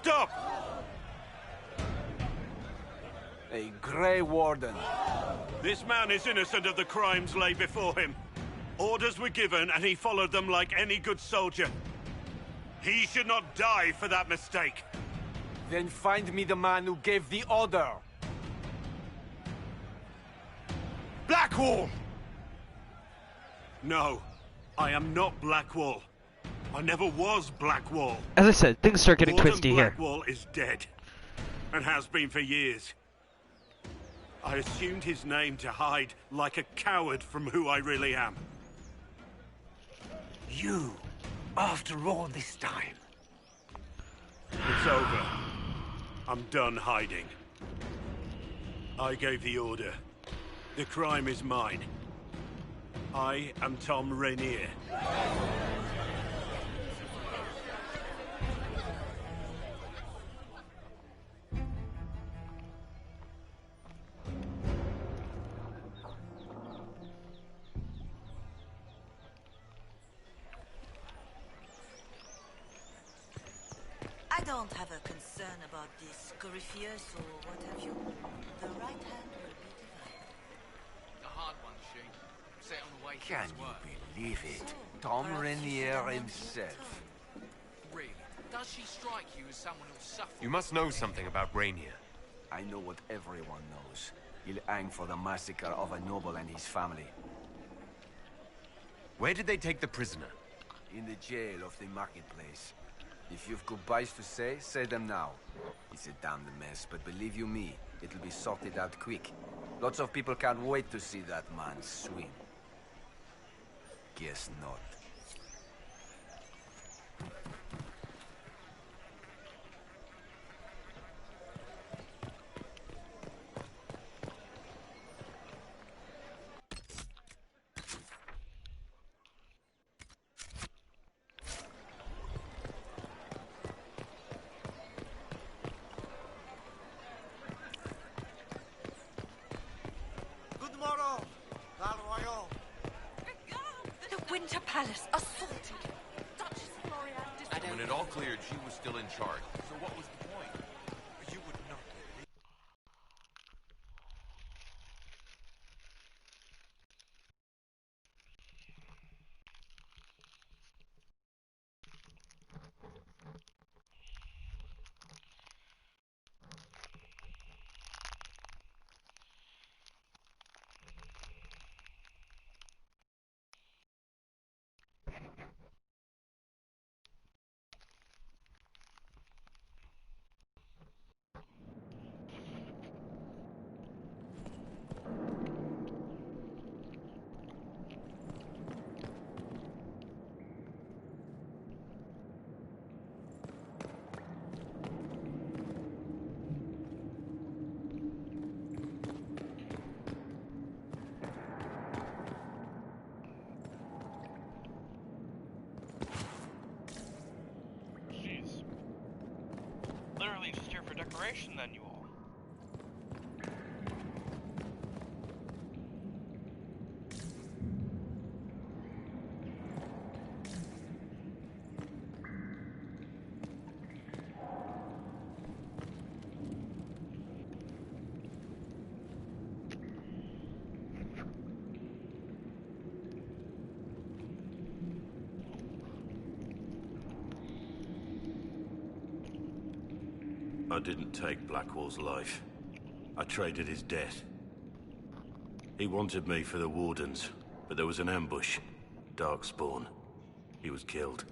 Stop! A Grey Warden. This man is innocent of the crimes laid before him. Orders were given, and he followed them like any good soldier. He should not die for that mistake. Then find me the man who gave the order. Blackwall! No, I am not Blackwall. I never was Blackwall. As I said, things start getting Warden twisty here. Blackwall is dead, and has been for years. I assumed his name to hide like a coward from who I really am. You, after all this time. It's over. I'm done hiding. I gave the order. The crime is mine. I am Tom Rainier. I don't have a concern about this Corypheus or what have you. The right hand will be divided. A hard one, she. Set on the way to Can his work. you believe it? Tom Rainier himself. Really? Does she strike you as someone who'll suffer? You must know something about Rainier. I know what everyone knows. He'll hang for the massacre of a noble and his family. Where did they take the prisoner? In the jail of the marketplace. If you've goodbyes to say them now. It's a damned mess, but believe you me, it'll be sorted out quick. Lots of people can't wait to see that man swim. Guess not. The Winter Palace assaulted. Duchess Florian. When it all cleared, she was still in charge. So what was the point? You would not. Literally just here for decoration then, you all. I didn't take Blackwall's life. I traded his death. He wanted me for the Wardens, but there was an ambush. Darkspawn. He was killed.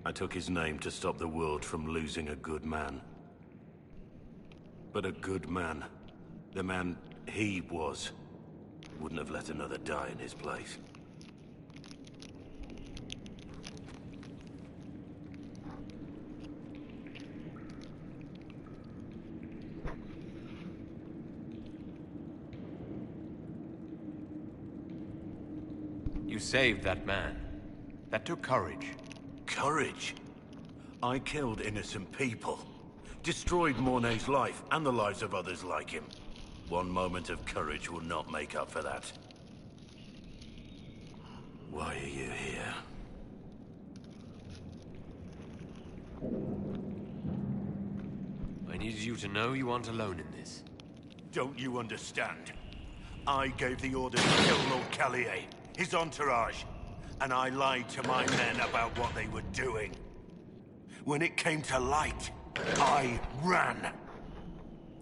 I took his name to stop the world from losing a good man. But a good man, the man he was, wouldn't have let another die in his place. You saved that man. That took courage. Courage? I killed innocent people. Destroyed Mornay's life and the lives of others like him. One moment of courage will not make up for that. Why are you here? I needed you to know you aren't alone in this. Don't you understand? I gave the order to kill Lord Callier, his entourage, and I lied to my men about what they were doing. When it came to light, I ran.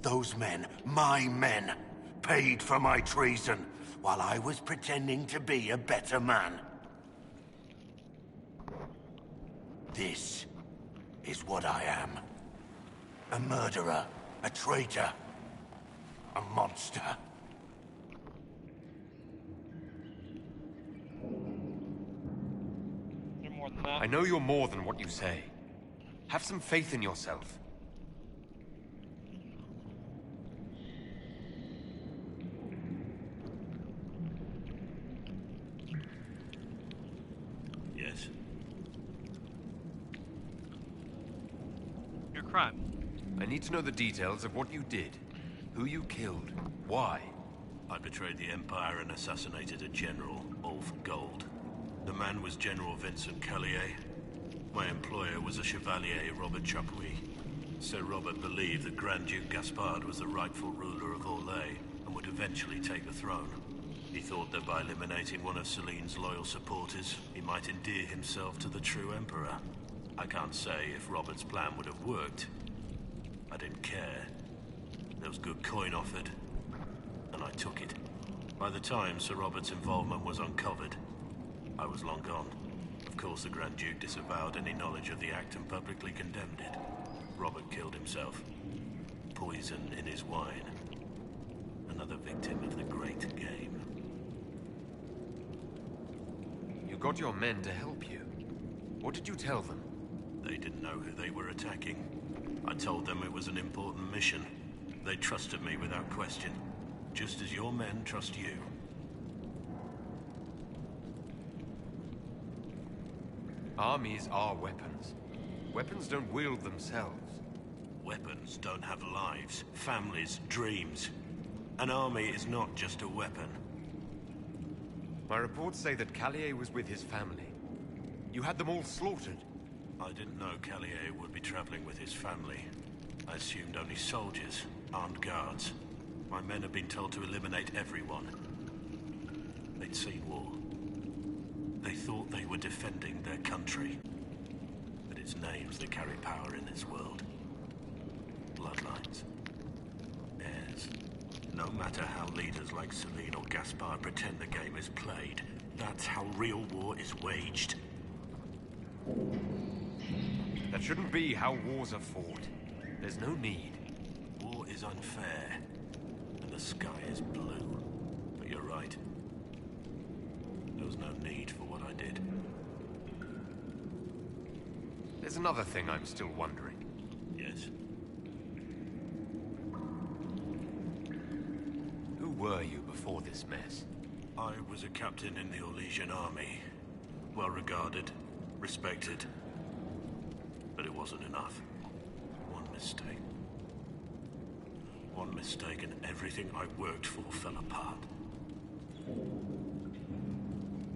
Those men, my men, paid for my treason, while I was pretending to be a better man. This is what I am. A murderer, a traitor, a monster. You're more than that. I know you're more than what you say. Have some faith in yourself. Yes. Your crime. I need to know the details of what you did. Who you killed. Why? I betrayed the Empire and assassinated a general, all for gold. The man was General Vincent Callier. My employer was a Chevalier, Robert Chapuis. Sir Robert believed that Grand Duke Gaspard was the rightful ruler of Orlais and would eventually take the throne. He thought that by eliminating one of Celine's loyal supporters, he might endear himself to the true Emperor. I can't say if Robert's plan would have worked. I didn't care. There was good coin offered, and I took it. By the time Sir Robert's involvement was uncovered, I was long gone. Of course, the Grand Duke disavowed any knowledge of the act and publicly condemned it. Robert killed himself. Poison in his wine. Another victim of the great game. You got your men to help you. What did you tell them? They didn't know who they were attacking. I told them it was an important mission. They trusted me without question, just as your men trust you. Armies are weapons. Weapons don't wield themselves. Weapons don't have lives, families, dreams. An army is not just a weapon. My reports say that Callier was with his family. You had them all slaughtered. I didn't know Callier would be traveling with his family. I assumed only soldiers, armed guards. My men had been told to eliminate everyone. They'd seen war. They thought they were defending their country. But it's names that carry power in this world. Bloodlines. Heirs. No matter how leaders like Celine or Gaspard pretend the game is played, that's how real war is waged. That shouldn't be how wars are fought. There's no need. War is unfair, and the sky is blue. But you're right. There was no need for what I did. There's another thing I'm still wondering. Yes? Who were you before this mess? I was a captain in the Orlesian army. Well regarded, respected. But it wasn't enough. One mistake. One mistake and everything I worked for fell apart.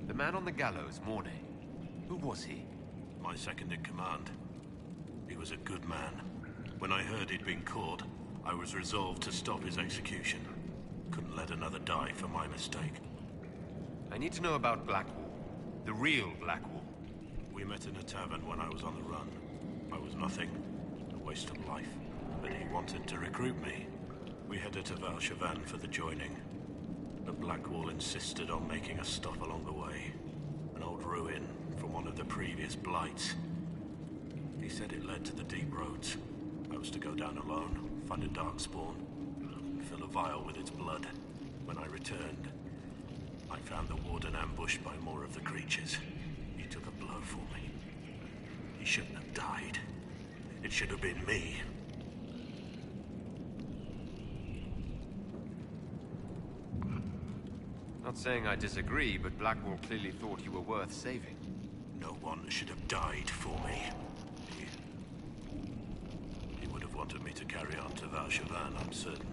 The man on the gallows, Mornay. Who was he? My second in command. He was a good man. When I heard he'd been caught, I was resolved to stop his execution. Couldn't let another die for my mistake. I need to know about Blackwall. The real Blackwall. We met in a tavern when I was on the run. I was nothing. A waste of life. But he wanted to recruit me. We headed to Valchavan for the joining. But Blackwall insisted on making a stop along the way. An old ruin from one of the previous blights. He said it led to the deep roads. I was to go down alone, find a darkspawn, fill a vial with its blood. When I returned, I found the warden ambushed by more of the creatures. He took a blow for me. He shouldn't have died. It should have been me. Not saying I disagree, but Blackwall clearly thought you were worth saving. No one should have died for me. He would have wanted me to carry on to Valchavan, I'm certain.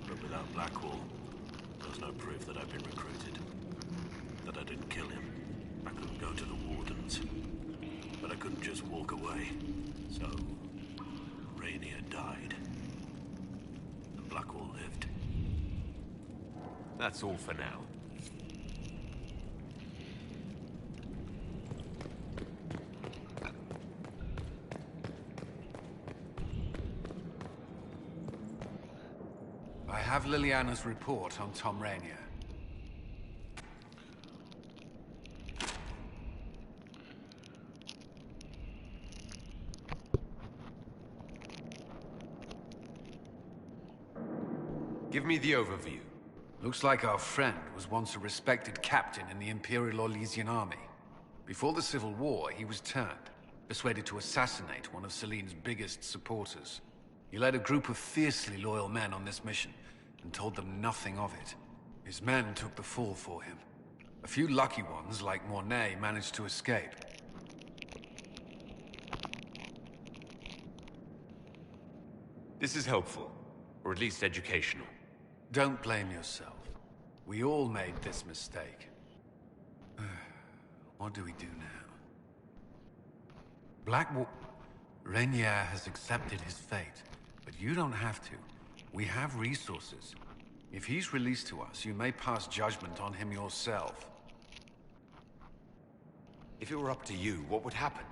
But without Blackwall, there was no proof that I'd been recruited. That I didn't kill him. I couldn't go to the wardens. But I couldn't just walk away. So, Rainier died. That's all for now. I have Liliana's report on Tom Rainier. Give me the overview. Looks like our friend was once a respected captain in the Imperial Orlesian army. Before the Civil War, he was turned, persuaded to assassinate one of Celene's biggest supporters. He led a group of fiercely loyal men on this mission, and told them nothing of it. His men took the fall for him. A few lucky ones, like Mornay, managed to escape. This is helpful, or at least educational. Don't blame yourself. We all made this mistake. What do we do now? Rainier has accepted his fate, but you don't have to. We have resources. If he's released to us, you may pass judgment on him yourself. If it were up to you, what would happen?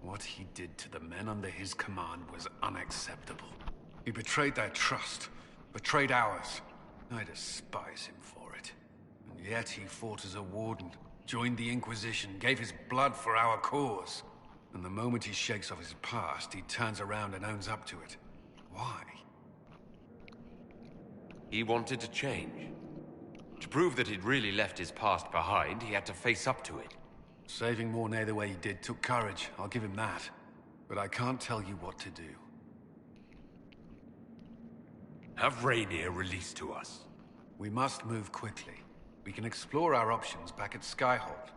What he did to the men under his command was unacceptable. He betrayed their trust, betrayed ours. I despise him for it. And yet he fought as a warden, joined the Inquisition, gave his blood for our cause. And the moment he shakes off his past, he turns around and owns up to it. Why? He wanted to change. To prove that he'd really left his past behind, he had to face up to it. Saving Mornay the way he did took courage, I'll give him that. But I can't tell you what to do. Have Rainier released to us. We must move quickly. We can explore our options back at Skyhold.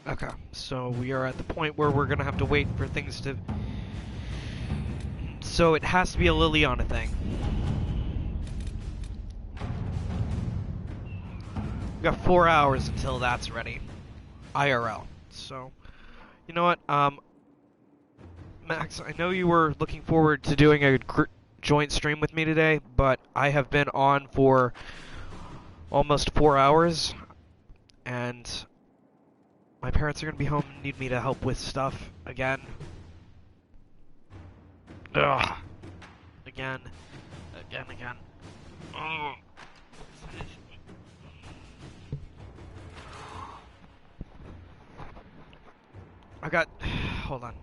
Okay, so we are at the point where we're gonna have to wait for things to... So it has to be a Liliana thing. We got 4 hours until that's ready. IRL. So, you know what, Max, I know you were looking forward to doing a joint stream with me today, but I have been on for almost 4 hours, and my parents are going to be home and need me to help with stuff again. Ugh. Again. Ugh. I got... Hold on.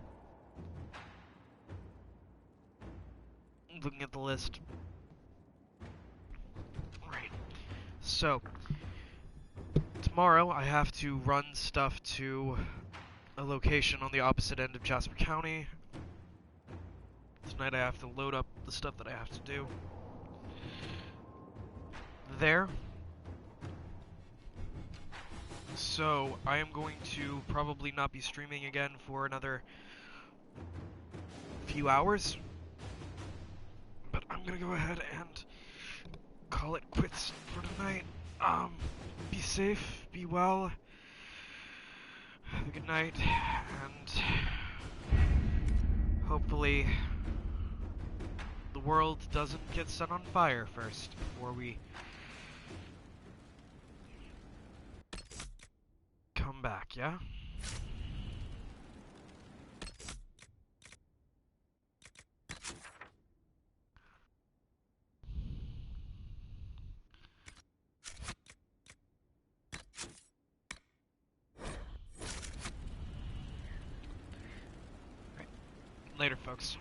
Looking at the list. Right. So, tomorrow I have to run stuff to a location on the opposite end of Jasper County. Tonight I have to load up the stuff that I have to do there. So, I am going to probably not be streaming again for another few hours. But I'm gonna go ahead and call it quits for tonight. Be safe, be well, have a good night, and hopefully the world doesn't get set on fire first before we come back, yeah? Later, folks.